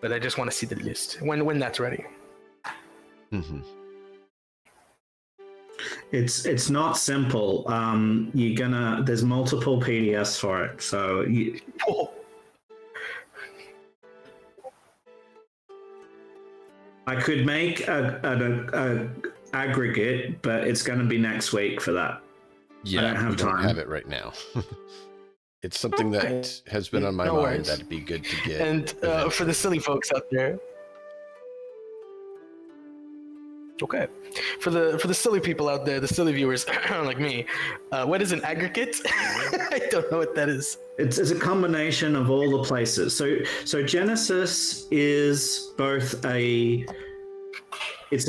But I just want to see the list when that's ready. Mm-hmm. It's not simple. There's multiple PDFs for it, so I could make a aggregate, but it's going to be next week for that. Yeah, I don't have we time. don't have it right now. It's something that has been on my No mind worries. that'd be good to get. And for the silly folks out there, okay, for the silly people out there, the silly viewers like me, what is an aggregate? I don't know what that is. It's a combination of all the places. So Genesys is both it's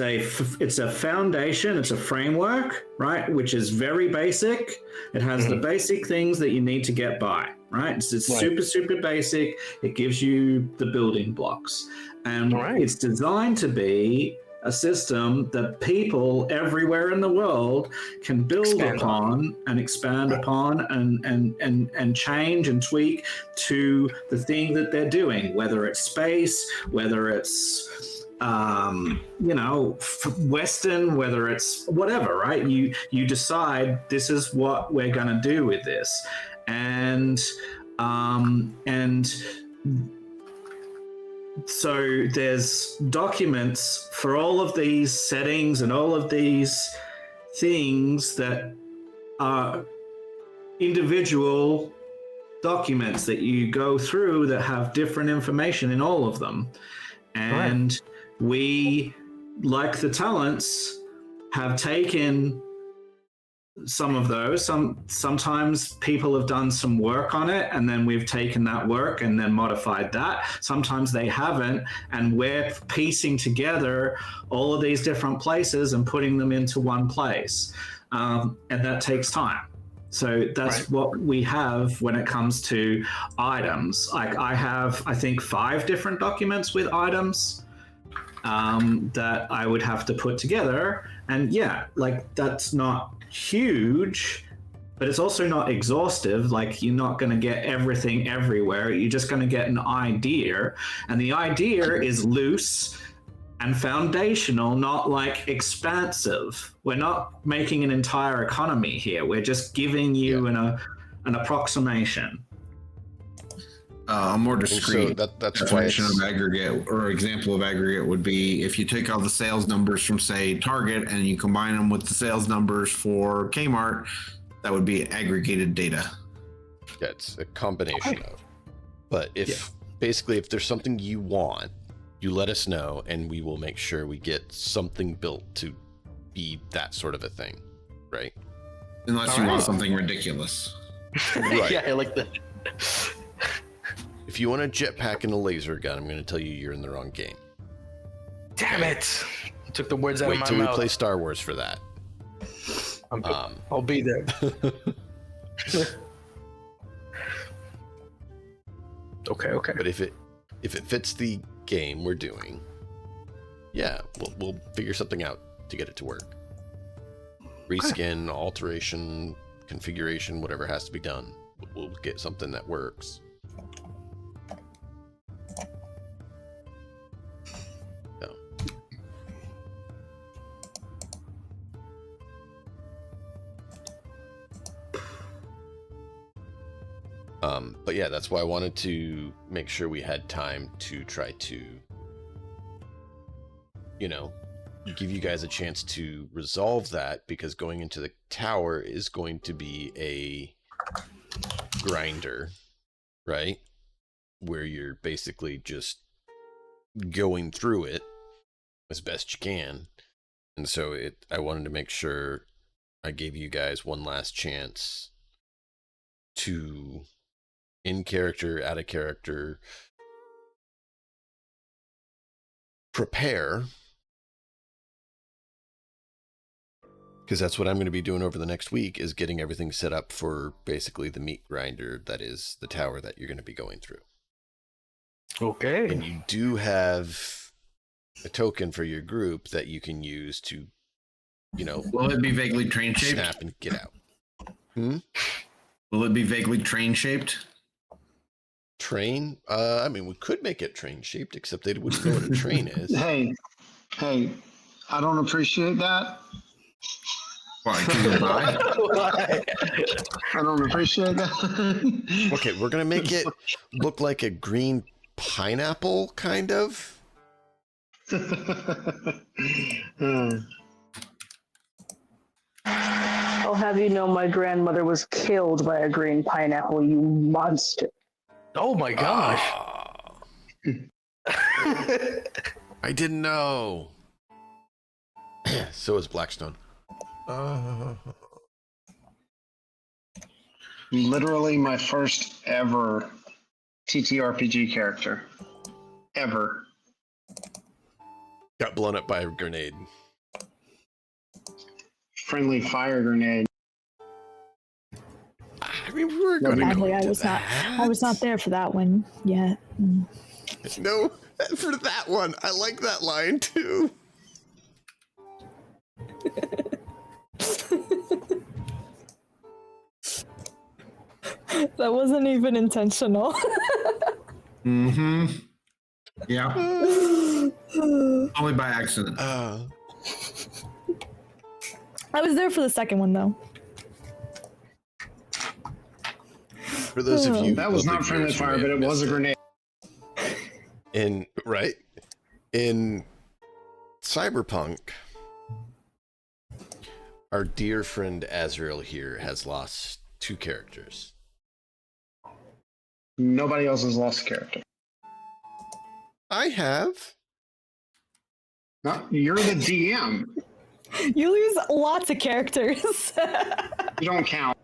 a foundation, it's a framework, right? Which is very basic. It has the basic things that you need to get by, right? It's Right. super basic. It gives you the building blocks. And Right. it's designed to be a system that people everywhere in the world can build upon and expand upon and change and tweak to the thing that they're doing, whether it's space, whether it's Western, whether it's whatever, right? You decide this is what we're going to do with this, and so there's documents for all of these settings and all of these things that are individual documents that you go through that have different information in all of them. And we, like the talents, have taken some of those. Sometimes people have done some work on it, and then we've taken that work and then modified that. Sometimes they haven't, and we're piecing together all of these different places and putting them into one place, and that takes time. So that's what we have when it comes to items. Like I have, I think, 5 different documents with items that I would have to put together. And yeah, like that's not huge, but it's also not exhaustive. Like you're not going to get everything everywhere. You're just going to get an idea. And the idea is loose and foundational, not like expansive. We're not making an entire economy here. We're just giving you an approximation. A more discrete So that's why definition it's, of aggregate or example of aggregate would be if you take all the sales numbers from, say, Target and you combine them with the sales numbers for Kmart, that would be aggregated data. yeah, it's a combination of. But if basically if there's something you want, you let us know, and we will make sure we get something built to be that sort of a thing, right? Unless you want something ridiculous. Right. Yeah, I like that. If you want a jetpack and a laser gun, I'm going to tell you you're in the wrong game. Damn it! You took the words out Wait of my till we mouth. play Star Wars for that. I'll be there. Okay. But if it fits the game we're doing, yeah, we'll figure something out to get it to work. Reskin, alteration, configuration, whatever has to be done. We'll get something that works. So. But yeah, that's why I wanted to make sure we had time to try to, give you guys a chance to resolve that, because going into the tower is going to be a grinder, right? Where you're basically just going through it as best you can. And so I wanted to make sure I gave you guys one last chance to, in character, out of character, prepare, because that's what I'm going to be doing over the next week, is getting everything set up for basically the meat grinder that is the tower that you're going to be going through. Okay. And you do have a token for your group that you can use to, Will it be vaguely train shaped? snap and get out. Will it be vaguely train shaped? Train? I mean, we could make it train shaped, except they wouldn't know what a train is. Hey, I don't appreciate that. Why? 'Cause you'll die? Why? I don't appreciate that. Okay, we're gonna make it look like a green pineapple, kind of. I'll have you know my grandmother was killed by a green pineapple, you monster. Oh my gosh. I didn't know. So is Blackstone. Literally my first ever TTRPG character. Ever. Got blown up by a grenade. Friendly fire grenade. I mean, we were going to go Sadly, into I was not there for that one yet. No, for that one. I like that line too. That wasn't even intentional. Mm-hmm. Yeah. Only by accident. I was there for the second one, though. For those of you, that was not friendly viewers who fire, may but have it was a missed grenade. In Cyberpunk, our dear friend Azrael here has lost 2 characters. Nobody else has lost a character. I have. No, you're the DM. You lose lots of characters. You don't count.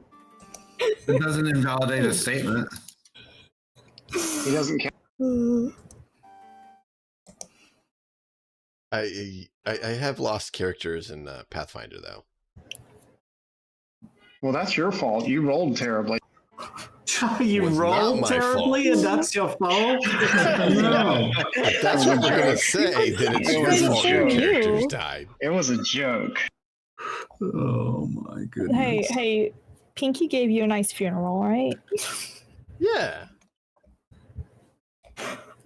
It doesn't invalidate a statement. He doesn't count. I have lost characters in Pathfinder though. Well, that's your fault. You rolled terribly. You Was not rolled my terribly, fault. and that's your fault. No. If that's what we're gonna say, then it's It your was a fault your joke. characters died. It was a joke. Oh my goodness. Hey, Pinky gave you a nice funeral, right? Yeah.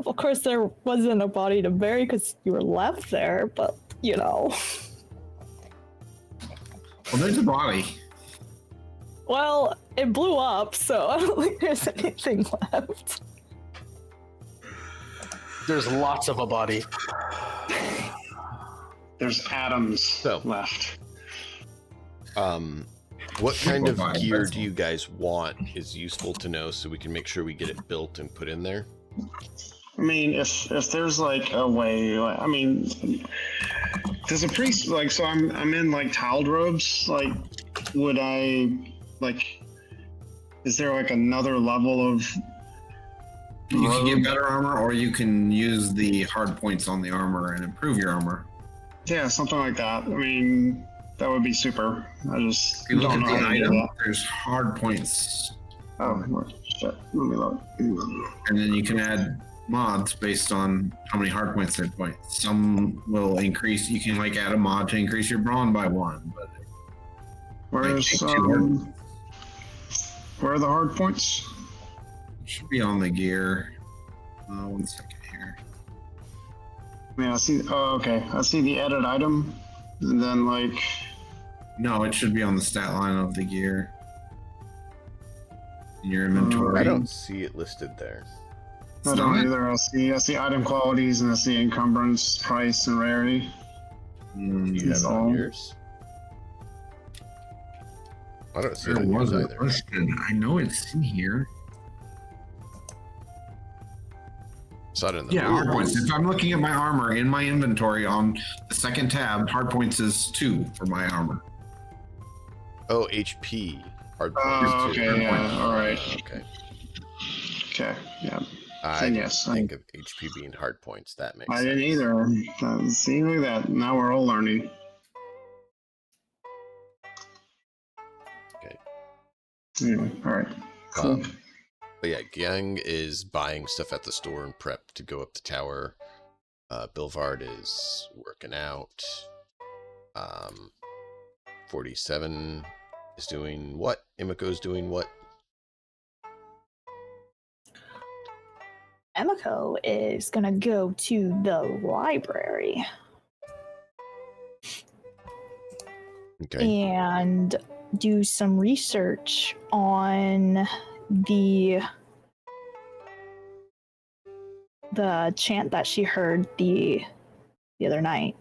Of course, there wasn't a body to bury because you were left there, but, you know. Well, there's a body. Well, it blew up, so I don't think there's anything left. There's lots of a body. There's atoms left. What kind of gear do you guys want is useful to know so we can make sure we get it built and put in there? I mean, if there's like a way, like, I mean, does a priest like? So I'm in like tiled robes. Like, would I like? Is there like another level of? You can get better armor, or you can use the hard points on the armor and improve your armor. Yeah, something like that. I mean, that would be super. I just If you look don't know at the how to do item, that. there's hard points. Oh, shit. Let me look. And then you can add mods based on how many hard points they point. Some will increase. You can like add a mod to increase your brawn by 1, but Where's where are the hard points? it should be on the gear. 1 second here. I mean, I see. Oh, okay. I see the edit item, and then like. No, it should be on the stat line of the gear. In your inventory. I don't see it listed there. I don't either. I see item qualities and I see encumbrance, price, and rarity. Do you have it on yours? I don't see it There on yours was a either. question. I know it's in here. Saw it in the Yeah, hard rules. points. If I'm looking at my armor in my inventory on the second tab, hard points is 2 for my armor. Oh, HP. Hard points. Oh, too. okay, yeah, all right. Okay. Okay, yeah. I Then didn't yes, think of HP being hard points. That makes I sense. didn't either. See, look at that. Now we're all learning. Okay. Yeah, all right. Cool. But yeah, Gyang is buying stuff at the store and prep to go up the tower. Bilvard is working out. 47 is doing what? Imiko's doing what? Emiko is gonna go to the library. Okay. And do some research on the chant that she heard the other night.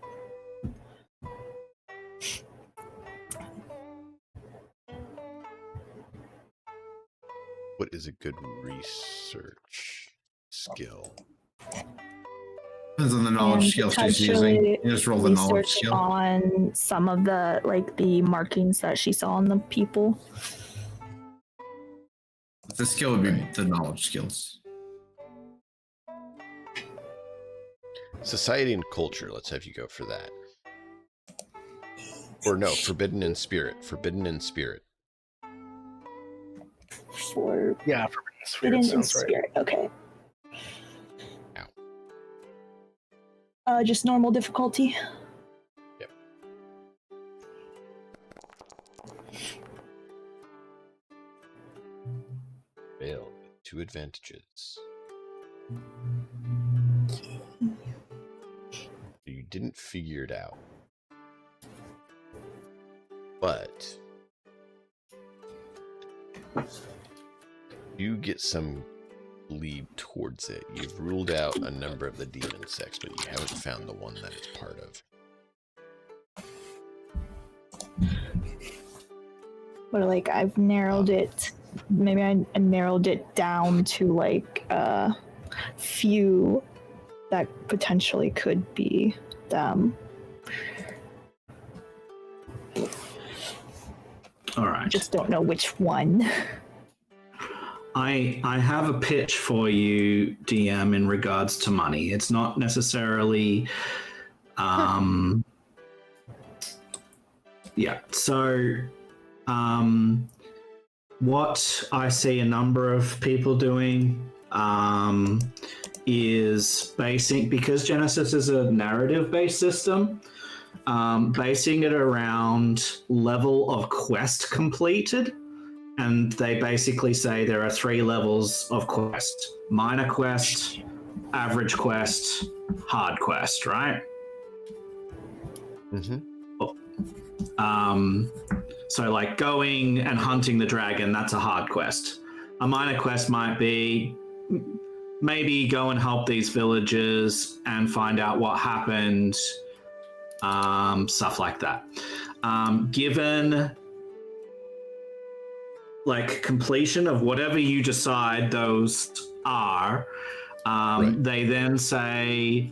What is a good research skill? Depends on the knowledge And skill she's using. You just roll the knowledge research skill. on some of the markings that she saw on the people. The skill would be the knowledge skills. Society and culture. Let's have you go for that. Or no, forbidden in spirit. Forbidden in spirit. For Yeah, Forbidden sounds spirit. Okay. Ow. Just normal difficulty. Yep. Failed with 2 advantages. You didn't figure it out. But you get some lead towards it. You've ruled out a number of the demon sects, but you haven't found the one that it's part of. But like I've narrowed it. Maybe I narrowed it down to like a few that potentially could be them. All right. Just don't know which one. I have a pitch for you, DM, in regards to money. It's not necessarily yeah. So what I see a number of people doing is basing, because Genesys is a narrative-based system, basing it around level of quest completed. And they basically say there are 3 levels of quest: minor quest, average quest, hard quest, right? Mm-hmm. So like going and hunting the dragon, that's a hard quest. A minor quest might be maybe go and help these villagers and find out what happened, stuff like that. Given like completion of whatever you decide those are, they then say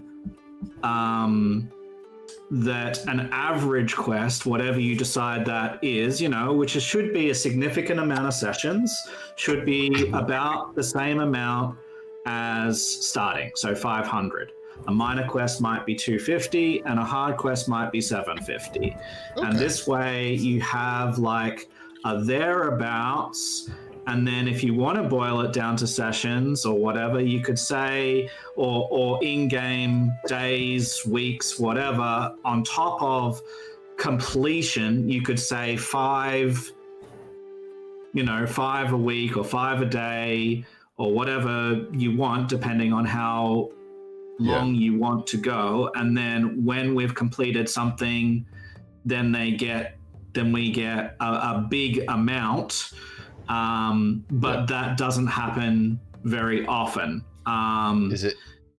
that an average quest, whatever you decide that is, which should be a significant amount of sessions, should be about the same amount as starting, so 500. A minor quest might be 250 and a hard quest might be 750. Okay. And this way you have like a thereabouts, and then if you want to boil it down to sessions or whatever, you could say, or in-game days, weeks, whatever, on top of completion, you could say 5 a week or 5 a day or whatever you want, depending on how long you want to go. And then when we've completed something, then we get a big amount, but that doesn't happen very often. Is it?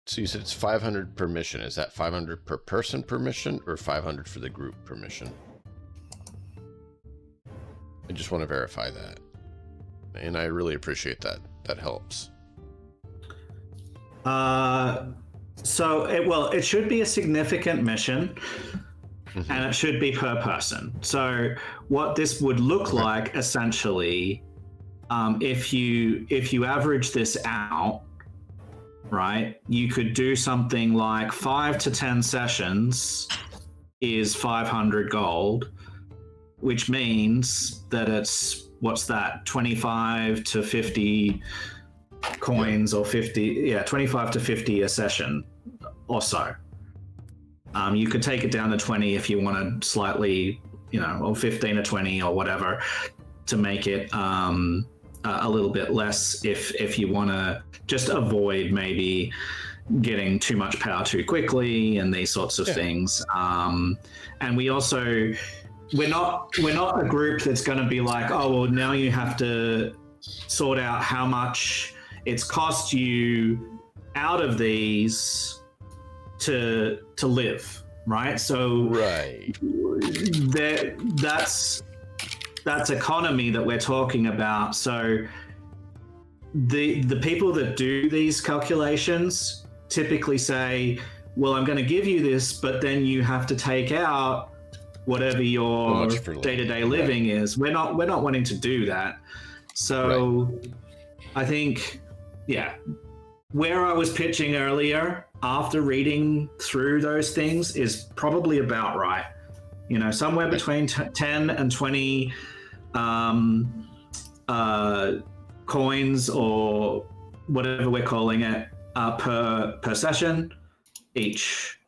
So you said it's 500 per mission. Is that 500 per person per mission, or 500 for the group per mission? I just want to verify that, and I really appreciate that. That helps. So it should be a significant mission. Mm-hmm. And it should be per person. So what this would look like essentially, if you average this out, right, you could do something like 5 to 10 sessions is 500 gold, which means that it's, what's that, 25 to 50 coins or 25 to 50 a session or so. You could take it down to 20 if you want to slightly, or 15 or 20 or whatever, to make it a little bit less if you want to just avoid maybe getting too much power too quickly and these sorts of things. And we also, we're not a group that's going to be like, oh, well, now you have to sort out how much it's cost you out of these to live, right? So that's economy that we're talking about. So the people that do these calculations typically say, well, I'm going to give you this, but then you have to take out whatever your day-to-day living is. We're not wanting to do that. So I think, where I was pitching earlier after reading through those things is probably about right. Somewhere between 10 and 20 coins or whatever we're calling it per session each.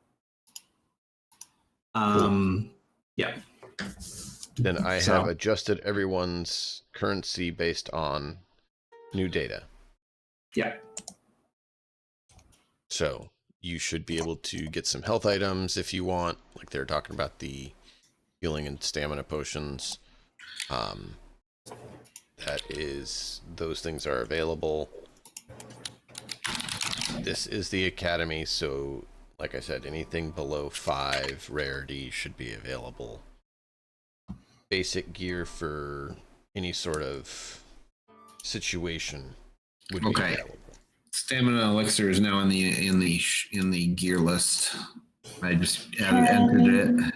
Yeah. Then I have adjusted everyone's currency based on new data. Yeah. So you should be able to get some health items if you want. Like they're talking about the healing and stamina potions. Those things are available. This is the academy, so like I said, anything below 5 rarity should be available. Basic gear for any sort of situation would be available. Stamina elixir is now in the gear list. I just entered it.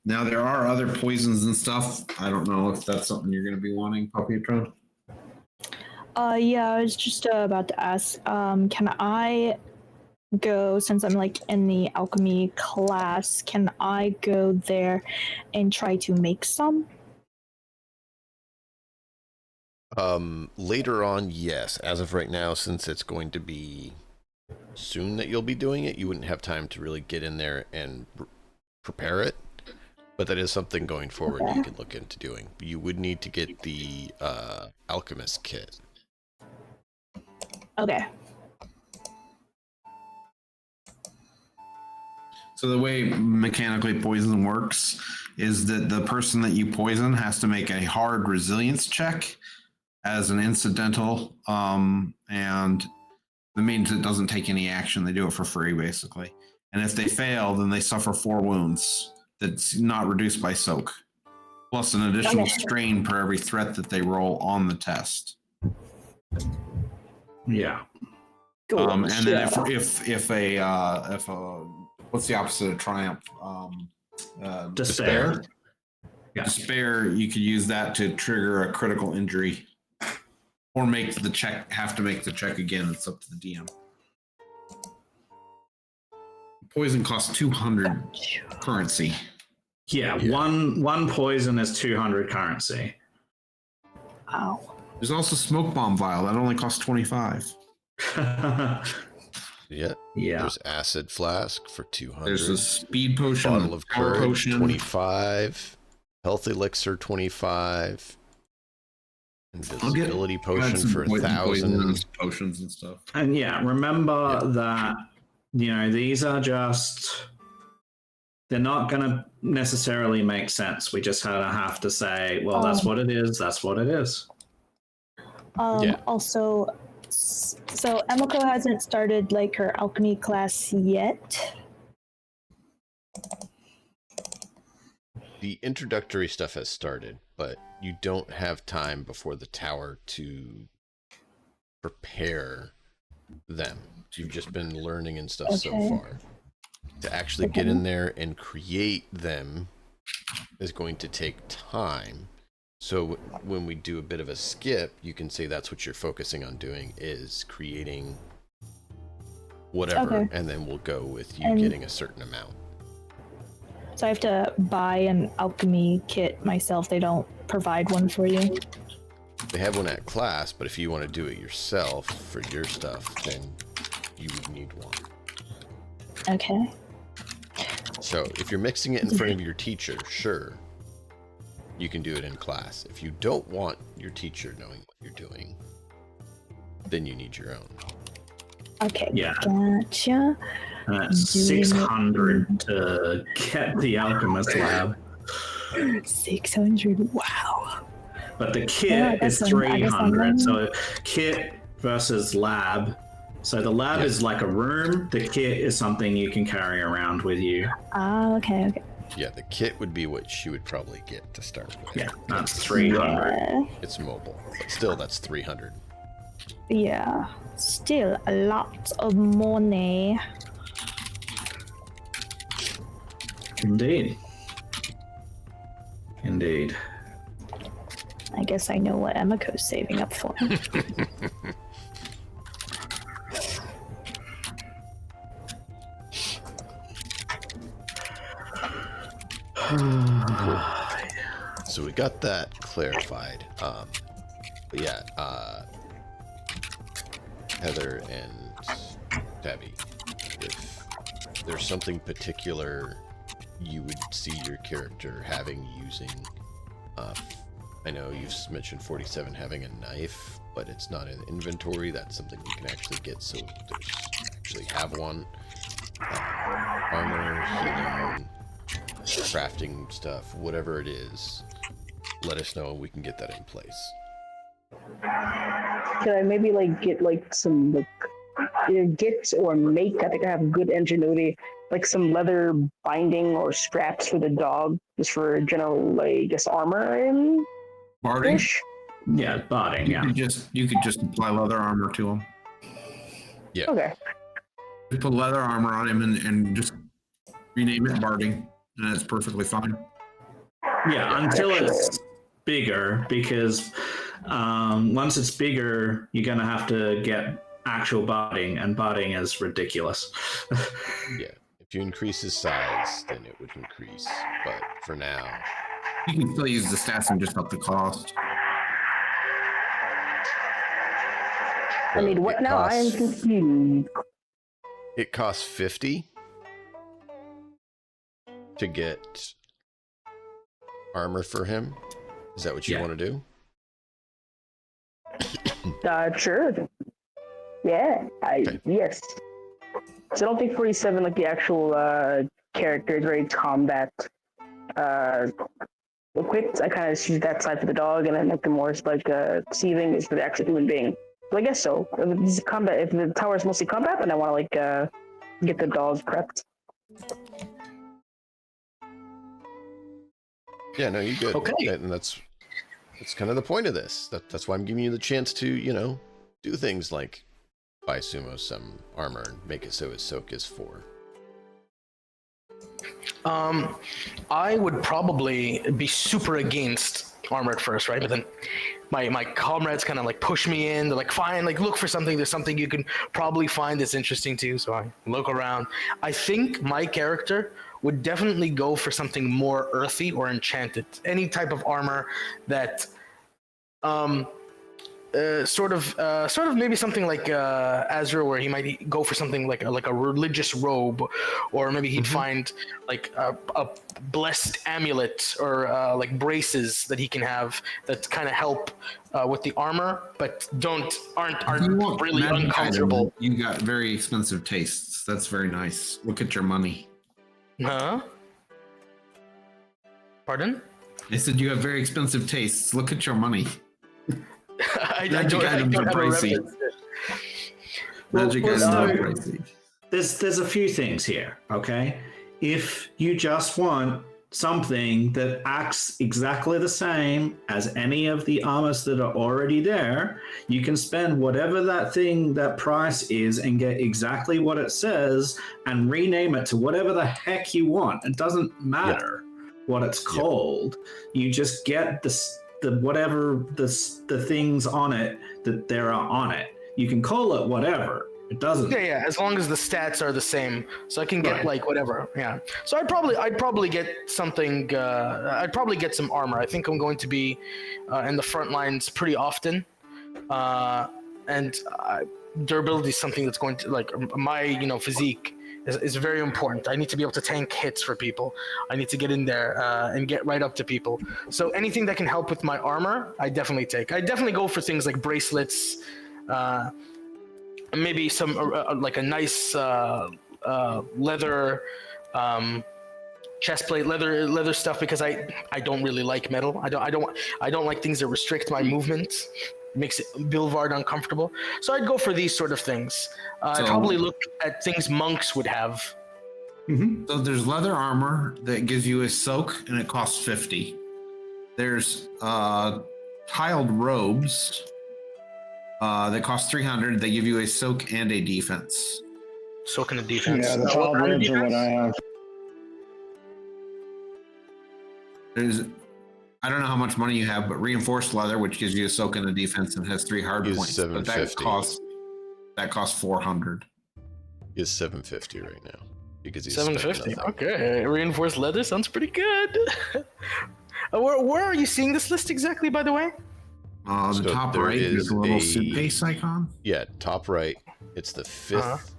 Now there are other poisons and stuff. I don't know if that's something you're going to be wanting, Puppytron. Yeah, I was just about to ask. Can I go, since I'm like in the alchemy class? Can I go there and try to make some? Later on, yes. As of right now, since it's going to be soon that you'll be doing it, you wouldn't have time to really get in there and prepare it. But that is something going forward you can look into doing. You would need to get the alchemist kit. Okay. So the way mechanically poison works is that the person that you poison has to make a hard resilience check as an incidental, and that means it doesn't take any action. They do it for free, basically. And if they fail, then they suffer 4 wounds. That's not reduced by soak, plus an additional strain per every threat that they roll on the test. Yeah. And then if a what's the opposite of triumph? Despair. Yeah. Despair. You could use that to trigger a critical injury, or have to make the check again. It's up to the DM. Poison costs 200 currency. Yeah, one poison is 200 currency. Ow. There's also smoke bomb vial that only costs 25. Yeah. There's acid flask for 200. There's a speed potion, bottle of courage 25, health elixir 25, invisibility potion for 1,000. Potions and stuff. And remember that these are just, they're not going to necessarily make sense. We just have to say, well, that's what it is. That's what it is. Also, so Emiko hasn't started like her alchemy class yet. The introductory stuff has started, but you don't have time before the tower to prepare them. You've just been learning and stuff so far. To actually get in there and create them is going to take time. So when we do a bit of a skip, you can say that's what you're focusing on doing, is creating whatever, and then we'll go with you getting a certain amount. So I have to buy an alchemy kit myself. They don't provide one for you. They have one at class, but if you want to do it yourself for your stuff, then you would need one. Okay. So if you're mixing it in front of your teacher, sure, you can do it in class. If you don't want your teacher knowing what you're doing, then you need your own. Okay. Yeah. Gotcha. 600 to get the alchemist lab. 600. Wow. But the kit is 300. So kit versus lab. So the lab is like a room. The kit is something you can carry around with you. Okay. Yeah, the kit would be what she would probably get to start with. Yeah, that's 300. It's mobile, but still, that's 300. Yeah, still a lot of money. Indeed. Indeed. I guess I know what Emiko's saving up for. So we got that clarified. But yeah, Heather and Tabby, if there's something particular you would see your character having using, I know you've mentioned 47 having a knife, but it's not in inventory. That's something we can actually get, so there's actually have one. Armor, healing, crafting stuff, whatever it is, let us know and we can get that in place. Could I maybe like get like some like either get or make? I think I have good ingenuity, like some leather binding or straps for the dog, just for general like just armor and Barding? Yeah, barding. Yeah. You could just apply leather armor to him. Yeah. Okay. Just put leather armor on him and just rename it Barding, and it's perfectly fine. Yeah, until it's bigger, because once it's bigger, you're gonna have to get actual barding, and barding is ridiculous. Yeah. If you increase his size, then it would increase. But for now, You can still use the stats and just up the cost. I mean, what now? I am confused. It costs 50 to get armor for him. Is that what you want to do? Sure. Yeah. Yes. So I don't think 47, like the actual character, is very combat equipped. I kind of choose that side for the dog, and then like the more like seething is for the actual human being. So I guess so. If it's combat, if the tower is mostly combat, then I want to like get the dog prepped. Yeah, no, you're good. Okay. And that's kind of the point of this. That's why I'm giving you the chance to, you know, do things like buy Sumo some armor and make it so his soak is 4. I would probably be super against armor at first, right? But then my comrades kind of like push me in. They're like, fine, like look for something. There's something you can probably find that's interesting too. So I look around. I think my character would definitely go for something more earthy or enchanted. Any type of armor that sort of maybe something like Azra, where he might go for something like a religious robe, or maybe he'd find like a blessed amulet or like braces that he can have that kind of help with the armor, but aren't really uncomfortable. You got very expensive tastes. That's very nice. Look at your money. Huh? Pardon? I said you have very expensive tastes. Look at your money. Magic items are pricey. Magic items are pricey. There's a few things here, okay? If you just want something that acts exactly the same as any of the armors that are already there, you can spend whatever that price is and get exactly what it says and rename it to whatever the heck you want. It doesn't matter what it's called. You just get the things on it that there are on it. You can call it whatever. It doesn't. Yeah. As long as the stats are the same, so I can get like whatever. Yeah. So I'd probably get something. I'd probably get some armor. I think I'm going to be in the front lines pretty often, and durability is something that's going to like my physique is very important. I need to be able to tank hits for people. I need to get in there and get right up to people. So anything that can help with my armor, I definitely take. I definitely go for things like bracelets. Maybe some like a nice leather chest plate, leather stuff, because I don't really like metal. I don't like things that restrict my movements. It makes Bilvard uncomfortable. So I'd go for these sort of things. I'd probably look at things monks would have. Mm-hmm. So there's leather armor that gives you a soak, and it costs 50. There's tiled robes That cost 300. They give you a soak and a defense. Soak in the defense. Yeah, the What foul kind of bridge are what I have. There's, I don't know how much money you have, but reinforced leather, which gives you a soak and a defense and has 3 hard Is points. But that costs 400. He is 750 right now because he's 750. spent nothing. Okay, reinforced leather sounds pretty good. Where are you seeing this list exactly, by the way? The So top there right is is a little a- suitcase icon. Yeah, top right. It's the 5th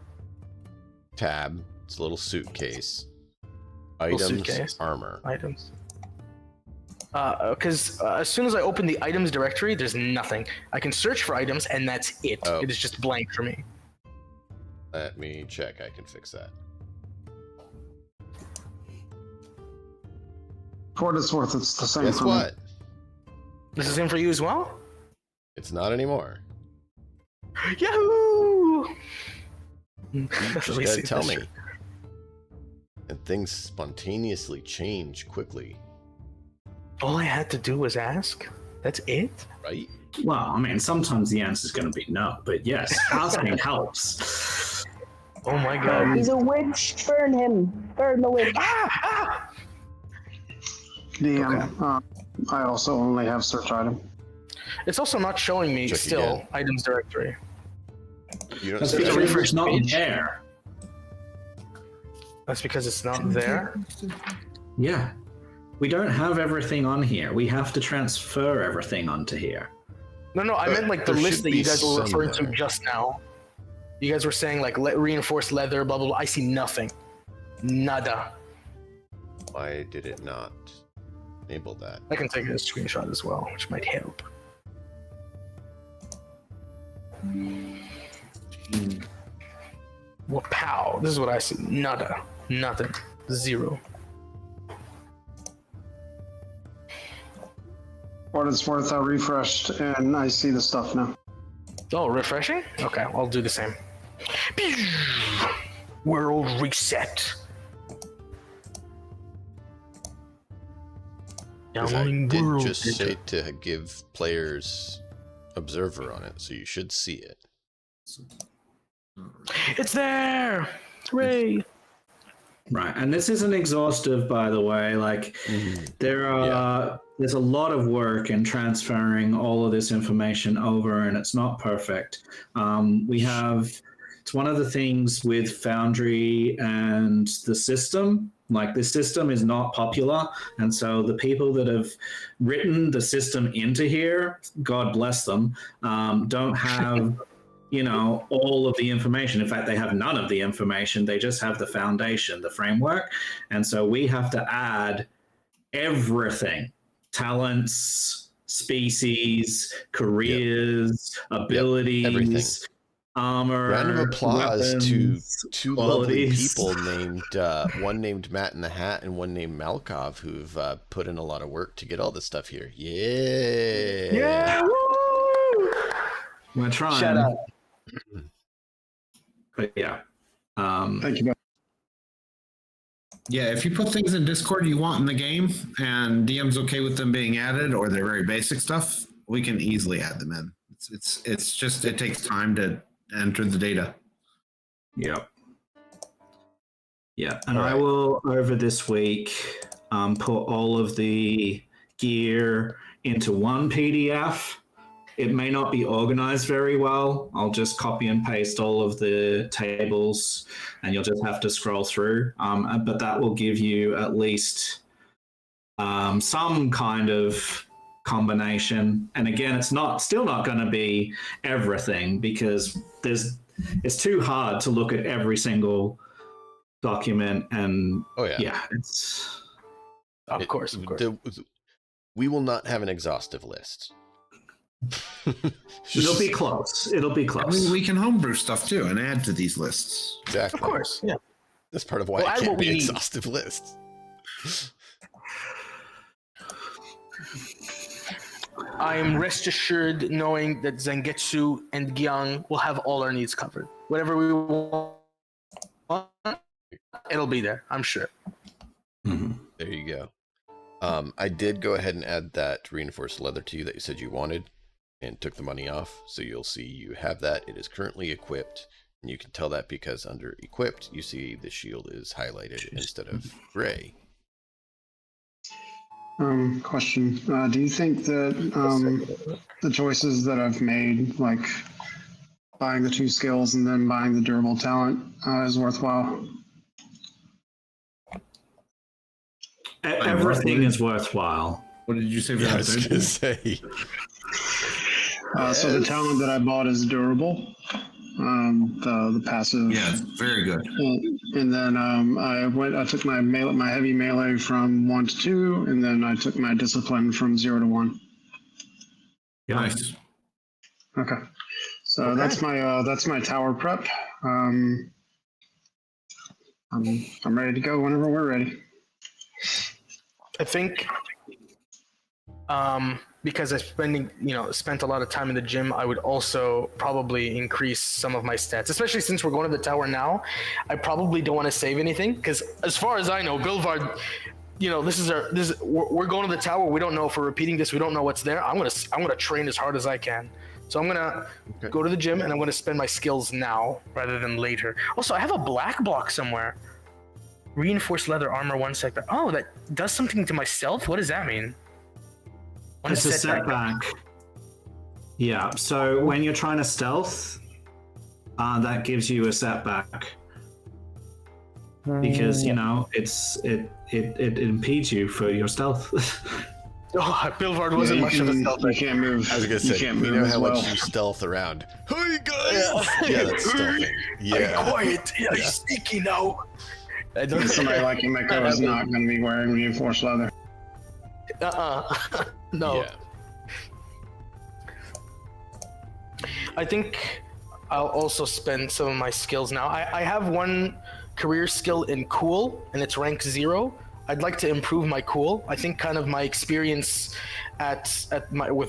tab. It's a little suitcase. Items, suitcase. armor. Items. Because as soon as I open the items directory, there's nothing. I can search for items, and that's it. Oh. It is just blank for me. Let me check. I can fix that. For what it's worth, it's the same. Guess for me. what? This is the same for you as well? It's not anymore. Yahoo! You At just least gotta tell it's me. true. And things spontaneously change quickly, All I had to do was ask. That's it? right? Well, I mean, sometimes the answer is going to be no, but yes, asking helps. Oh my god. He's a witch. Burn him. Burn the witch. DM, I also only have search item. It's also not showing me Check still again. items directory. You don't That's see It's a because that? refresh it's not page. there. That's because it's not there. Yeah. We don't have everything on here. We have to transfer everything onto here. No, I meant like the There list should that be you guys were some referring to there. just now. You guys were saying like reinforced leather, blah blah blah. I see nothing. Nada. Why did it not enable that? I can take a screenshot as well, which might help. Well, pow. This is what I see. Nada. Nothing. Zero. For what it's worth, I refreshed and I see the stuff now. Oh, refreshing? Okay, I'll do the same. World reset. 'Cause I Downloading did world just data. say to give players observer on it, so you should see it. It's there! Hooray! Right, and this isn't exhaustive, by the way. Like, there's a lot of work in transferring all of this information over, and it's not perfect. It's one of the things with Foundry and the system. Like, the system is not popular, and so the people that have written the system into here, God bless them, don't have all of the information. In fact, they have none of the information. They just have the foundation, the framework. And so we have to add everything: talents, species, careers, abilities, everything. armor. Round of applause weapons, to two qualities. lovely people named one named Matt in the Hat and one named Malkov, who've put in a lot of work to get all this stuff here. Yeah. Yeah! Woo! We're trying. Shout out. But yeah. Thank you, guys. Yeah, if you put things in Discord you want in the game and DM's okay with them being added, or they're very basic stuff, we can easily add them in. It's just it takes time to enter the data. Yep. Yeah, and All I right. will over this week put all of the gear into one PDF. It may not be organized very well. I'll just copy and paste all of the tables, and you'll just have to scroll through. But that will give you at least some kind of combination. And again, it's still not going to be everything, because it's too hard to look at every single document. And Oh yeah. yeah, it's Of course. We will not have an exhaustive list. it'll be close. It'll be I close. mean, we can homebrew stuff too and add to these lists. Exactly. Of course, yeah. That's part of why Well, it add can't what be we need. exhaustive lists. I am rest assured knowing that Zangetsu and Gyang will have all our needs covered. Whatever we want, it'll be there, I'm sure. Mhm. There you go. I did go ahead and add that reinforced leather to you that you said you wanted. and took the money off. So you'll see you have that. It is currently equipped. And you can tell that because under equipped, you see the shield is highlighted instead of gray. Question. Do you think that the choices that I've made, like buying the 2 skills and then buying the durable talent, is worthwhile? Everything is worthwhile. What did you say for Yeah, I that? was going to say. So the talent that I bought is durable. The passive. Yeah, very good. And then I took my heavy melee from 1 to 2, and then I took my discipline from 0 to 1. Yeah. Nice. Okay. So that's my tower prep. I'm ready to go whenever we're ready. I think because I spent a lot of time in the gym, I would also probably increase some of my stats, especially since we're going to the tower now. I probably don't want to save anything because, as far as I know, Bilvard, we're going to the tower. We don't know if we're repeating this. We don't know what's there. I'm gonna train as hard as I can. So I'm gonna go to the gym and I'm gonna spend my skills now rather than later. Also, I have a black block somewhere. Reinforced leather armor 1 sector. Oh, that does something to my stealth? What does that mean? It's a setback. Yeah, so when you're trying to stealth, that gives you a setback. Because, it impedes you for your stealth. Oh, Bilvard wasn't much of a stealth. You can't move. I was going to say, we know how much you stealth around. Hey, guys! Yeah, that's stealthing. Yeah. I'm quiet. Yeah, he's sneaky now. Somebody like Yumeko is not going to be wearing reinforced leather. No. Yeah. I think I'll also spend some of my skills now. I have 1 career skill in cool, and it's rank 0. I'd like to improve my cool. I think kind of my experience with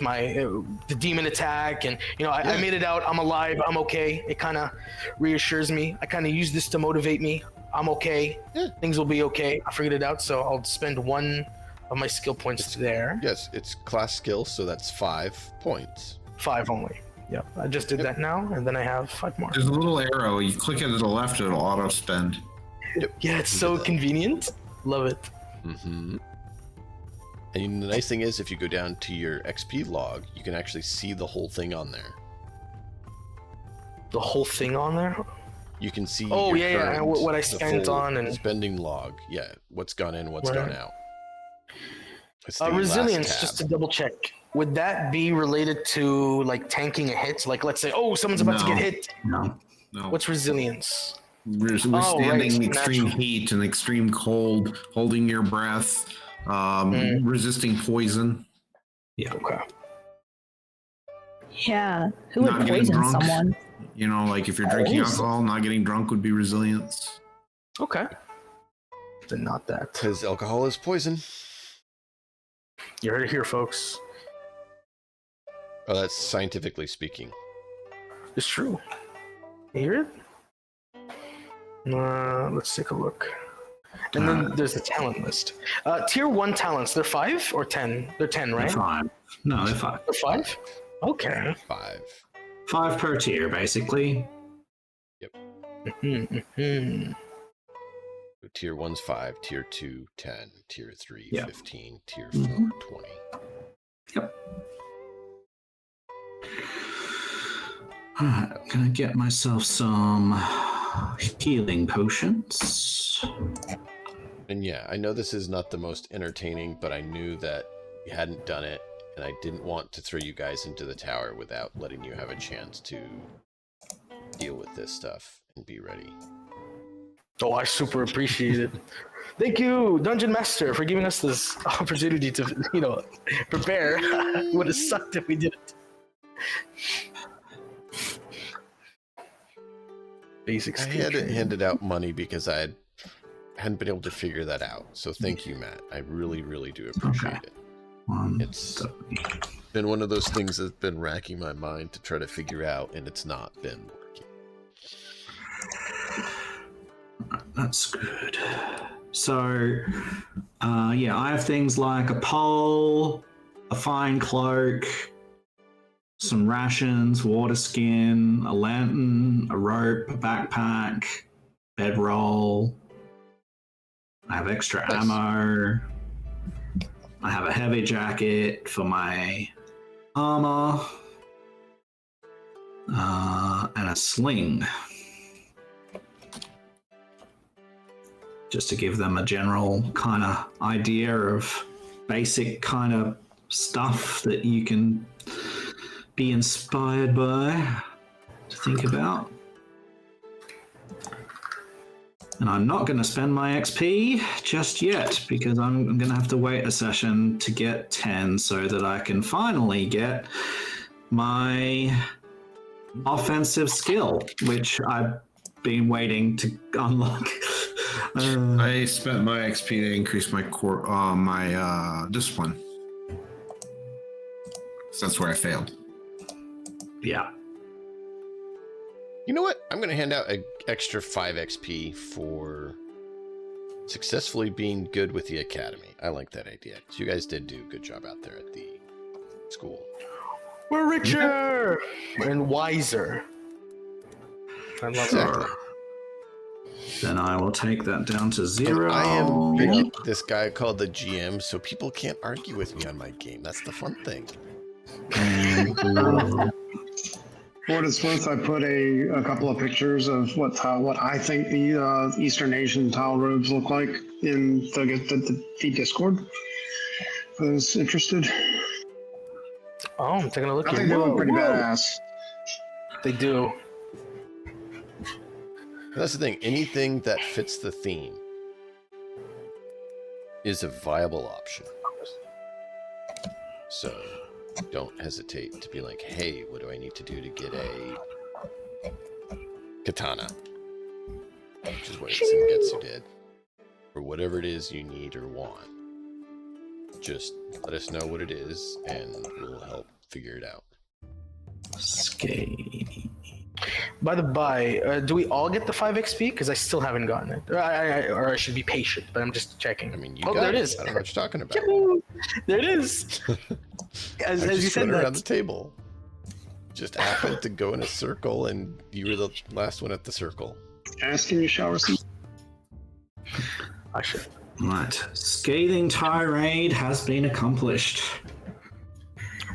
the demon attack, and I made it out. I'm alive. I'm okay. It kind of reassures me. I kind of use this to motivate me. I'm okay. Yeah. Things will be okay. I figured it out. So I'll spend 1 of my skill points there. Yes, it's class skill, so that's 5 points. 5 only. Yep. I just did that now, and then I have 5 more. There's a little arrow. You click it to the left, it'll auto spend. Yeah, it's so convenient. Love it. Mm-hmm. And the nice thing is, if you go down to your XP log, you can actually see the whole thing on there. The whole thing on there? You can see. Oh, your yeah, current, what I the spent full on and spending log. Yeah, what's gone in, what's gone out. It's the resilience. last tab. Just to double check. Would that be related to like tanking a hit? Like, let's say, someone's about to get hit. No. What's resilience? Withstanding extreme heat and extreme cold, holding your breath, resisting poison. Yeah. Okay. Yeah. Who would Not getting poison drunk. someone? Like if you're drinking alcohol, not getting drunk would be resilience. Okay. Then not that. Because alcohol is poison. You heard it here, folks. Oh, that's scientifically speaking. It's true. You hear it? Let's take a look. And then there's the talent list. Tier 1 talents, they're 5 or 10? They're 10, right? They're 5. No, they're 5. They're 5? Okay. 5. 5 per tier, basically. Yep. Mm-hmm. So tier 1's 5, tier 2, 10, tier 3, Yeah. 15, tier 4, 20. Yep. Alright, I'm gonna get myself some healing potions. And yeah, I know this is not the most entertaining, but I knew that you hadn't done it, and I didn't want to throw you guys into the tower without letting you have a chance to deal with this stuff and be ready. Oh, I super appreciate it. Thank you, Dungeon Master, for giving us this opportunity to, prepare. It would have sucked if we didn't. Basic I had handed out money because I hadn't been able to figure that out. So thank you, Matt. I really, really do appreciate it. It's been one of those things that's been racking my mind to try to figure out, and it's not been working. That's good. So, I have things like a pole, a fine cloak, some rations, water skin, a lantern, a rope, a backpack, bedroll. I have extra ammo. I have a heavy jacket for my armor. And a sling. Just to give them a general kind of idea of basic kind of stuff that you can be inspired by to think about. And I'm not going to spend my XP just yet because I'm going to have to wait a session to get 10 so that I can finally get my offensive skill, which I've been waiting to unlock. I spent my XP to increase my discipline. So that's where I failed. Yeah. You know what? I'm going to hand out an extra 5 XP for successfully being good with the academy. I like that idea. So you guys did do a good job out there at the school. We're richer and wiser. I love Exactly. that. Then I will take that down to 0. I am picking this guy called the GM, so people can't argue with me on my game. That's the fun thing. For what it's worth, I put a couple of pictures of what I think the Eastern Asian tile robes look like in the Discord. For those interested. Oh, I'm taking a look. I here. think they look pretty badass. They do. That's the thing. Anything that fits the theme is a viable option. So don't hesitate to be like, hey, what do I need to do to get a katana? Which is what Sengetsu did. Or whatever it is you need or want. Just let us know what it is and we'll help figure it out. Skate. By the by, do we all get the 5 XP? Because I still haven't gotten it. Or I should be patient, but I'm just checking. I mean, you got got there it. it is. I don't know what you're talking about. There it is. As I you just said went around that. the table. Just happened to go in a circle, and you were the last one at the circle. Asking you shall receive. I should. Right. Scathing tirade has been accomplished.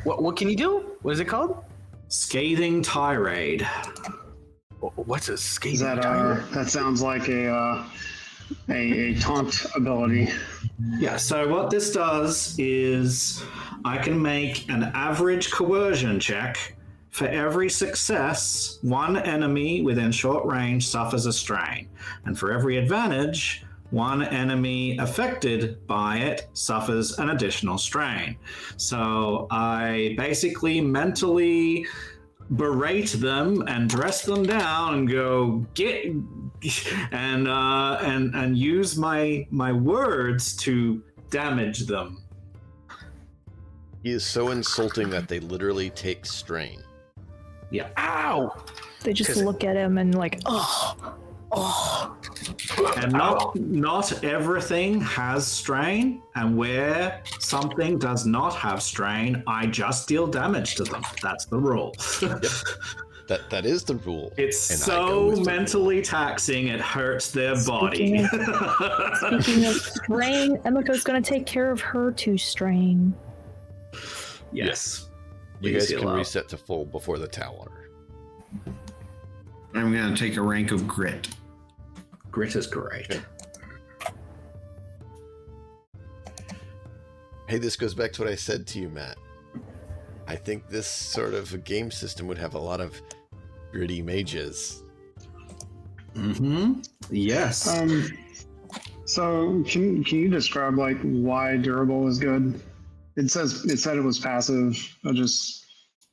What can you do? What is it called? Scathing tirade. What's a Is skating that tire? that sounds like a taunt ability. Yeah, so what this does is I can make an average coercion check. For every success, one enemy within short range suffers a strain. And for every advantage, one enemy affected by it suffers an additional strain. So I basically mentally berate them and dress them down and go get and use my words to damage them. He is so insulting that they literally take strain. Yeah. Ow! They just look at him and like, oh. And not everything has strain, and where something does not have strain, I just deal damage to them. That's the rule. That is the rule. It's And I go with so the mentally taxing, it hurts their body. Speaking of strain, Emiko's gonna take care of her 2 strain. Yes. You Please guys heal can up. reset to full before the tower. I'm going to take a rank of grit. Grit is great. Hey, this goes back to what I said to you, Matt. I think this sort of a game system would have a lot of gritty mages. Mm-hmm. Yes. So can you describe like why durable is good? It said it was passive.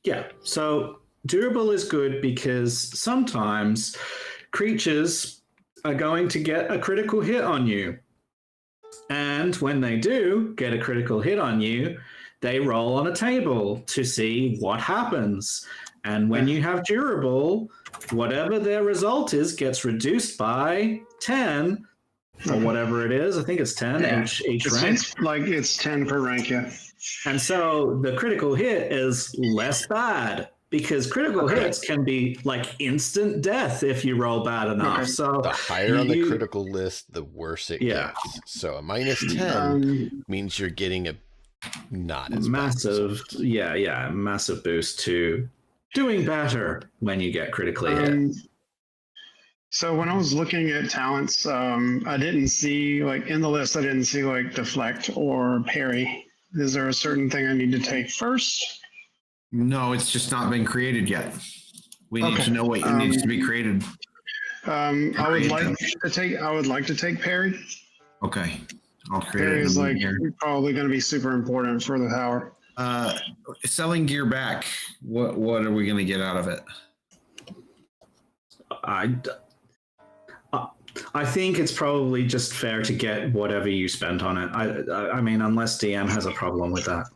Yeah, so durable is good because sometimes creatures are going to get a critical hit on you. And when they do get a critical hit on you, they roll on a table to see what happens. And when you have durable, whatever their result is gets reduced by 10 or whatever it is. I think it's 10 Yeah. each rank. It's 10 per rank, yeah. And so the critical hit is less bad because critical hits can be like instant death if you roll bad enough. Okay. So The higher on the critical list, the worse it gets. So a minus 10 means you're getting a not as massive, massive boost to doing better when you get critically hit. So when I was looking at talents, I didn't see like in the list. I didn't see like deflect or parry. Is there a certain thing I need to take first? No, it's just not been created yet. We need to know what needs to be created. I would like to take parry. Okay, I'll create Parry it. is like probably going to be super important for the tower. Selling gear back. What are we going to get out of it? I think it's probably just fair to get whatever you spent on it. I mean, unless DM has a problem with that.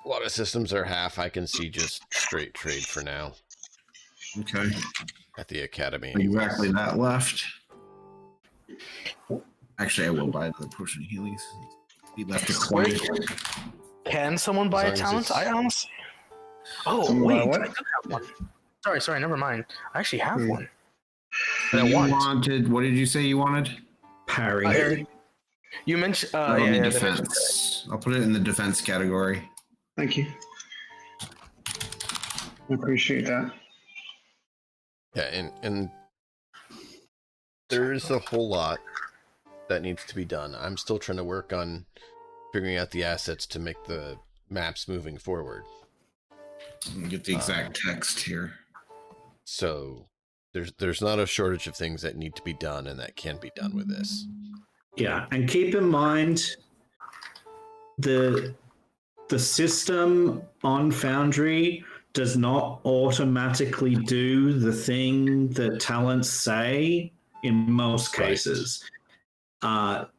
A lot of systems are half. I can see just straight trade for now. Okay. At the academy. Exactly that left. Actually, I will buy the potion of healing. He left a 20. Can someone buy a talent? I honestly. Oh wait, I do have one. Sorry, never mind. I actually have one. What did you say you wanted? Parry. You mentioned defense. I'll put it in the defense category. Thank you. I appreciate that. Yeah, and there's a whole lot that needs to be done. I'm still trying to work on figuring out the assets to make the maps moving forward. Get the exact text here. So there's not a shortage of things that need to be done and that can be done with this. Yeah, and keep in mind the system on Foundry does not automatically do the thing that talents say in most cases.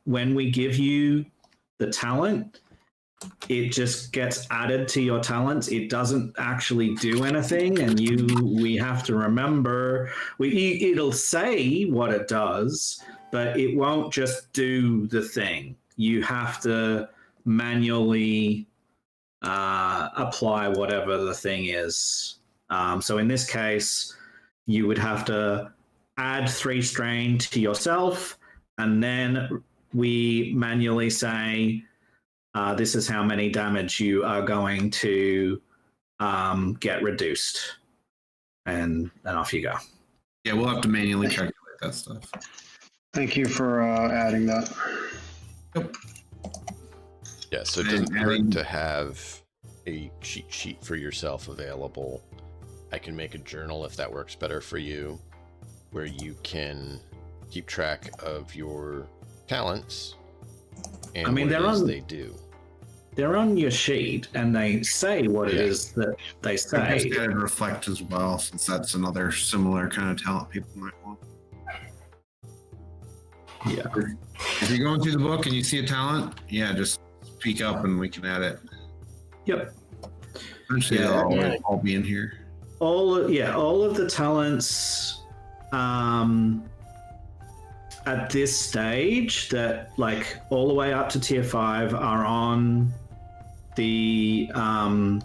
When we give you the talent, it just gets added to your talents. It doesn't actually do anything, and we have to remember it'll say what it does, but it won't just do the thing. You have to manually apply whatever the thing is. So in this case, you would have to add 3 strain to yourself, and then we manually say, this is how many damage you are going to get reduced. And off you go. Yeah, we'll have to manually calculate that stuff. Thank you for adding that. Yep. Yeah, so it doesn't hurt to have a cheat sheet for yourself available. I can make a journal if that works better for you, where you can keep track of your talents and what it is they do. They're on your sheet, and they say what it is that they say. I guess added reflect as well, since that's another similar kind of talent people might want. Yeah. If you're going through the book and you see a talent, just speak up and we can add it. Yep. Eventually they'll all be in here. All of the talents at this stage that like all the way up to tier 5 are on the on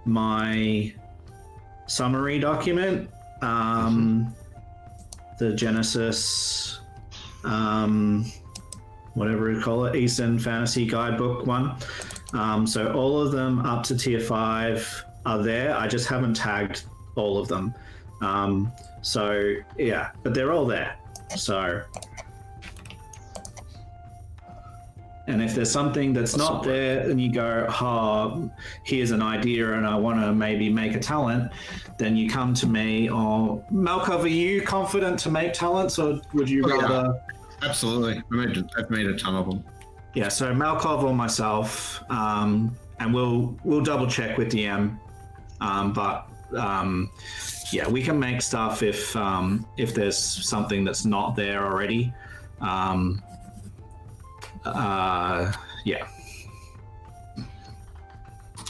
my summary document, the Genesys, whatever you call it, Eastern Fantasy Guidebook one. So all of them up to tier 5 are there. I just haven't tagged all of them. So yeah, but they're all there. So, and if there's something that's not there and you go, here's an idea and I want to maybe make a talent, then you come to me. Or Malkov, are you confident to make talents, or would you rather? Yeah. Absolutely, I've made a ton of them. Yeah, so Malkov or myself, and we'll double check with DM, but yeah, we can make stuff if there's something that's not there already. Yeah.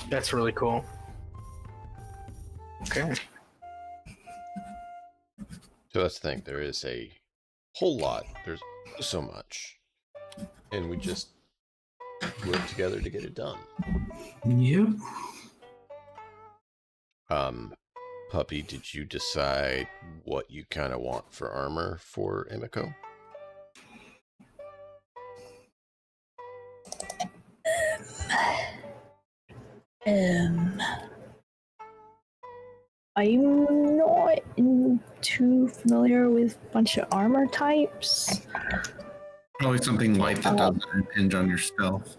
That's really cool. Okay. So that's the thing. There is a whole lot. There's so much. And we just work together to get it done. Yep. Puppy, did you decide what you kind of want for armor for Emiko? I'm not too familiar with a bunch of armor types. Probably something light that doesn't impinge on your stealth.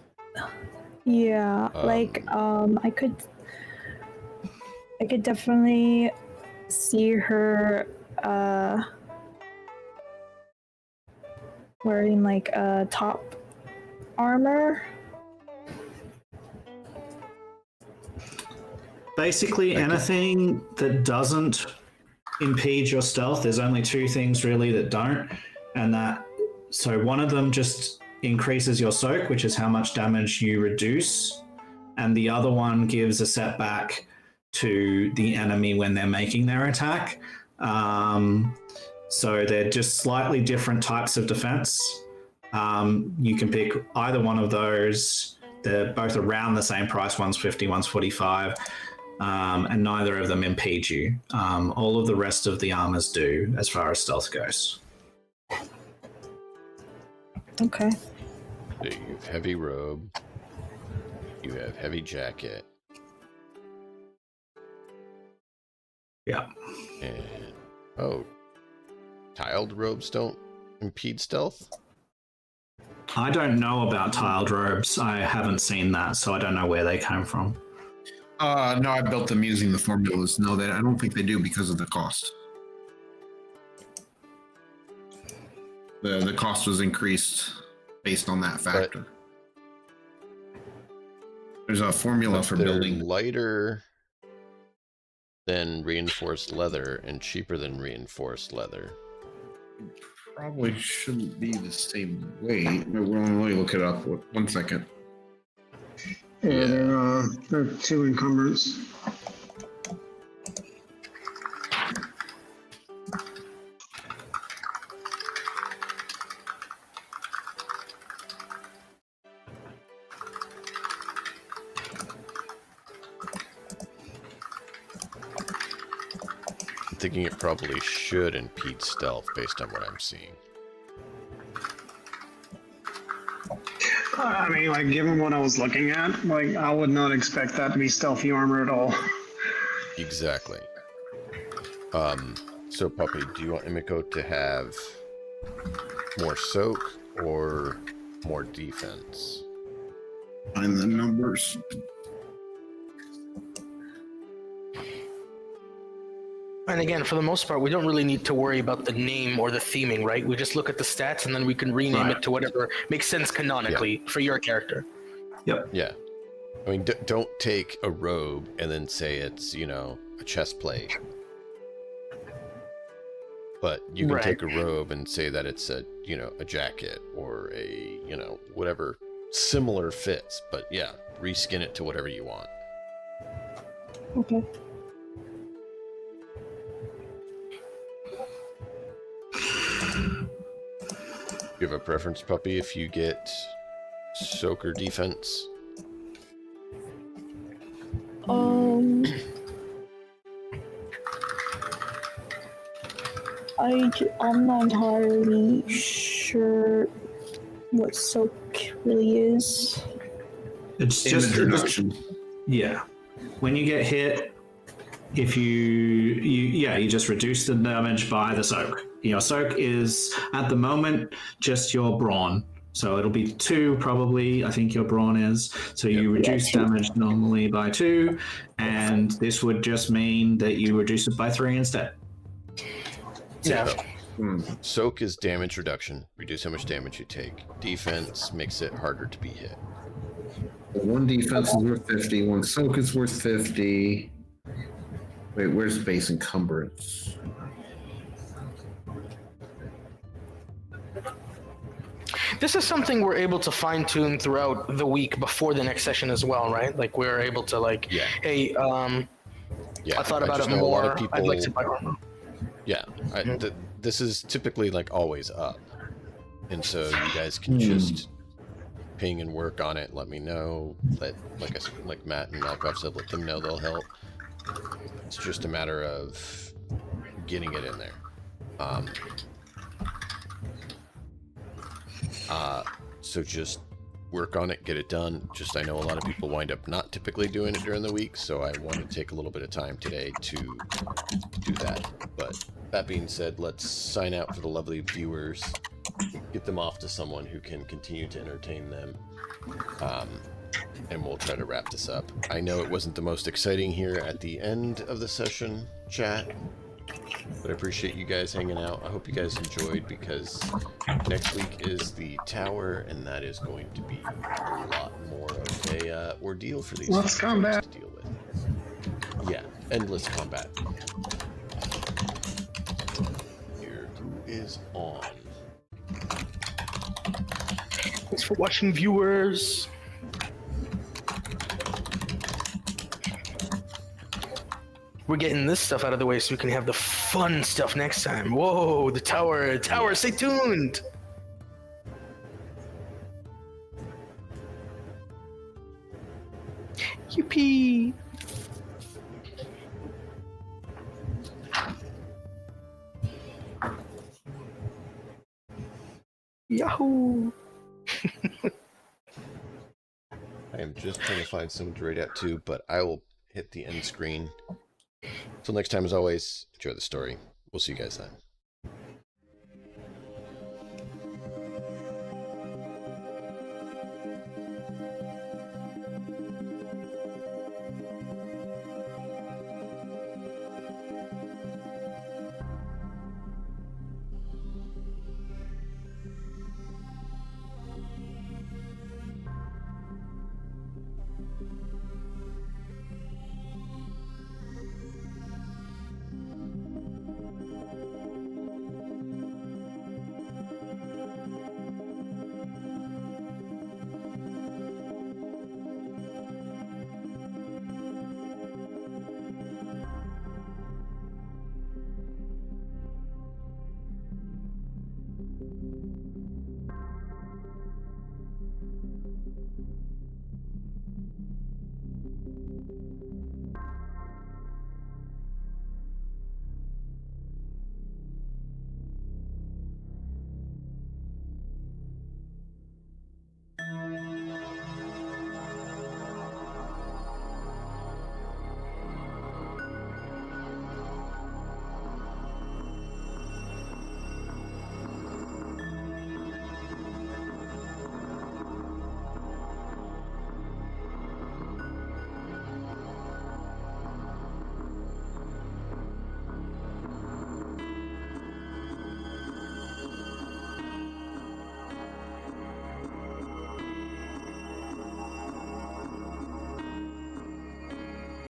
Yeah, I could definitely see her wearing like a top armor. Basically, anything that doesn't impede your stealth, there's only two things really that don't, and so one of them just increases your soak, which is how much damage you reduce, and the other one gives a setback to the enemy when they're making their attack. So they're just slightly different types of defense. You can pick either one of those. They're both around the same price. One's 50, one's 45. And neither of them impede you. All of the rest of the armors do, as far as stealth goes. Okay. So you have heavy robe. You have heavy jacket. Yeah. And tiled robes don't impede stealth? I don't know about tiled robes. I haven't seen that, so I don't know where they came from. No, I built them using the formulas. No, I don't think they do because of the cost. The cost was increased based on that factor. There's a formula for building. Lighter than reinforced leather and cheaper than reinforced leather. Probably shouldn't be the same weight. Let me look it up. 1 second. Yeah, they're two encumbrance. I'm thinking it probably should impede stealth based on what I'm seeing. I mean, like, given what I was looking at, like, I would not expect that to be stealthy armor at all. Exactly. So Puppy, do you want Emiko to have more soak or more defense? Find the numbers. And again, for the most part, we don't really need to worry about the name or the theming, right? We just look at the stats and then we can rename it to whatever makes sense canonically for your character. Yep. Yeah. I mean, don't take a robe and then say it's, a chest plate. But you can take a robe and say that it's a jacket or a, whatever similar fits. But yeah, reskin it to whatever you want. Okay. You have a preference, Puppy, if you get soak or defense? I'm not entirely sure what soak really is. It's just reduction. Yeah. When you get hit, if you just reduce the damage by the soak. Your soak is at the moment just your brawn, so it'll be 2 probably. I think your brawn is. So you reduce damage normally by 2, and this would just mean that you reduce it by 3 instead. Yeah. Soak is damage reduction. Reduce how much damage you take. Defense makes it harder to be hit. One defense is worth 50. One soak is worth 50. Wait, where's base encumbrance? This is something we're able to fine tune throughout the week before the next session as well, right? Like we're able to hey, I thought about it more. I'd like to buy armor. Yeah, this is typically like always up, and so you guys can just ping and work on it. Let me know. Like Matt and Malkoff said, let them know they'll help. It's just a matter of getting it in there. So just work on it, get it done. Just I know a lot of people wind up not typically doing it during the week, so I want to take a little bit of time today to do that. But that being said, let's sign out for the lovely viewers, get them off to someone who can continue to entertain them, and we'll try to wrap this up. I know it wasn't the most exciting here at the end of the session, chat, but I appreciate you guys hanging out. I hope you guys enjoyed, because next week is the tower, and that is going to be a lot more of a ordeal for these Let's combat to deal with. Yeah, endless combat. Here, who is on? Thanks for watching, viewers. We're getting this stuff out of the way so we can have the fun stuff next time. Whoa, the tower, stay tuned. Yippee. Yahoo. I am just trying to find someone to raid out to, but I will hit the end screen. Until next time, as always, enjoy the story. We'll see you guys then.